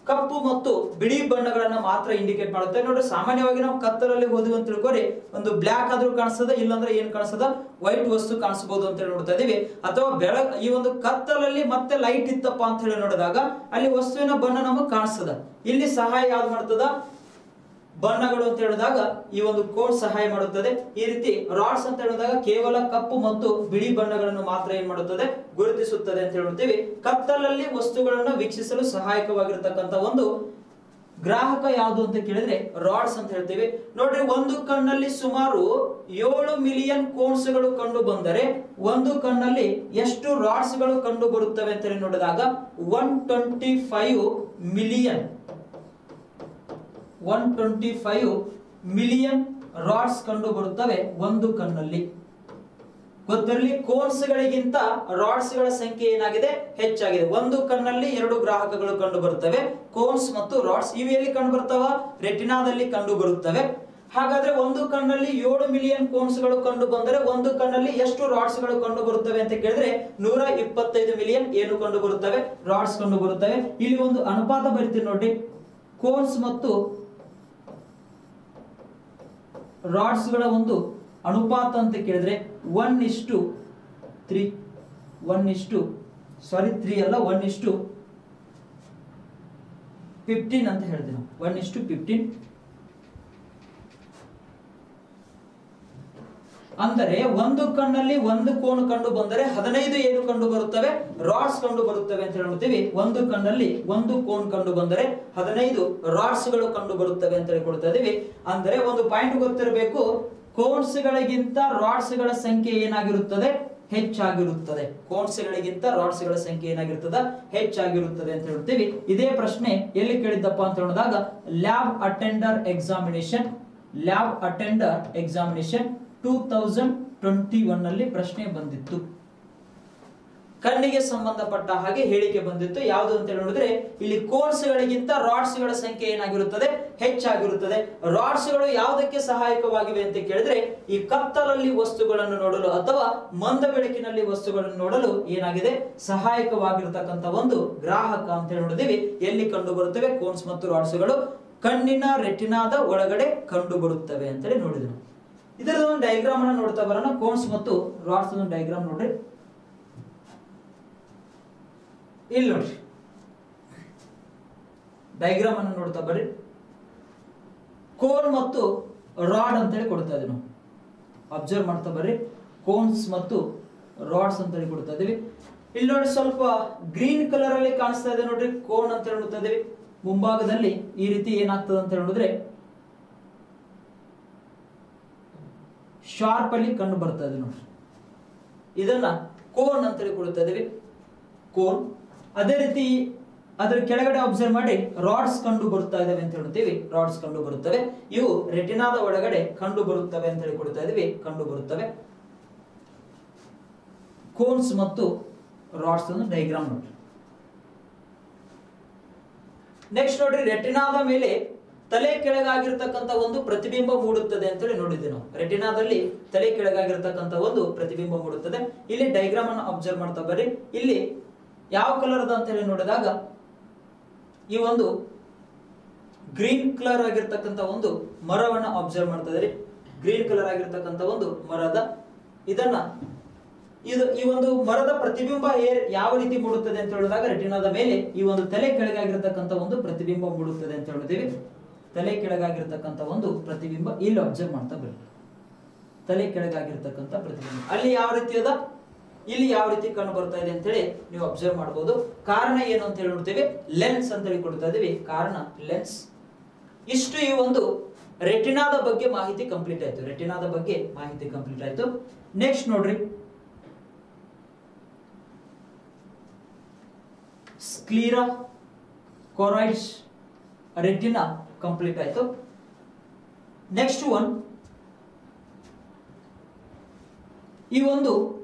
ಕಪ್ಪು ಮತ್ತು ಬಿಳಿ ಬಣ್ಣಗಳನ್ನ ಮಾತ್ರ ಇಂಡಿಕೇಟ್ ಮಾಡುತ್ತೆ. ನೋಡ್ರಿ, ಸಾಮಾನ್ಯವಾಗಿ ನಾವು ಕತ್ತಲಲ್ಲಿ ಹೋದ್ವಿ ಅಂತ ತಿಳ್ಕೊರಿ, ಒಂದು ಬ್ಲ್ಯಾಕ್ ಆದ್ರೂ ಕಾಣಿಸ್ತದ, ಇಲ್ಲಾಂದ್ರೆ ಏನ್ ಕಾಣಿಸ್ತದ? ವೈಟ್ ವಸ್ತು ಕಾಣಿಸಬಹುದು ಅಂತ ಹೇಳಿ ನೋಡ್ತಾ ಇದೀವಿ. ಅಥವಾ ಈ ಒಂದು ಕತ್ತಲಲ್ಲಿ ಮತ್ತೆ ಲೈಟ್ ಇತ್ತಪ್ಪ ಅಂತ ಹೇಳಿ ನೋಡಿದಾಗ ಅಲ್ಲಿ ವಸ್ತುವಿನ ಬಣ್ಣ ನಮಗೆ ಕಾಣಿಸ್ತದ. ಇಲ್ಲಿ ಸಹಾಯ ಯಾವ್ದು ಮಾಡ್ತದ? ಬಣ್ಣಗಳು ಅಂತ ಹೇಳಿದಾಗ ಈ ಒಂದು ಕೋಡ್ ಸಹಾಯ ಮಾಡುತ್ತದೆ. ಈ ರೀತಿ ರಾಡ್ಸ್ ಅಂತ ಹೇಳಿದಾಗ ಕೇವಲ ಕಪ್ಪು ಮತ್ತು ಬಿಳಿ ಬಣ್ಣಗಳನ್ನು ಮಾತ್ರ ಏನ್ ಮಾಡುತ್ತದೆ? ಗುರುತಿಸುತ್ತದೆ ಅಂತ ಹೇಳ್ತೀವಿ. ಕತ್ತಲಲ್ಲಿ ವಸ್ತುಗಳನ್ನು ವೀಕ್ಷಿಸಲು ಸಹಾಯಕವಾಗಿರತಕ್ಕಂತ ಒಂದು ಗ್ರಾಹಕ ಯಾವುದು ಅಂತ ಕೇಳಿದ್ರೆ ರಾಡ್ಸ್ ಅಂತ ಹೇಳ್ತೀವಿ. ನೋಡ್ರಿ, ಒಂದು ಕಣ್ಣಲ್ಲಿ ಸುಮಾರು 7 ಮಿಲಿಯನ್ ಕೋನ್ಸ್ಗಳು ಕಂಡು ಬಂದರೆ ಒಂದು ಕಣ್ಣಲ್ಲಿ ಎಷ್ಟು ರಾಡ್ಸ್ಗಳು ಕಂಡು ಬರುತ್ತವೆ ಅಂತ ಹೇಳಿ ನೋಡಿದಾಗ 125 ಮಿಲಿಯನ್ ರಾಡ್ಸ್ ಕಂಡು ಬರುತ್ತವೆ ಒಂದು ಕಣ್ಣಲ್ಲಿ. ಗೊತ್ತಿರಲಿ, ಕೋನ್ಸ್ಗಳಿಗಿಂತ ರಾಡ್ಸ್ಗಳ ಸಂಖ್ಯೆ ಏನಾಗಿದೆ? ಹೆಚ್ಚಾಗಿದೆ. ಒಂದು ಕಣ್ಣಲ್ಲಿ 2 ಗ್ರಾಹಕಗಳು ಕಂಡು ಬರುತ್ತವೆ, ಕೋನ್ಸ್ ಮತ್ತು ರಾಡ್ಸ್. ಇವು ಎಲ್ಲಿ ಕಂಡು ಬರ್ತಾವ? ರೆಟಿನಾದಲ್ಲಿ ಕಂಡು ಬರುತ್ತವೆ. ಹಾಗಾದ್ರೆ ಒಂದು ಕಣ್ಣಲ್ಲಿ 7 ಮಿಲಿಯನ್ ಕೋನ್ಸ್ಗಳು ಕಂಡು ಬಂದರೆ ಒಂದು ಕಣ್ಣಲ್ಲಿ ಎಷ್ಟು ರಾಡ್ಸ್ಗಳು ಕಂಡು ಬರುತ್ತವೆ ಅಂತ ಕೇಳಿದ್ರೆ 125 ಮಿಲಿಯನ್ ಏನು ಕಂಡು ಬರುತ್ತವೆ, ರಾಡ್ಸ್ ಕಂಡು ಬರುತ್ತವೆ. ಇಲ್ಲಿ ಒಂದು ಅನುಪಾತ ಬರೀತೀನಿ ನೋಡಿ, ಕೋನ್ಸ್ ಮತ್ತು ರಾಡ್ಸ್ಗಳ ಒಂದು ಅನುಪಾತ ಅಂತ ಕೇಳಿದ್ರೆ 1:3 1:15 ಅಂತ ಹೇಳಿದೆ ನಾವು. 1:15 ಅಂದರೆ ಒಂದು ಕಣ್ಣಲ್ಲಿ ಒಂದು ಕೋನ್ ಕಂಡು ಬಂದರೆ 15 ಏನು ಕಂಡು ಬರುತ್ತವೆ, ರಾಡ್ಸ್ ಕಂಡು ಬರುತ್ತವೆ ಅಂತ ಹೇಳ್ತೀವಿ. ಒಂದು ಕಣ್ಣಲ್ಲಿ ಒಂದು ಕೋನ್ ಕಂಡು ಬಂದರೆ 15 ರಾಡ್ಸ್ ಗಳು ಕಂಡು ಬರುತ್ತವೆ ಅಂತ ಹೇಳ್ಕೊಳ್ತಾ ಇದೀವಿ. ಅಂದರೆ ಒಂದು ಪಾಯಿಂಟ್ ಗೊತ್ತಿರಬೇಕು, ಕೋನ್ಸ್ ಗಳಿಗಿಂತ ರಾಡ್ಸ್ ಗಳ ಸಂಖ್ಯೆ ಏನಾಗಿರುತ್ತದೆ, ಹೆಚ್ಚಾಗಿರುತ್ತದೆ. ಕೋನ್ಸ್ ಗಳಿಗಿಂತ ರಾಡ್ಸ್ ಗಳ ಸಂಖ್ಯೆ ಏನಾಗಿರುತ್ತದೆ, ಹೆಚ್ಚಾಗಿರುತ್ತದೆ ಅಂತ ಹೇಳ್ತೀವಿ. ಇದೇ ಪ್ರಶ್ನೆ ಎಲ್ಲಿ ಕೇಳಿದ್ದಪ್ಪ ಅಂತ ಹೇಳಿದಾಗ ಲ್ಯಾಬ್ ಅಟೆಂಡರ್ ಎಕ್ಸಾಮಿನೇಷನ್ 2021 ನಲ್ಲಿ ಪ್ರಶ್ನೆ ಬಂದಿತ್ತು. ಕಣ್ಣಿಗೆ ಸಂಬಂಧಪಟ್ಟ ಹಾಗೆ ಹೇಳಿಕೆ ಬಂದಿತ್ತು. ಯಾವುದು ಅಂತ ಹೇಳಿದ್ರೆ ಇಲ್ಲಿ ಕೋನ್ಸ್ ಗಳಿಗಿಂತ ರಾಡ್ಸ್ ಗಳ ಸಂಖ್ಯೆ ಏನಾಗಿರುತ್ತದೆ, ಹೆಚ್ಚಾಗಿರುತ್ತದೆ. ರಾಡ್ಸ್ ಗಳು ಯಾವುದಕ್ಕೆ ಸಹಾಯಕವಾಗಿವೆ ಅಂತ ಕೇಳಿದ್ರೆ ಈ ಕತ್ತಲಲ್ಲಿ ವಸ್ತುಗಳನ್ನು ನೋಡಲು ಅಥವಾ ಮಂದ ಬೆಳಕಿನಲ್ಲಿ ವಸ್ತುಗಳನ್ನು ನೋಡಲು ಏನಾಗಿದೆ, ಸಹಾಯಕವಾಗಿರತಕ್ಕಂತ ಒಂದು ಗ್ರಾಹಕ ಅಂತ ಹೇಳಿದೀವಿ. ಎಲ್ಲಿ ಕಂಡು ಬರುತ್ತವೆ, ಕೋನ್ಸ್ ಮತ್ತು ರಾಡ್ಸ್ ಗಳು ಕಣ್ಣಿನ ರೆಟಿನಾದ ಒಳಗಡೆ ಕಂಡು ಬರುತ್ತವೆ ಅಂತೇಳಿ ನೋಡಿದ್ರು. ಇದರದೊಂದು ಡಯಾಗ್ರಾಮ್ ಅನ್ನು ನೋಡ್ತಾ ಬರೋಣ. ಕೋನ್ಸ್ ಮತ್ತು ರಾಡ್ಸ್ ಒಂದು ಡಯಾಗ್ರಾಮ್ ನೋಡ್ರಿ. ಇಲ್ಲಿ ನೋಡ್ರಿ, ಡಯಾಗ್ರಾಮ್ ಅನ್ನು ನೋಡ್ತಾ ಬರ್ರಿ. ಕೋನ್ ಮತ್ತು ರಾಡ್ ಅಂತೇಳಿ ಕೊಡ್ತಾ ಇದೀವಿ ನಾವು. ಅಬ್ಸರ್ವ್ ಮಾಡ್ತಾ ಬರ್ರಿ, ಕೋನ್ಸ್ ಮತ್ತು ರಾಡ್ಸ್ ಅಂತೇಳಿ ಕೊಡ್ತಾ ಇದೀವಿ. ಇಲ್ಲಿ ನೋಡಿ ಸ್ವಲ್ಪ ಗ್ರೀನ್ ಕಲರ್ ಅಲ್ಲಿ ಕಾಣಿಸ್ತಾ ಇದೆ ನೋಡ್ರಿ, ಕೋನ್ ಅಂತ ಹೇಳ್ತಾ ಇದೀವಿ. ಮುಂಭಾಗದಲ್ಲಿ ಈ ರೀತಿ ಏನಾಗ್ತದೆ ಅಂತ ಹೇಳಿದ್ರೆ ಶಾರ್ಪ್ ಅಲ್ಲಿ ಕಂಡು ಬರ್ತಾ ಇದೆ ನೋಡ್ರಿ. ಇದನ್ನ ಕೋನ್ ಅಂತ ಕೊಡ್ತಾ ಇದೀವಿ, ಕೋನ್. ಅದೇ ರೀತಿ ಅದರ ಕೆಳಗಡೆ ಅಬ್ಸರ್ವ್ ಮಾಡಿ ರಾಡ್ಸ್ ಕಂಡು ಬರುತ್ತಾ ಇದಾವೆ ಅಂತ ಹೇಳ್ತೀವಿ. ರಾಡ್ಸ್ ಕಂಡು ಬರುತ್ತವೆ, ಇವು ರೆಟಿನಾದ ಒಳಗಡೆ ಕಂಡು ಬರುತ್ತವೆ ಅಂತ ಹೇಳಿ ಕೊಡ್ತಾ ಇದೀವಿ, ಕಂಡು ಬರುತ್ತವೆ. ಕೋನ್ಸ್ ಮತ್ತು ರಾಡ್ಸ್ ಅನ್ನು ಡಯಾಗ್ರಾಮ್ ನೋಡ್ರಿ. ನೆಕ್ಸ್ಟ್ ನೋಡ್ರಿ, ರೆಟಿನಾದ ಮೇಲೆ ತಲೆ ಕೆಳಗಾಗಿರ್ತಕ್ಕಂಥ ಒಂದು ಪ್ರತಿಬಿಂಬ ಮೂಡುತ್ತದೆ ಅಂತ ಹೇಳಿ ನೋಡಿದ್ದೆ ನಾವು. ರೆಟಿನಾದಲ್ಲಿ ತಲೆ ಕೆಳಗಾಗಿರ್ತಕ್ಕಂಥ ಒಂದು ಪ್ರತಿಬಿಂಬ ಮೂಡುತ್ತದೆ. ಇಲ್ಲಿ ಡಯಾಗ್ರಾಮ್ ಅನ್ನು ಅಬ್ಸರ್ವ್ ಮಾಡ್ತಾ ಬರ್ರಿ. ಇಲ್ಲಿ ಯಾವ ಕಲರ್ ಅಂತ ಹೇಳಿ ನೋಡಿದಾಗ ಈ ಒಂದು ಗ್ರೀನ್ ಕಲರ್ ಆಗಿರ್ತಕ್ಕಂಥ ಒಂದು ಮರವನ್ನ ಅಬ್ಸರ್ವ್ ಮಾಡ್ತಾ ಇದ್ರಿ. ಗ್ರೀನ್ ಕಲರ್ ಆಗಿರ್ತಕ್ಕಂಥ ಒಂದು ಮರದ ಇದನ್ನ ಈ ಒಂದು ಮರದ ಪ್ರತಿಬಿಂಬ ಯಾವ ರೀತಿ ಮೂಡುತ್ತದೆ ಅಂತ ಹೇಳಿದಾಗ ರೆಟಿನಾದ ಮೇಲೆ ಈ ಒಂದು ತಲೆ ಕೆಳಗಾಗಿರ್ತಕ್ಕಂಥ ಒಂದು ಪ್ರತಿಬಿಂಬ ಮೂಡುತ್ತದೆ ಅಂತ ಹೇಳಿದೀವಿ. ತಲೆ ಕೆಳಗಾಗಿರ್ತಕ್ಕಂಥ ಒಂದು ಪ್ರತಿಬಿಂಬ ಇಲ್ಲಿ ಅಬ್ಸರ್ವ್ ಮಾಡ್ತಾ ಬರ್ರಿ. ತಲೆ ಕೆಳಗಾಗಿರ್ತಕ್ಕಂಥ ಪ್ರತಿಬಿಂಬ ಅಲ್ಲಿ ಯಾವ ರೀತಿ ಅದ, ಇಲ್ಲಿ ಯಾವ ರೀತಿ ಕಂಡು ಬರ್ತಾ ಇದೆ ಅಂತ ಹೇಳಿ ನೀವು ಅಬ್ಸರ್ವ್ ಮಾಡಬಹುದು. ಕಾರಣ ಏನು ಅಂತ ಹೇಳಿ ನೋಡ್ತೀವಿ, ಲೆನ್ಸ್ ಅಂತ ಹೇಳಿ ಕೊಡ್ತಾ ಇದೀವಿ. ಕಾರಣ ಲೆನ್ಸ್. ಇಷ್ಟು ಈ ಒಂದು ರೆಟಿನಾದ ಬಗ್ಗೆ ಮಾಹಿತಿ ಕಂಪ್ಲೀಟ್ ಆಯ್ತು. ರೆಟಿನಾದ ಬಗ್ಗೆ ಮಾಹಿತಿ ಕಂಪ್ಲೀಟ್ ಆಯ್ತು. ನೆಕ್ಸ್ಟ್ ನೋಡ್ರಿ, ಸ್ಕ್ಲೀರಾ, ಕೊರಾಯ್ಡ್ಸ್, ರೆಟಿನಾ ಕಂಪ್ಲೀಟ್ ಆಯ್ತು. ನೆಕ್ಸ್ಟ್ ಒನ್, ಈ ಒಂದು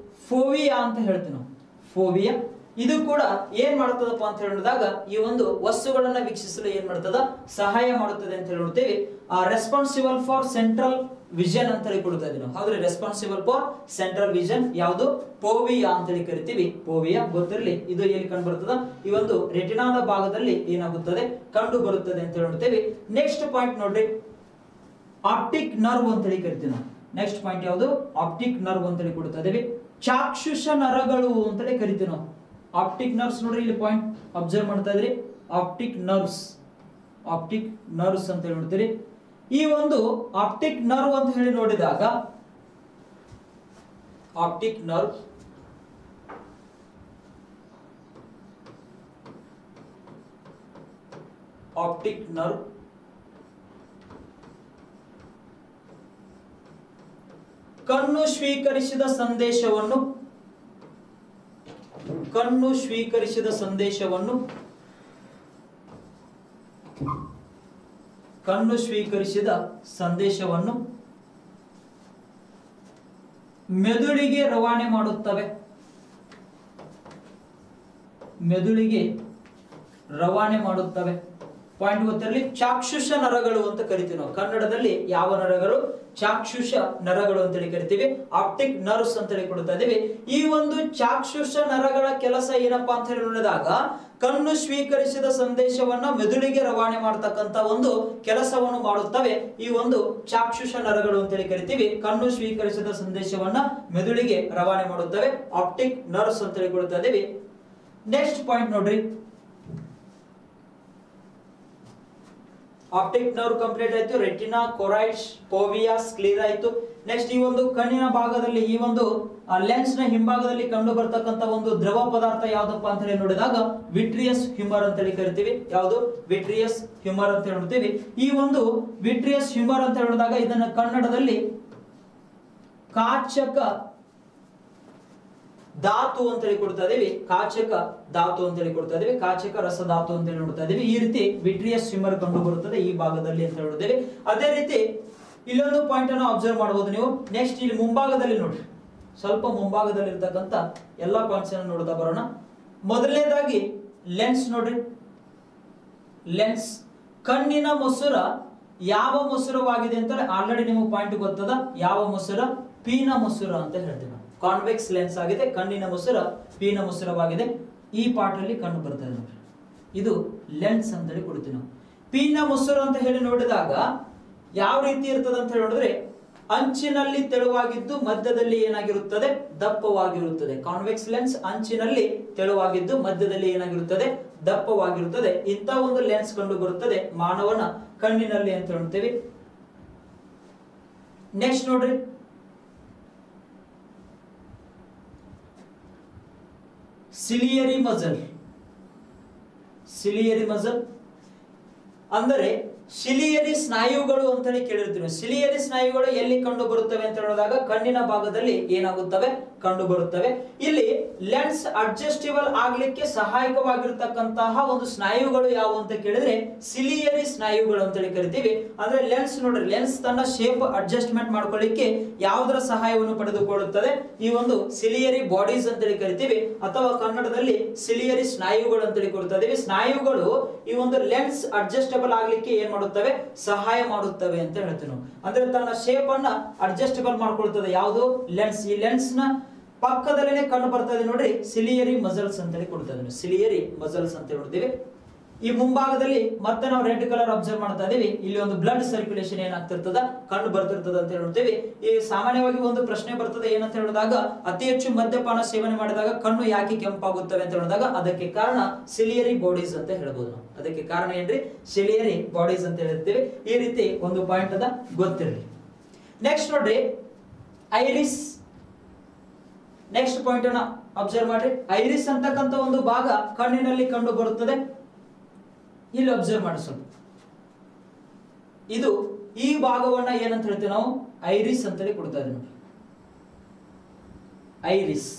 ಫೋವಿಯಾ ಅಂತ ಹೇಳ್ತೀವಿ ನಾವು. ಫೋವಿಯಾ ಇದು ಕೂಡ ಏನ್ ಮಾಡ್ತದಪ್ಪ ಅಂತ ಹೇಳಿದಾಗ ಈ ಒಂದು ವಸ್ತುಗಳನ್ನ ವೀಕ್ಷಿಸಲು ಏನ್ ಮಾಡ್ತದ, ಸಹಾಯ ಮಾಡುತ್ತದೆ ಅಂತ ಹೇಳಿ ನೋಡ್ತೀವಿ. ರೆಸ್ಪಾನ್ಸಿಬಲ್ ಫಾರ್ ಸೆಂಟ್ರಲ್ ವಿಷನ್ ಅಂತ ಹೇಳಿ ಕೊಡ್ತಾ ಇದೀವಿ ನಾವು. ಹೌದ್ರಿ, ರೆಸ್ಪಾನ್ಸಿಬಲ್ ಫಾರ್ ಸೆಂಟ್ರಲ್ ವಿಷನ್ ಯಾವುದು, ಪೋವಿಯಾ ಅಂತ ಹೇಳಿ ಕರಿತೀವಿ. ಪೋವಿಯಾ ಗೊತ್ತಿರಲಿ, ಇದು ಎಲ್ಲಿ ಕಂಡು ಬರ್ತದ, ಈ ಒಂದು ರೆಟಿನಾದ ಭಾಗದಲ್ಲಿ ಏನಾಗುತ್ತದೆ, ಕಂಡು ಬರುತ್ತದೆ ಅಂತ ಹೇಳ್ತೇವೆ. ನೆಕ್ಸ್ಟ್ ಪಾಯಿಂಟ್ ನೋಡ್ರಿ, ಆಪ್ಟಿಕ್ ನರ್ವ್ ಅಂತ ಹೇಳಿ ಕರಿತೀವಿ ನಾವು. ನೆಕ್ಸ್ಟ್ ಪಾಯಿಂಟ್ ಯಾವುದು, ಆಪ್ಟಿಕ್ ನರ್ವ್ ಅಂತ ಹೇಳಿ ಕೊಡ್ತಾ ಇದೀವಿ. ಚಾಕ್ಷುಷ ನರಗಳು ಅಂತ ಹೇಳಿ ಕರಿತೀವಿ ನಾವು. ಆಪ್ಟಿಕ್ ನರ್ವ್ಸ್ ನೋಡ್ರಿ, ಇಲ್ಲಿ ಪಾಯಿಂಟ್ ಅಬ್ಸರ್ವ್ ಮಾಡ್ತಾ ಇದ್ರಿ. ಆಪ್ಟಿಕ್ ನರ್ವ್ಸ್ ಅಂತ ಹೇಳಿ ನೋಡ್ತೀರಿ. ಈ ಒಂದು ಆಪ್ಟಿಕ್ ನರ್ವ್ ಅಂತ ಹೇಳಿ ನೋಡಿದಾಗ ಆಪ್ಟಿಕ್ ನರ್ವ್ ಕಣ್ಣು ಸ್ವೀಕರಿಸಿದ ಸಂದೇಶವನ್ನು ಮೆದುಳಿಗೆ ರವಾನೆ ಮಾಡುತ್ತವೆ. ಪಾಯಿಂಟ್ ಗೊತ್ತಿರಲಿ. ಚಾಕ್ಷುಷ ನರಗಳು ಅಂತ ಕರಿತೀವಿ ನಾವು ಕನ್ನಡದಲ್ಲಿ. ಯಾವ ನರಗಳು? ಚಾಕ್ಷುಷ ನರಗಳು ಅಂತೇಳಿ ಕರಿತೀವಿ. ಆಪ್ಟಿಕ್ ನರ್ವ್ಸ್ ಅಂತೇಳಿ ಕೊಡ್ತಾ ಇದೀವಿ. ಈ ಒಂದು ಚಾಕ್ಷುಷ ನರಗಳ ಕೆಲಸ ಏನಪ್ಪಾ ಅಂತ ಹೇಳಿ ನೋಡಿದಾಗ ಕಣ್ಣು ಸ್ವೀಕರಿಸಿದ ಸಂದೇಶವನ್ನ ಮೆದುಳಿಗೆ ರವಾನೆ ಮಾಡತಕ್ಕಂತ ಒಂದು ಕೆಲಸವನ್ನು ಮಾಡುತ್ತವೆ ಈ ಒಂದು ಚಾಕ್ಷುಷ ನರಗಳು ಅಂತೇಳಿ ಕರಿತೀವಿ. ಕಣ್ಣು ಸ್ವೀಕರಿಸಿದ ಸಂದೇಶವನ್ನ ಮೆದುಳಿಗೆ ರವಾನೆ ಮಾಡುತ್ತವೆ, ಆಪ್ಟಿಕ್ ನರ್ವ್ಸ್ ಅಂತೇಳಿ ಕೊಡ್ತಾ ಇದೀವಿ. ನೆಕ್ಸ್ಟ್ ಪಾಯಿಂಟ್ ನೋಡ್ರಿ, ಆಪ್ಟಿಕ್ ನರ್ವ್ ಕಂಪ್ಲೀಟ್ ಆಯ್ತು. ರೆಟಿನಾ, ಕೊರೈಡ್ಸ್, ಫೋವಿಯಾ, ಸ್ಕ್ಲೀರಾ ಆಯ್ತು. ನೆಕ್ಸ್ಟ್ ಈ ಒಂದು ಕಣ್ಣಿನ ಭಾಗದಲ್ಲಿ ಈ ಒಂದು ಲೆನ್ಸ್ ನ ಹಿಂಭಾಗದಲ್ಲಿ ಕಂಡು ಬರ್ತಕ್ಕಂತ ಒಂದು ದ್ರವ ಪದಾರ್ಥ ಯಾವ್ದಪ್ಪ ಅಂತ ಹೇಳಿ ನೋಡಿದಾಗ ವಿಟ್ರಿಯಸ್ ಹ್ಯೂಮರ್ ಅಂತ ಹೇಳಿ ಕರಿತೀವಿ. ಯಾವುದು? ವಿಟ್ರಿಯಸ್ ಹ್ಯೂಮರ್ ಅಂತ ಹೇಳ್ತೀವಿ. ಈ ಒಂದು ವಿಟ್ರಿಯಸ್ ಹ್ಯೂಮರ್ ಅಂತ ಹೇಳಿದಾಗ ಇದನ್ನ ಕನ್ನಡದಲ್ಲಿ ಕಾಚಕ ಧಾತು ಅಂತ ಹೇಳಿ ಕೊಡ್ತಾ ಇದೀವಿ. ಕಾಚಕ ಧಾತು ಅಂತ ಹೇಳಿ ಕೊಡ್ತಾ ಇದೀವಿ. ಕಾಚಕ ರಸ ಧಾತು ಅಂತ ಹೇಳಿ ನೋಡ್ತಾ ಇದೀವಿ. ಈ ರೀತಿ ವಿಟ್ರಿಯಸ್ ಹ್ಯೂಮರ್ ಕಂಡು ಬರುತ್ತದೆ ಈ ಭಾಗದಲ್ಲಿ ಅಂತ ಹೇಳಿದ್ದೇವೆ. ಅದೇ ರೀತಿ ಇಲ್ಲೊಂದು ಪಾಯಿಂಟ್ ಅನ್ನು ಅಬ್ಸರ್ವ್ ಮಾಡಬಹುದು ನೀವು. ನೆಕ್ಸ್ಟ್ ಇಲ್ಲಿ ಮುಂಭಾಗದಲ್ಲಿ ನೋಡ್ರಿ, ಸ್ವಲ್ಪ ಮುಂಭಾಗದಲ್ಲಿ ಇರ್ತಕ್ಕಂತ ಎಲ್ಲಾ ಪಾಯಿಂಟ್ಸ್ ಅನ್ನು ನೋಡ್ತಾ ಬರೋಣ. ಮೊದಲನೇದಾಗಿ ಲೆನ್ಸ್ ನೋಡ್ರಿ. ಲೆನ್ಸ್ ಕಣ್ಣಿನ ಮೊಸುರ ಯಾವ ಮೊಸುರವಾಗಿದೆ ಅಂತ ಆಲ್ರೆಡಿ ನಿಮಗೆ ಪಾಯಿಂಟ್ ಗೊತ್ತದ. ಯಾವ ಮೊಸುರ? ಪೀನ ಮೊಸುರ ಅಂತ ಹೇಳ್ತೀವಿ ನಾವು. ಕಾನ್ವೆಕ್ಸ್ ಲೆನ್ಸ್ ಆಗಿದೆ. ಕಣ್ಣಿನ ಮೊಸುರ ಪೀನ ಮೊಸುರವಾಗಿದೆ. ಈ ಪಾರ್ಟ್ ಅಲ್ಲಿ ಕಂಡು ಬರ್ತದೆ ನೋಡ್ರಿ. ಇದು ಲೆನ್ಸ್ ಅಂತ ಹೇಳಿ ಕೊಡ್ತೀವಿ ನಾವು. ಪೀನ ಮೊಸುರ ಅಂತ ಹೇಳಿ ನೋಡಿದಾಗ ಯಾವ ರೀತಿ ಇರ್ತದೆ ಅಂತ ಹೇಳಿ ನೋಡಿದ್ರೆ ಅಂಚಿನಲ್ಲಿ ತೆಳುವಾಗಿದ್ದು ಮಧ್ಯದಲ್ಲಿ ಏನಾಗಿರುತ್ತದೆ? ದಪ್ಪವಾಗಿರುತ್ತದೆ. ಕಾನ್ವೆಕ್ಸ್ ಲೆನ್ಸ್ ಅಂಚಿನಲ್ಲಿ ತೆಳುವಾಗಿದ್ದು ಮಧ್ಯದಲ್ಲಿ ಏನಾಗಿರುತ್ತದೆ? ದಪ್ಪವಾಗಿರುತ್ತದೆ. ಇಂಥ ಒಂದು ಲೆನ್ಸ್ ಕಂಡು ಬರುತ್ತದೆ ಮಾನವನ ಕಣ್ಣಿನಲ್ಲಿ ಅಂತ ಹೇಳ್ತೇವೆ. ನೆಕ್ಸ್ಟ್ ನೋಡ್ರಿ, ಸಿಲಿಯರಿ ಮಜಲ್. ಸಿಲಿಯರಿ ಮಜಲ್ ಅಂದರೆ ಸಿಲಿಯರಿ ಸ್ನಾಯುಗಳು ಅಂತ ಹೇಳಿ ಕೇಳಿರ್ತೀವಿ. ಸಿಲಿಯರಿ ಸ್ನಾಯುಗಳು ಎಲ್ಲಿ ಕಂಡು ಬರುತ್ತವೆ ಅಂತ ಹೇಳಿದಾಗ ಕಣ್ಣಿನ ಭಾಗದಲ್ಲಿ ಏನಾಗುತ್ತವೆ? ಕಂಡು ಬರುತ್ತವೆ. ಇಲ್ಲಿ ಲೆನ್ಸ್ ಅಡ್ಜಸ್ಟೇಬಲ್ ಆಗ್ಲಿಕ್ಕೆ ಸಹಾಯಕವಾಗಿರ್ತಕ್ಕಂತಹ ಒಂದು ಸ್ನಾಯುಗಳು ಯಾವುವು ಅಂತ ಕೇಳಿದ್ರೆ ಸಿಲಿಯರಿ ಸ್ನಾಯುಗಳು ಅಂತ ಹೇಳಿ ಕರಿತೀವಿ. ಅಂದ್ರೆ ಲೆನ್ಸ್ ನೋಡ್ರಿ, ಲೆನ್ಸ್ ತನ್ನ ಶೇಪ್ ಅಡ್ಜಸ್ಟ್ಮೆಂಟ್ ಮಾಡ್ಕೊಳ್ಳಿಕ್ಕೆ ಯಾವುದರ ಸಹಾಯವನ್ನು ಪಡೆದುಕೊಳ್ಳುತ್ತದೆ? ಈ ಒಂದು ಸಿಲಿಯರಿ ಬಾಡೀಸ್ ಅಂತ ಹೇಳಿ ಕರಿತೀವಿ, ಅಥವಾ ಕನ್ನಡದಲ್ಲಿ ಸಿಲಿಯರಿ ಸ್ನಾಯುಗಳು ಅಂತ ಹೇಳಿ ಕೊಡ್ತಾ ಇದೀವಿ. ಸ್ನಾಯುಗಳು ಈ ಒಂದು ಲೆನ್ಸ್ ಅಡ್ಜಸ್ಟೇಬಲ್ ಆಗ್ಲಿಕ್ಕೆ ಏನ್ ಮಾಡುತ್ತವೆ? ಸಹಾಯ ಮಾಡುತ್ತವೆ ಅಂತ ಹೇಳ್ತೀವಿ ನಾವು. ಅಂದ್ರೆ ತನ್ನ ಶೇಪ್ ಅನ್ನ ಅಡ್ಜಸ್ಟೇಬಲ್ ಮಾಡ್ಕೊಳ್ತದೆ ಯಾವುದು? ಲೆನ್ಸ್. ಈ ಲೆನ್ಸ್ ನ ಪಕ್ಕದಲ್ಲೇ ಕಂಡು ಬರ್ತದೆ ನೋಡ್ರಿ ಸಿಲಿಯರಿ ಮಸಲ್ಸ್ ಅಂತ ಹೇಳಿ ಕೊಡ್ತದೆ. ಸಿಲಿಯರಿ ಮಸಲ್ಸ್ ಅಂತ ಹೇಳ್ತೀವಿ. ಈ ಮುಂಭಾಗದಲ್ಲಿ ಮತ್ತೆ ನಾವು ರೆಡ್ ಕಲರ್ ಅಬ್ಸರ್ವ್ ಮಾಡ್ತಾ ಇದೀವಿ. ಇಲ್ಲಿ ಒಂದು ಬ್ಲಡ್ ಸರ್ಕ್ಯುಲೇಷನ್ ಏನಾಗ್ತಿರ್ತದ? ಕಂಡು ಬರ್ತಿರ್ತದ ಅಂತ ಹೇಳ್ತೀವಿ. ಈ ಸಾಮಾನ್ಯವಾಗಿ ಒಂದು ಪ್ರಶ್ನೆ ಬರ್ತದೆ ಏನಂತ ಹೇಳಿದಾಗ ಅತಿ ಹೆಚ್ಚು ಮದ್ಯಪಾನ ಸೇವನೆ ಮಾಡಿದಾಗ ಕಣ್ಣು ಯಾಕೆ ಕೆಂಪಾಗುತ್ತವೆ ಅಂತ ಹೇಳಿದಾಗ ಅದಕ್ಕೆ ಕಾರಣ ಸಿಲಿಯರಿ ಬಾಡೀಸ್ ಅಂತ ಹೇಳ್ಬೋದು ನಾವು. ಅದಕ್ಕೆ ಕಾರಣ ಏನ್ರಿ? ಸಿಲಿಯರಿ ಬಾಡೀಸ್ ಅಂತ ಹೇಳ್ತೀವಿ. ಈ ರೀತಿ ಒಂದು ಪಾಯಿಂಟ್ ಅದ ಗೊತ್ತಿರಲಿ. ನೆಕ್ಸ್ಟ್ ನೋಡ್ರಿ ಐರಿಸ್. ನೆಕ್ಸ್ಟ್ ಪಾಯಿಂಟ್ ಅನ್ನ ಅಬ್ಸರ್ವ್ ಮಾಡ್ರಿ. ಐರಿಸ್ ಅಂತಕ್ಕಂಥ ಒಂದು ಭಾಗ ಕಣ್ಣಿನಲ್ಲಿ ಕಂಡು ಬರುತ್ತದೆ. ಇಲ್ಲಿ ಅಬ್ಸರ್ವ್ ಮಾಡಿ ಸ್ವಲ್ಪ. ಇದು ಈ ಭಾಗವನ್ನ ಏನಂತ ಹೇಳ್ತೀವಿ ನಾವು? ಐರಿಸ್ ಅಂತ ಹೇಳಿ ಕೊಡ್ತಾ ಇದ್ದೀವಿ ನೋಡಿ. ಐರಿಸ್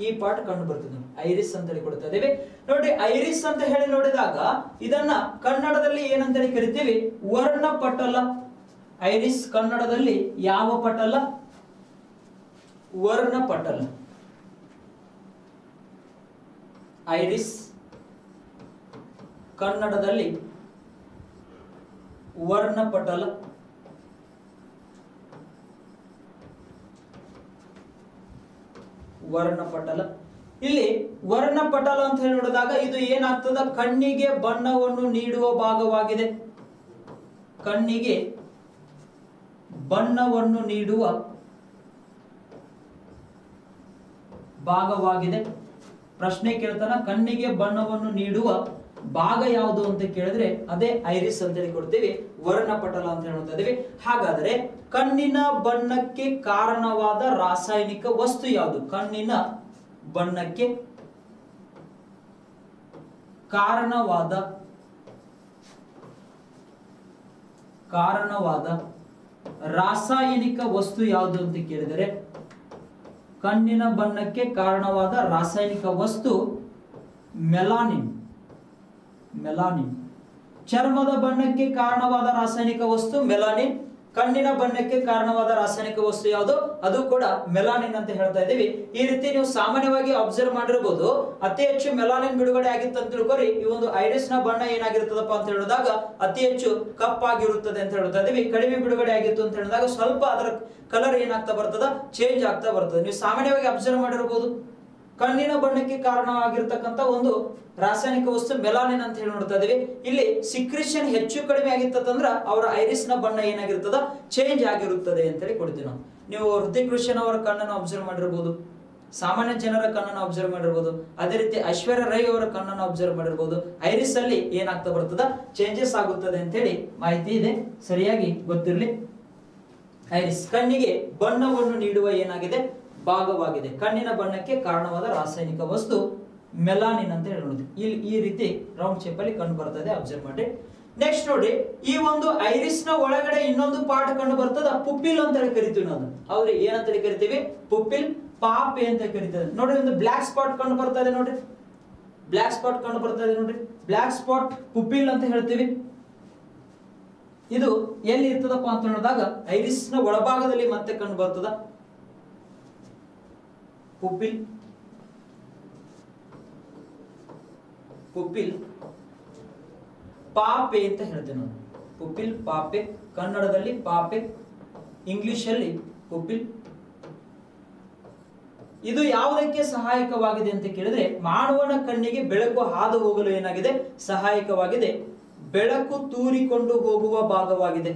ಈ ಪಾರ್ಟ್ ಕಂಡು ಬರ್ತದೆ. ಐರಿಸ್ ಅಂತ ಹೇಳಿ ಕೊಡ್ತಾ ಇದ್ದೀವಿ ನೋಡಿ. ಐರಿಸ್ ಅಂತ ಹೇಳಿ ನೋಡಿದಾಗ ಇದನ್ನ ಕನ್ನಡದಲ್ಲಿ ಏನಂತ ಹೇಳಿ ಕರಿತೀವಿ? ವರ್ಣಪಟಲ. ಐರಿಸ್ ಕನ್ನಡದಲ್ಲಿ ಯಾವ ಪಟಲ? ವರ್ಣಪಟಲ. ಐರಿಸ್ ಕನ್ನಡದಲ್ಲಿ ವರ್ಣಪಟಲ. ವರ್ಣಪಟಲ. ಇಲ್ಲಿ ವರ್ಣಪಟಲ ಅಂತ ಹೇಳಿ ನೋಡಿದಾಗ ಇದು ಏನಾಗ್ತದ? ಕಣ್ಣಿಗೆ ಬಣ್ಣವನ್ನು ನೀಡುವ ಭಾಗವಾಗಿದೆ. ಕಣ್ಣಿಗೆ ಬಣ್ಣವನ್ನು ನೀಡುವ ಭಾಗವಾಗಿದೆ. ಪ್ರಶ್ನೆ ಕೇಳ್ತಾನ, ಕಣ್ಣಿಗೆ ಬಣ್ಣವನ್ನು ನೀಡುವ ಭಾಗ ಯಾವುದು ಅಂತ ಕೇಳಿದ್ರೆ ಅದೇ ಐರಿಸ್ ಅಂತ ಹೇಳಿ ಕೊಡ್ತೀವಿ. ವರ್ಣಪಟಲ ಅಂತ ಹೇಳ್ತಾ ಇದೀವಿ. ಹಾಗಾದ್ರೆ ಕಣ್ಣಿನ ಬಣ್ಣಕ್ಕೆ ಕಾರಣವಾದ ರಾಸಾಯನಿಕ ವಸ್ತು ಯಾವುದು? ಕಣ್ಣಿನ ಬಣ್ಣಕ್ಕೆ ಕಾರಣವಾದ ರಾಸಾಯನಿಕ ವಸ್ತು ಯಾವುದು ಅಂತ ಕೇಳಿದರೆ ಕಣ್ಣಿನ ಬಣ್ಣಕ್ಕೆ ಕಾರಣವಾದ ರಾಸಾಯನಿಕ ವಸ್ತು ಮೆಲಾನಿನ್. ಮೆಲಾನಿನ್. ಚರ್ಮದ ಬಣ್ಣಕ್ಕೆ ಕಾರಣವಾದ ರಾಸಾಯನಿಕ ವಸ್ತು ಮೆಲಾನಿನ್. ಕಣ್ಣಿನ ಬಣ್ಣಕ್ಕೆ ಕಾರಣವಾದ ರಾಸಾಯನಿಕ ವಸ್ತು ಯಾವುದು? ಅದು ಕೂಡ ಮೆಲಾನಿನ್ ಅಂತ ಹೇಳ್ತಾ ಇದೀವಿ. ಈ ರೀತಿ ನೀವು ಸಾಮಾನ್ಯವಾಗಿ ಅಬ್ಸರ್ವ್ ಮಾಡಿರಬಹುದು, ಅತಿ ಹೆಚ್ಚು ಮೆಲಾನಿನ್ ಬಿಡುಗಡೆ ಆಗಿತ್ತು ಅಂತ ತಿಳ್ಕೊರಿ. ಈ ಒಂದು ಐರಿಸ್ ನ ಬಣ್ಣ ಏನಾಗಿರ್ತದಪ್ಪ ಅಂತ ಹೇಳಿದಾಗ ಅತಿ ಹೆಚ್ಚು ಕಪ್ಪಾಗಿರುತ್ತದೆ ಅಂತ ಹೇಳ್ತಾ ಇದೀವಿ. ಕಡಿಮೆ ಬಿಡುಗಡೆ ಆಗಿತ್ತು ಅಂತ ಹೇಳಿದಾಗ ಸ್ವಲ್ಪ ಅದರ ಕಲರ್ ಏನಾಗ್ತಾ ಬರ್ತದ, ಚೇಂಜ್ ಆಗ್ತಾ ಬರ್ತದೆ. ನೀವು ಸಾಮಾನ್ಯವಾಗಿ ಅಬ್ಸರ್ವ್ ಮಾಡಿರಬಹುದು, ಕಣ್ಣಿನ ಬಣ್ಣಕ್ಕೆ ಕಾರಣವಾಗಿರ್ತಕ್ಕಂಥ ಒಂದು ರಾಸಾಯನಿಕ ವಸ್ತು ಮೆಲಾನಿನ್ ಅಂತ ಹೇಳಿ ನೋಡ್ತಾ ಇದೀವಿ. ಇಲ್ಲಿ ಸಿಕ್ರಿಷನ್ ಹೆಚ್ಚು ಕಡಿಮೆ ಆಗಿತ್ತಂದ್ರ ಅವರ ಐರಿಸ್ ನ ಬಣ್ಣ ಏನಾಗಿರ್ತದ, ಚೇಂಜ್ ಆಗಿರುತ್ತದೆ ಅಂತ ಹೇಳಿ ಕೊಡ್ತೀವಿ ನಾವು. ನೀವು ಹೃತಿಕ್ ರೋಷನ್ ಅವರ ಕಣ್ಣನ್ನು ಅಬ್ಸರ್ವ್ ಮಾಡಿರಬಹುದು, ಸಾಮಾನ್ಯ ಜನರ ಕಣ್ಣನ್ನು ಅಬ್ಸರ್ವ್ ಮಾಡಿರಬಹುದು, ಅದೇ ರೀತಿ ಐಶ್ವರ್ಯ ರೈ ಅವರ ಕಣ್ಣನ್ನು ಅಬ್ಸರ್ವ್ ಮಾಡಿರಬಹುದು. ಐರಿಸ್ ಅಲ್ಲಿ ಏನಾಗ್ತಾ ಬರ್ತದ, ಚೇಂಜಸ್ ಆಗುತ್ತದೆ ಅಂತ ಹೇಳಿ ಮಾಹಿತಿ ಇದೆ, ಸರಿಯಾಗಿ ಗೊತ್ತಿರಲಿ. ಐರಿಸ್ ಕಣ್ಣಿಗೆ ಬಣ್ಣವನ್ನು ನೀಡುವ ಏನಾಗಿದೆ, ಭಾಗವಾಗಿದೆ. ಕಣ್ಣಿನ ಬಣ್ಣಕ್ಕೆ ಕಾರಣವಾದ ರಾಸಾಯನಿಕ ವಸ್ತು ಮೆಲಾನಿನ್ ಅಂತ ಹೇಳೋದು. ಇಲ್ಲಿ ಈ ರೀತಿ ರೌಂಡ್ ಶೇಪ್ ಅಲ್ಲಿ ಕಂಡು ಬರ್ತದೆ, ಅಬ್ಸರ್ವ್ ಮಾಡಿ. ನೆಕ್ಸ್ಟ್ ನೋಡಿ, ಈ ಒಂದು ಐರಿಸ್ ನ ಒಳಗಡೆ ಇನ್ನೊಂದು ಪಾರ್ಟ್ ಕಂಡು ಬರ್ತದ, ಪುಪಿಲ್ ಅಂತ ಹೇಳಿ ಕರಿತೀವಿ ನಾವು. ಹೌದ್ರಿ, ಏನಂತ ಹೇಳಿ ಕರಿತೀವಿ, ಪುಪಿಲ್, ಪಾಪೆ ಅಂತ ಕರಿತೇವೆ. ನೋಡ್ರಿ, ಒಂದು ಬ್ಲಾಕ್ ಸ್ಪಾಟ್ ಕಂಡು ಬರ್ತಾ ಇದೆ ನೋಡ್ರಿ, ಬ್ಲಾಕ್ ಸ್ಪಾಟ್ ಕಂಡು ಬರ್ತಾ ಇದೆ ನೋಡ್ರಿ. ಬ್ಲಾಕ್ ಸ್ಪಾಟ್ ಪುಪಿಲ್ ಅಂತ ಹೇಳ್ತೀವಿ. ಇದು ಎಲ್ಲಿ ಇರ್ತದಪ್ಪ ಅಂತ ಹೇಳಿದಾಗ ಐರಿಸ್ ನ ಒಳಭಾಗದಲ್ಲಿ ಮತ್ತೆ ಕಂಡು ಬರ್ತದ ಪುಪಿಲ್. ಪುಪಿಲ್ ಪಾಪೆ ಅಂತ ಹೇಳ್ತೇವೆ ನಾವು. ಪುಪಿಲ್ ಪಾಪೆ, ಕನ್ನಡದಲ್ಲಿ ಪಾಪೆ, ಇಂಗ್ಲಿಷ್ ಅಲ್ಲಿ ಪುಪಿಲ್. ಇದು ಯಾವುದಕ್ಕೆ ಸಹಾಯಕವಾಗಿದೆ ಅಂತ ಕೇಳಿದ್ರೆ, ಮಾನವನ ಕಣ್ಣಿಗೆ ಬೆಳಕು ಹಾದು ಹೋಗಲು ಏನಾಗಿದೆ, ಸಹಾಯಕವಾಗಿದೆ. ಬೆಳಕು ತೂರಿಕೊಂಡು ಹೋಗುವ ಭಾಗವಾಗಿದೆ.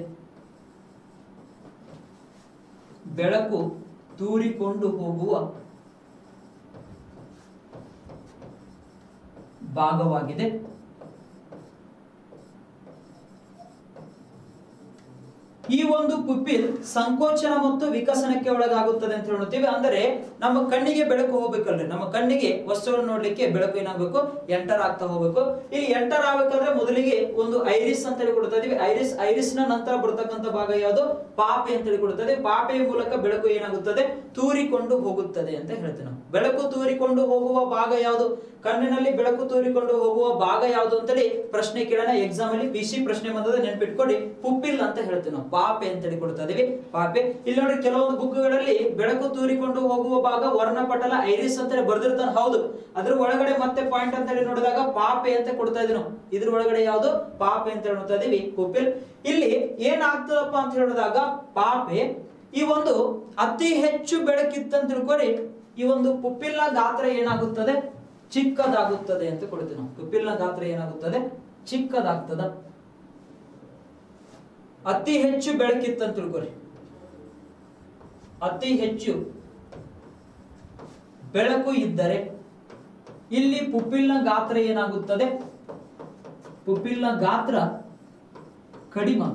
ಬೆಳಕು ತೂರಿಕೊಂಡು ಹೋಗುವ ಭಾಗವಾಗಿದೆ. ಈ ಒಂದು ಪುಪಿಲ್ ಸಂಕೋಚನ ಮತ್ತು ವಿಕಸನಕ್ಕೆ ಒಳಗಾಗುತ್ತದೆ ಅಂತ ಹೇಳುತ್ತೀವಿ. ಅಂದರೆ ನಮ್ಮ ಕಣ್ಣಿಗೆ ಬೆಳಕು ಹೋಗ್ಬೇಕಲ್ರಿ, ನಮ್ಮ ಕಣ್ಣಿಗೆ ವಸ್ತುಗಳನ್ನು ನೋಡ್ಲಿಕ್ಕೆ ಬೆಳಕು ಏನಾಗಬೇಕು, ಎಂಟರ್ ಆಗ್ತಾ ಹೋಗ್ಬೇಕು. ಇಲ್ಲಿ ಎಂಟರ್ ಆಗ್ಬೇಕಾದ್ರೆ ಮೊದಲಿಗೆ ಒಂದು ಐರಿಸ್ ಅಂತ ಹೇಳಿ ಕೊಡ್ತಾ ಇದೀವಿ. ಐರಿಸ್ ನ ನಂತರ ಬರ್ತಕ್ಕಂಥ ಭಾಗ ಯಾವುದು, ಪಾಪೆ ಅಂತ ಹೇಳಿ ಕೊಡ್ತದೆ. ಪಾಪೆಯ ಮೂಲಕ ಬೆಳಕು ಏನಾಗುತ್ತದೆ, ತೂರಿಕೊಂಡು ಹೋಗುತ್ತದೆ ಅಂತ ಹೇಳ್ತೇವೆ ನಾವು. ಬೆಳಕು ತೂರಿಕೊಂಡು ಹೋಗುವ ಭಾಗ ಯಾವುದು, ಕಣ್ಣಿನಲ್ಲಿ ಬೆಳಕು ತೂರಿಕೊಂಡು ಹೋಗುವ ಭಾಗ ಯಾವುದು ಅಂತೇಳಿ ಪ್ರಶ್ನೆ ಕೇಳೋಣ. ಎಕ್ಸಾಮ್ ಅಲ್ಲಿ PC ಪ್ರಶ್ನೆ ಬಂದದ, ನೆನ್ಪಿಟ್ಕೊಡಿ. ಪುಪಿಲ್ ಅಂತ ಹೇಳ್ತೇವೆ ನಾವು, ಪಾಪೆ ಅಂತ ಹೇಳಿ ಕೊಡ್ತಾ ಇದೀವಿ, ಪಾಪೆ. ಇಲ್ಲಿ ನೋಡಿ, ಕೆಲವೊಂದು ಬುಕ್ಗಳಲ್ಲಿ ಬೆಳಕು ತೂರಿಕೊಂಡು ಹೋಗುವ ಭಾಗ ವರ್ಣಪಟಲ ಐರಿಸ್ ಅಂತ ಬರ್ದಿರ್ತಾನೆ, ಹೌದು. ಅದ್ರ ಒಳಗಡೆ ಮತ್ತೆ ಪಾಯಿಂಟ್ ಅಂತ ಹೇಳಿ ನೋಡಿದಾಗ ಪಾಪೆ ಅಂತ ಕೊಡ್ತಾ ಇದೀವಿ ನಾವು. ಇದ್ರ ಒಳಗಡೆ ಯಾವುದು, ಪಾಪೆ ಅಂತ ಹೇಳ್ತಾ ಇದೀವಿ, ಪುಪಿಲ್. ಇಲ್ಲಿ ಏನಾಗ್ತದಪ್ಪ ಅಂತ ಹೇಳಿದಾಗ ಪಾಪೆ, ಈ ಒಂದು ಅತಿ ಹೆಚ್ಚು ಬೆಳಕಿತ್ತಂತ ತಿಳ್ಕೊರಿ, ಈ ಒಂದು ಪುಪಿಲ್ನ ಗಾತ್ರ ಏನಾಗುತ್ತದೆ, ಚಿಕ್ಕದಾಗುತ್ತದೆ ಅಂತ ಕೊಡ್ತೀವಿ ನಾವು. ಪುಪಿಲ್ನ ಗಾತ್ರ ಏನಾಗುತ್ತದೆ, ಚಿಕ್ಕದಾಗ್ತದ. ಅತಿ ಹೆಚ್ಚು ಬೆಳಕಿತ್ತಂತ ತಿಳ್ಕೊರಿ, ಅತಿ ಹೆಚ್ಚು ಬೆಳಕು ಇದ್ದರೆ ಇಲ್ಲಿ ಪುಪಿಲ್ನ ಗಾತ್ರ ಏನಾಗುತ್ತದೆ, ಪುಪಿಲ್ನ ಗಾತ್ರ ಕಡಿಮೆ,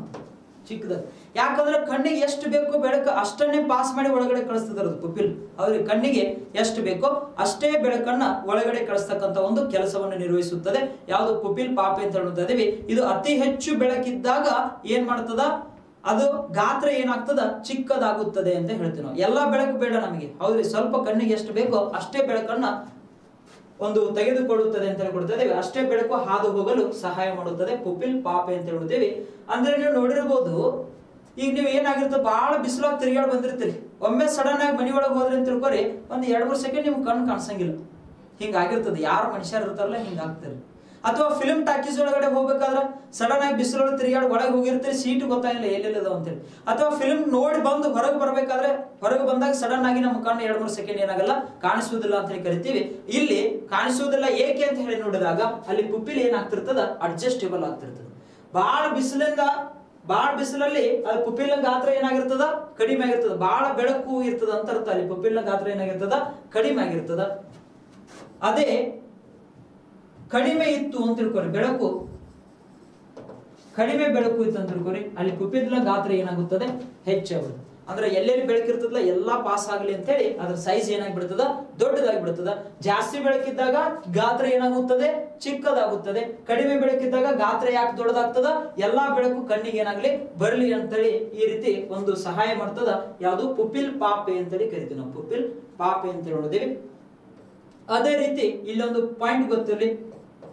ಚಿಕ್ಕದ. ಯಾಕಂದ್ರೆ ಕಣ್ಣಿಗೆ ಎಷ್ಟು ಬೇಕೋ ಬೆಳಕು ಅಷ್ಟನ್ನೇ ಪಾಸ್ ಮಾಡಿ ಒಳಗಡೆ ಕಳಿಸ್ತದ ಪುಪಿಲ್. ಅವ್ರಿಗೆ ಕಣ್ಣಿಗೆ ಎಷ್ಟು ಬೇಕೋ ಅಷ್ಟೇ ಬೆಳಕನ್ನ ಒಳಗಡೆ ಕಳಿಸ್ತಕ್ಕಂಥ ಒಂದು ಕೆಲಸವನ್ನು ನಿರ್ವಹಿಸುತ್ತದೆ. ಯಾವುದು, ಪುಪಿಲ್ ಪಾಪೆ ಅಂತ ಹೇಳ್ತಾ ಇದೀವಿ. ಇದು ಅತಿ ಹೆಚ್ಚು ಬೆಳಕಿದ್ದಾಗ ಏನ್ ಮಾಡ್ತದ, ಅದು ಗಾತ್ರ ಏನಾಗ್ತದ, ಚಿಕ್ಕದಾಗುತ್ತದೆ ಅಂತ ಹೇಳ್ತೀವಿ ನಾವು. ಎಲ್ಲಾ ಬೆಳಕು ಬೇಡ ನಮಗೆ, ಹೌದ್ರಿ. ಸ್ವಲ್ಪ ಕಣ್ಣಿಗೆ ಎಷ್ಟು ಬೇಕೋ ಅಷ್ಟೇ ಬೆಳಕನ್ನ ಒಂದು ತೆಗೆದುಕೊಳ್ಳುತ್ತದೆ ಅಂತ ಹೇಳ್ಕೊಡ್ತೇವೆ. ಅಷ್ಟೇ ಬೆಳಕು ಹಾದು ಹೋಗಲು ಸಹಾಯ ಮಾಡುತ್ತದೆ, ಪುಪಿಲ್ ಪಾಪೆ ಅಂತ ಹೇಳ್ತೇವೆ. ಅಂದ್ರೆ ನೀವು ನೋಡಿರ್ಬೋದು, ಈಗ ನೀವು ಏನಾಗಿರ್ತದೆ, ಬಹಳ ಬಿಸಿಲಾಗಿ ತಿರುಗಾಡಿ ಬಂದಿರ್ತೀರಿ, ಒಮ್ಮೆ ಸಡನ್ ಆಗಿ ಮನಿ ಒಳಗೆ ಹೋದ್ರೆ ಅಂತ ತಿಳ್ಕೊರಿ, ಒಂದು 2-3 ಸೆಕೆಂಡ್ ನಿಮ್ಗೆ ಕಣ್ಣು ಕಾಣಿಸಂಗಿಲ್ಲ. ಹಿಂಗಾಗಿರ್ತದೆ, ಯಾರು ಮನುಷ್ಯರು ಇರ್ತಾರಲ್ಲ ಹಿಂಗಾಗ್ತಾರೆ. ಅಥವಾ ಫಿಲ್ಮ್ ಟಾಕೀಸ್ ಒಳಗಡೆ ಹೋಗ್ಬೇಕಾದ್ರೆ ಸಡನ್ ಆಗಿ ಬಿಸಿಲೊಳಗೆ ತಿರುಗಾಡಿ ಒಳಗೆ ಹೋಗಿರ್ತೀರಿ, ಸೀಟ್ ಗೊತ್ತಾಗಿಲ್ಲ ಎಲ್ಲೆಲ್ಲದ ಅಂತೇಳಿ. ಅಥವಾ ಫಿಲ್ಮ್ ನೋಡಿ ಬಂದು ಹೊರಗೆ ಬರ್ಬೇಕಾದ್ರೆ, ಹೊರಗೆ ಬಂದಾಗ ಸಡನ್ ಆಗಿ ನಮ್ಮ ಕಣ್ಣು 2-3 ಸೆಕೆಂಡ್ ಏನಾಗಲ್ಲ, ಕಾಣಿಸುವುದಿಲ್ಲ ಅಂತ ಹೇಳಿ ಕರಿತೀವಿ. ಇಲ್ಲಿ ಕಾಣಿಸುವುದಿಲ್ಲ ಏಕೆ ಅಂತ ಹೇಳಿ ನೋಡಿದಾಗ ಅಲ್ಲಿ ಪುಪಿಲ್ ಏನಾಗ್ತಿರ್ತದ, ಅಡ್ಜಸ್ಟೇಬಲ್ ಆಗ್ತಿರ್ತದೆ. ಬಹಳ ಬಿಸಿಲಲ್ಲಿ ಅದು ಪುಪಿಲ್ನ ಗಾತ್ರ ಏನಾಗಿರ್ತದ, ಕಡಿಮೆ ಆಗಿರ್ತದ. ಬಹಳ ಬೆಳಕು ಇರ್ತದ ಅಂತ ಅರ್ಥ. ಅಲ್ಲಿ ಪುಪಿಲ್ನ ಗಾತ್ರ ಏನಾಗಿರ್ತದ, ಕಡಿಮೆ ಆಗಿರ್ತದ. ಅದೇ ಕಡಿಮೆ ಇತ್ತು ಅಂತ ತಿಳ್ಕೊರಿ, ಬೆಳಕು ಕಡಿಮೆ ಬೆಳಕು ಇತ್ತು ಅಂತ ತಿಳ್ಕೊರಿ, ಅಲ್ಲಿ ಪುಪಿಲ್ನ ಗಾತ್ರ ಏನಾಗುತ್ತದೆ, ಹೆಚ್ಚಾಗುತ್ತೆ. ಅಂದ್ರೆ ಎಲ್ಲೆಲ್ಲಿ ಬೆಳಕಿರ್ತದಲ್ಲ ಎಲ್ಲಾ ಪಾಸ್ ಆಗಲಿ ಅಂತ ಹೇಳಿ ಅದ್ರ ಸೈಜ್ ಏನಾಗ್ಬಿಡ್ತದ, ದೊಡ್ಡದಾಗಿ ಬಿಡ್ತದ. ಜಾಸ್ತಿ ಬೆಳಕಿದ್ದಾಗ ಗಾತ್ರ ಏನಾಗುತ್ತದೆ, ಚಿಕ್ಕದಾಗುತ್ತದೆ. ಕಡಿಮೆ ಬೆಳಕಿದ್ದಾಗ ಗಾತ್ರ ಯಾಕೆ ದೊಡ್ಡದಾಗ್ತದ, ಎಲ್ಲಾ ಬೆಳಕು ಕಣ್ಣಿಗೆ ಏನಾಗ್ಲಿ ಬರ್ಲಿ ಅಂತೇಳಿ ಈ ರೀತಿ ಒಂದು ಸಹಾಯ ಮಾಡ್ತದ. ಯಾವುದು, ಪುಪಿಲ್ ಪಾಪೆ ಅಂತೇಳಿ ಕರಿತೀವಿ ನಾವು, ಪುಪಿಲ್ ಪಾಪೆ ಅಂತ ನೋಡಿದೀವಿ. ಅದೇ ರೀತಿ ಇಲ್ಲೊಂದು ಪಾಯಿಂಟ್ ಗೊತ್ತಿರಲಿ,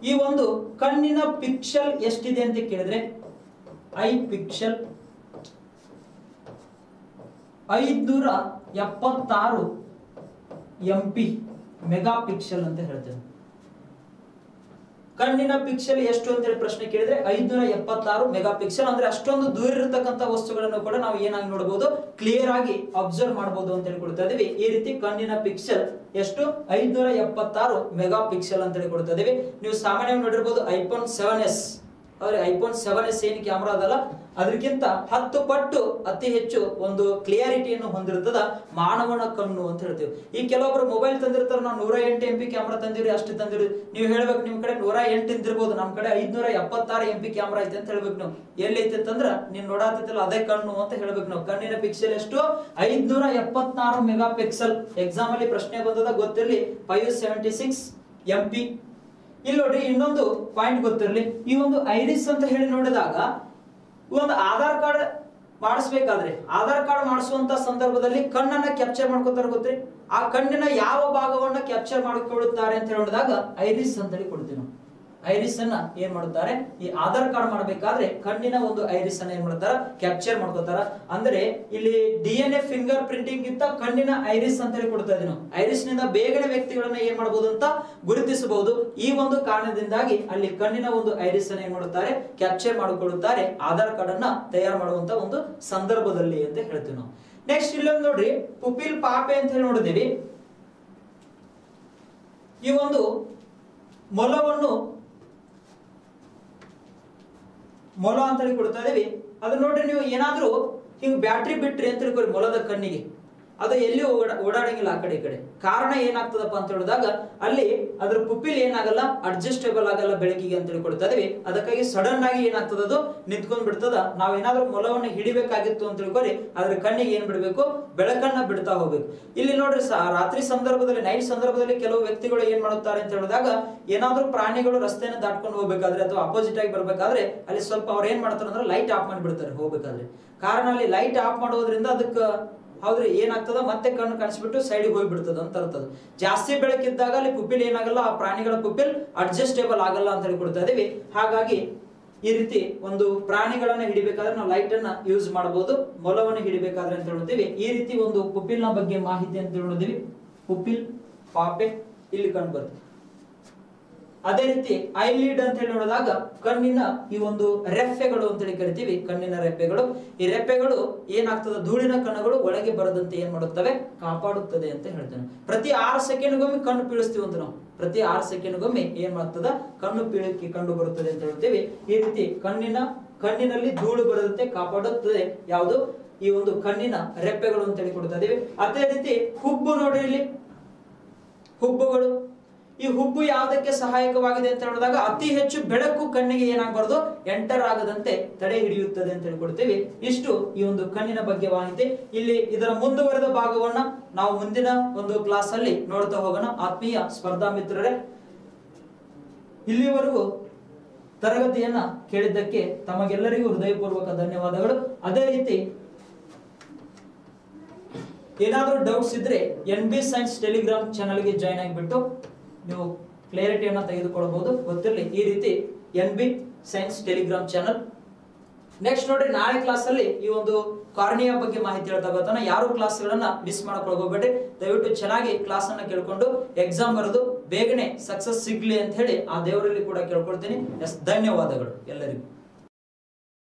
ಈ ಒಂದು ಕಣ್ಣಿನ ಪಿಕ್ಸೆಲ್ ಎಷ್ಟಿದೆ ಅಂತ ಕೇಳಿದ್ರೆ, I pixel 576 MP mega pixel ಅಂತ ಹೇಳ್ತೇವೆ. ಕಣ್ಣಿನ ಪಿಕ್ಸೆಲ್ ಎಷ್ಟು ಅಂತ ಹೇಳಿ ಪ್ರಶ್ನೆ ಕೇಳಿದ್ರೆ 576 ಮೆಗಾ ಪಿಕ್ಸೆಲ್. ಅಂದ್ರೆ ಅಷ್ಟೊಂದು ದೂರ ಇರತಕ್ಕಂತ ವಸ್ತುಗಳನ್ನು ಕೂಡ ನಾವು ಏನಾಗಿ ನೋಡಬಹುದು, ಕ್ಲಿಯರ್ ಆಗಿ ಅಬ್ಸರ್ವ್ ಮಾಡಬಹುದು ಅಂತ ಹೇಳಿ ಕೊಡ್ತಾ ಇದೀವಿ. ಈ ರೀತಿ ಕಣ್ಣಿನ ಪಿಕ್ಸೆಲ್ ಎಷ್ಟು 576 ಮೆಗಾ ಪಿಕ್ಸೆಲ್ ಅಂತ ಹೇಳಿ ಕೊಡ್ತಾ ಇದೀವಿ. ನೀವು ಸಾಮಾನ್ಯವಾಗಿ ನೋಡಿರಬಹುದು iPhone 7s ಅವ್ರೆ iPhone 7s ಏನ್ ಕ್ಯಾಮೆರಾ ಅದಲ್ಲ ಅದಕ್ಕಿಂತ 10 ಪಟ್ಟು ಅತಿ ಹೆಚ್ಚು ಒಂದು ಕ್ಲಿಯಾರಿಟಿಯನ್ನು ಹೊಂದಿರುತ್ತದ ಮಾನವನ ಕಣ್ಣು ಅಂತ ಹೇಳ್ತೀವಿ. ಈ ಕೆಲವೊಬ್ರು ಮೊಬೈಲ್ ತಂದಿರ್ತಾರ, ನಾವು 108 MP ಕ್ಯಾಮೆರಾ ತಂದಿರಿ ಅಷ್ಟು ತಂದಿರಿ. ನೀವು ಹೇಳ್ಬೇಕು ನಿಮ್ ಕಡೆ 108 ಇದ್ದಿರ್ಬೋದು, ನಮ್ ಕಡೆ 576 MP ಕ್ಯಾಮೆರಾ ಐತೆ ಅಂತ ಹೇಳ್ಬೇಕು. ನಾವು ಎಲ್ಲಿ ಐತೆ ಅಂತಂದ್ರ ನೀನ್ ನೋಡಾತಿಲ್ಲ ಅದೇ ಕಣ್ಣು ಅಂತ ಹೇಳ್ಬೇಕು. ನಾವು ಕಣ್ಣಿನ ಪಿಕ್ಸೆಲ್ ಎಷ್ಟು 576 ಮೆಗಾ ಪಿಕ್ಸೆಲ್. ಎಕ್ಸಾಮ್ ಅಲ್ಲಿ ಪ್ರಶ್ನೆ ಬಂದದ ಗೊತ್ತಿರ್ಲಿ 576 MP. ಇಲ್ಲಿ ನೋಡ್ರಿ ಇನ್ನೊಂದು ಪಾಯಿಂಟ್ ಗೊತ್ತಿರಲಿ, ಈ ಒಂದು ಐರಿಸ್ ಅಂತ ಹೇಳಿ ನೋಡಿದಾಗ ಒಂದು ಆಧಾರ್ ಕಾರ್ಡ್ ಮಾಡಿಸ್ಬೇಕಾದ್ರೆ ಆಧಾರ್ ಕಾರ್ಡ್ ಮಾಡಿಸುವಂತ ಸಂದರ್ಭದಲ್ಲಿ ಕಣ್ಣನ್ನ ಕ್ಯಾಪ್ಚರ್ ಮಾಡ್ಕೊತಾರೆ ಗೊತ್ತ್ರಿ. ಆ ಕಣ್ಣಿನ ಯಾವ ಭಾಗವನ್ನ ಕ್ಯಾಪ್ಚರ್ ಮಾಡಿಕೊಳ್ಳುತ್ತಾರೆ ಅಂತ ಹೇಳಿದಾಗ ಐರಿಸ್ ಅಂತ ಹೇಳಿ ಕೊಡ್ತೀವಿ ನಾವು. ಐರಿಸ್ ಅನ್ನ ಏನ್ ಮಾಡುತ್ತಾರೆ, ಈ ಆಧಾರ್ ಕಾರ್ಡ್ ಮಾಡಬೇಕಾದ್ರೆ ಕಣ್ಣಿನ ಒಂದು ಐರಿಸ್ ಅನ್ನ ಏನ್ ಮಾಡ್ತಾರ, ಕ್ಯಾಪ್ಚರ್ ಮಾಡ್ಕೋತಾರ. ಅಂದ್ರೆ ಇಲ್ಲಿ DNA ಫಿಂಗರ್ ಪ್ರಿಂಟಿಂಗ್ ಗಿಂತ ಕಣ್ಣಿನ ಐರಿಸ್ ಅಂತ ಹೇಳಿ ಕೊಡ್ತಾ ಇದೀವಿ ನಾವು. ಐರಿಸ್ ನಿಂದ ಬೇಗನೆ ವ್ಯಕ್ತಿಗಳನ್ನ ಏನ್ ಮಾಡಬಹುದು ಅಂತ ಗುರುತಿಸಬಹುದು. ಈ ಒಂದು ಕಾರಣದಿಂದಾಗಿ ಅಲ್ಲಿ ಕಣ್ಣಿನ ಒಂದು ಐರಿಸ್ ಅನ್ನ ಏನ್ ಮಾಡುತ್ತಾರೆ, ಕ್ಯಾಪ್ಚರ್ ಮಾಡಿಕೊಳ್ಳುತ್ತಾರೆ ಆಧಾರ್ ಕಾರ್ಡ್ ಅನ್ನ ತಯಾರು ಮಾಡುವಂತ ಒಂದು ಸಂದರ್ಭದಲ್ಲಿ ಅಂತ ಹೇಳ್ತೀವಿ ನಾವು. ನೆಕ್ಸ್ಟ್ ಇಲ್ಲೊಂದು ನೋಡ್ರಿ ಪುಪಿಲ್ ಪಾಪೆ ಅಂತ ಹೇಳಿ ನೋಡಿದೀವಿ. ಈ ಒಂದು ಮೊಲ ಅಂತ ಹೇಳಿ ಕೊಡ್ತಾ ಇದೀವಿ. ಅದು ನೋಡ್ರಿ ನೀವು ಏನಾದ್ರೂ ಹಿಂಗ್ ಬ್ಯಾಟ್ರಿ ಬಿಟ್ರಿ ಅಂತ ಹೇಳ್ಕೊರಿ ಮೊಲದ ಕಣ್ಣಿಗೆ, ಅದು ಎಲ್ಲಿ ಓಡಾಡಂಗಿಲ್ಲ ಆ ಕಡೆ ಈ ಕಡೆ. ಕಾರಣ ಏನಾಗ್ತದಪ್ಪ ಅಂತ ಹೇಳಿದಾಗ ಅಲ್ಲಿ ಅದ್ರ ಪುಪಿಲ್ ಏನಾಗಲ್ಲ, ಅಡ್ಜಸ್ಟೇಬಲ್ ಆಗಲ್ಲ ಬೆಳಕಿಗೆ ಅಂತ ಹೇಳಿ ಕೊಡ್ತಾ ಇದೀವಿ. ಅದಕ್ಕಾಗಿ ಸಡನ್ ಆಗಿ ಏನಾಗ್ತದ, ಅದು ನಿಂತ್ಕೊಂಡ್ ಬಿಡ್ತದ. ನಾವೇನಾದ್ರೂ ಮೊಲವನ್ನು ಹಿಡಿಬೇಕಾಗಿತ್ತು ಅಂತ ಹೇಳ್ಕೊರಿ ಅದ್ರ ಕಣ್ಣಿಗೆ ಏನ್ ಬಿಡ್ಬೇಕು, ಬೆಳಕನ್ನ ಬಿಡ್ತಾ ಹೋಗ್ಬೇಕು. ಇಲ್ಲಿ ನೋಡ್ರಿ ರಾತ್ರಿ ಸಂದರ್ಭದಲ್ಲಿ, ನೈಟ್ ಸಂದರ್ಭದಲ್ಲಿ ಕೆಲವು ವ್ಯಕ್ತಿಗಳು ಏನ್ ಮಾಡುತ್ತಾರೆ ಅಂತ ಹೇಳಿದಾಗ ಏನಾದ್ರೂ ಪ್ರಾಣಿಗಳು ರಸ್ತೆಯನ್ನು ದಾಟ್ಕೊಂಡು ಹೋಗ್ಬೇಕಾದ್ರೆ ಅಥವಾ ಅಪೋಸಿಟ್ ಆಗಿ ಬರ್ಬೇಕಾದ್ರೆ ಅಲ್ಲಿ ಸ್ವಲ್ಪ ಅವ್ರು ಏನ್ ಮಾಡ್ತಾರೆ ಅಂದ್ರೆ ಲೈಟ್ ಆಫ್ ಮಾಡಿಬಿಡ್ತಾರೆ ಹೋಗ್ಬೇಕಾದ್ರೆ. ಕಾರಣ ಅಲ್ಲಿ ಲೈಟ್ ಆಫ್ ಮಾಡೋದ್ರಿಂದ ಅದಕ್ಕೆ ಹೌದ್ರಿ ಏನಾಗ್ತದ, ಮತ್ತೆ ಕಣ್ಣು ಕಾಣಿಸ್ಬಿಟ್ಟು ಸೈಡಿಗೆ ಹೋಗ್ಬಿಡ್ತದ ಅಂತ ಅರ್ಥದ. ಜಾಸ್ತಿ ಬೆಳಕಿದ್ದಾಗ ಅಲ್ಲಿ ಪುಪಿಲ್ ಏನಾಗಲ್ಲ, ಆ ಪ್ರಾಣಿಗಳ ಪುಪಿಲ್ ಅಡ್ಜಸ್ಟೇಬಲ್ ಆಗಲ್ಲ ಅಂತ ಹೇಳಿ ಕೊಡ್ತಾ ಇದೀವಿ. ಹಾಗಾಗಿ ಈ ರೀತಿ ಒಂದು ಪ್ರಾಣಿಗಳನ್ನ ಹಿಡಿಬೇಕಾದ್ರೆ ನಾವು ಲೈಟ್ ಅನ್ನ ಯೂಸ್ ಮಾಡಬಹುದು. ಮೊಲವನ್ನು ಹಿಡಿಬೇಕಾದ್ರೆ ಅಂತ ಹೇಳ್ತೀವಿ. ಈ ರೀತಿ ಒಂದು ಪುಪಿಲ್ ನ ಬಗ್ಗೆ ಮಾಹಿತಿ ಅಂತ ಹೇಳಿದ್ವಿ. ಪುಪಿಲ್ ಪಾಪೆ ಇಲ್ಲಿ ಕಂಡು ಬರ್ತದೆ. ಅದೇ ರೀತಿ ಐಲಿಡ್ ಅಂತ ಹೇಳಿ ನೋಡಿದಾಗ ಕಣ್ಣಿನ ಈ ಒಂದು ರೆಪ್ಪೆಗಳು ಅಂತ ಹೇಳಿ ಕರಿತೀವಿ. ಕಣ್ಣಿನ ರೆಪ್ಪೆಗಳು, ಈ ರೆಪ್ಪೆಗಳು ಏನಾಗ್ತದೆ, ಧೂಳಿನ ಕಣಗಳು ಒಳಗೆ ಬರದಂತೆ ಏನ್ ಮಾಡುತ್ತವೆ, ಕಾಪಾಡುತ್ತದೆ ಅಂತ ಹೇಳ್ತೇನೆ. ಪ್ರತಿ 6 ಸೆಕೆಂಡ್ಗೊಮ್ಮೆ ಕಣ್ಣು ಪೀಳಿಸ್ತೀವಿ ಅಂತ ನಾವು. ಪ್ರತಿ 6 ಸೆಕೆಂಡ್ಗೊಮ್ಮೆ ಏನ್ ಮಾಡ್ತದ, ಕಣ್ಣು ಪೀಳಿಕೆ ಕಂಡು ಬರುತ್ತದೆ ಅಂತ ಹೇಳ್ತೀವಿ. ಈ ರೀತಿ ಕಣ್ಣಿನಲ್ಲಿ ಧೂಳು ಬರದಂತೆ ಕಾಪಾಡುತ್ತದೆ ಯಾವುದು, ಈ ಒಂದು ಕಣ್ಣಿನ ರೆಪ್ಪೆಗಳು ಅಂತ ಹೇಳಿ ಕೊಡ್ತಾ ಇದೀವಿ. ಅದೇ ರೀತಿ ಹುಬ್ಬು ನೋಡ್ರಿ, ಇಲ್ಲಿ ಹುಬ್ಬುಗಳು. ಈ ಹುಬ್ಬು ಯಾವುದಕ್ಕೆ ಸಹಾಯಕವಾಗಿದೆ ಅಂತ ಹೇಳಿದಾಗ ಅತಿ ಹೆಚ್ಚು ಬೆಳಕು ಕಣ್ಣಿಗೆ ಏನಾಗಬಾರ್ದು, ಎಂಟರ್ ಆಗದಂತೆ ತಡೆ ಹಿಡಿಯುತ್ತದೆ ಅಂತ ಹೇಳ್ಕೊಡ್ತೀವಿ. ಇಷ್ಟು ಈ ಒಂದು ಕಣ್ಣಿನ ಬಗ್ಗೆ ಮಾಹಿತಿ. ಇಲ್ಲಿ ಇದರ ಮುಂದುವರೆದ ಭಾಗವನ್ನ ನಾವು ಮುಂದಿನ ಒಂದು ಕ್ಲಾಸ್ ಅಲ್ಲಿ ನೋಡ್ತಾ ಹೋಗೋಣ. ಆತ್ಮೀಯ ಸ್ಪರ್ಧಾ ಮಿತ್ರರೇ, ಇಲ್ಲಿವರೆಗೂ ತರಗತಿಯನ್ನ ಕೇಳಿದ್ದಕ್ಕೆ ತಮಗೆಲ್ಲರಿಗೂ ಹೃದಯಪೂರ್ವಕ ಧನ್ಯವಾದಗಳು. ಅದೇ ರೀತಿ ಏನಾದ್ರೂ ಡೌಟ್ಸ್ ಇದ್ರೆ NB ಸೈನ್ಸ್ ಟೆಲಿಗ್ರಾಮ್ ಚಾನಲ್ಗೆ ಜಾಯ್ನ್ ಆಗಿಬಿಟ್ಟು ನೀವು ಕ್ಲಾರಿಟಿಯನ್ನ ತೆಗೆದುಕೊಳ್ಳಬಹುದು. ಗೊತ್ತಿರಲಿ ಈ ರೀತಿ NB science Telegram channel. Next ನೋಡ್ರಿ, ನಾಳೆ ಕ್ಲಾಸ್ ಅಲ್ಲಿ ಈ ಒಂದು ಕಾರ್ನಿಯಾ ಬಗ್ಗೆ ಮಾಹಿತಿ ಹೇಳ್ತಾ ಬರ್ತಾನೆ. ಯಾರು ಕ್ಲಾಸ್ ಗಳನ್ನ ಮಿಸ್ ಮಾಡ್ಕೊಳ್ಳ ಹೋಗ್ಬೇಡ್ರಿ. ದಯವಿಟ್ಟು ಚೆನ್ನಾಗಿ ಕ್ಲಾಸ್ ಅನ್ನ ಕೇಳ್ಕೊಂಡು ಎಕ್ಸಾಮ್ ಬರೆದು ಬೇಗನೆ ಸಕ್ಸಸ್ ಸಿಗ್ಲಿ ಅಂತ ಹೇಳಿ ಆ ದೇವರಲ್ಲಿ ಕೂಡ ಕೇಳ್ಕೊಳ್ತೀನಿ. ಧನ್ಯವಾದಗಳು ಎಲ್ಲರಿಗೂ.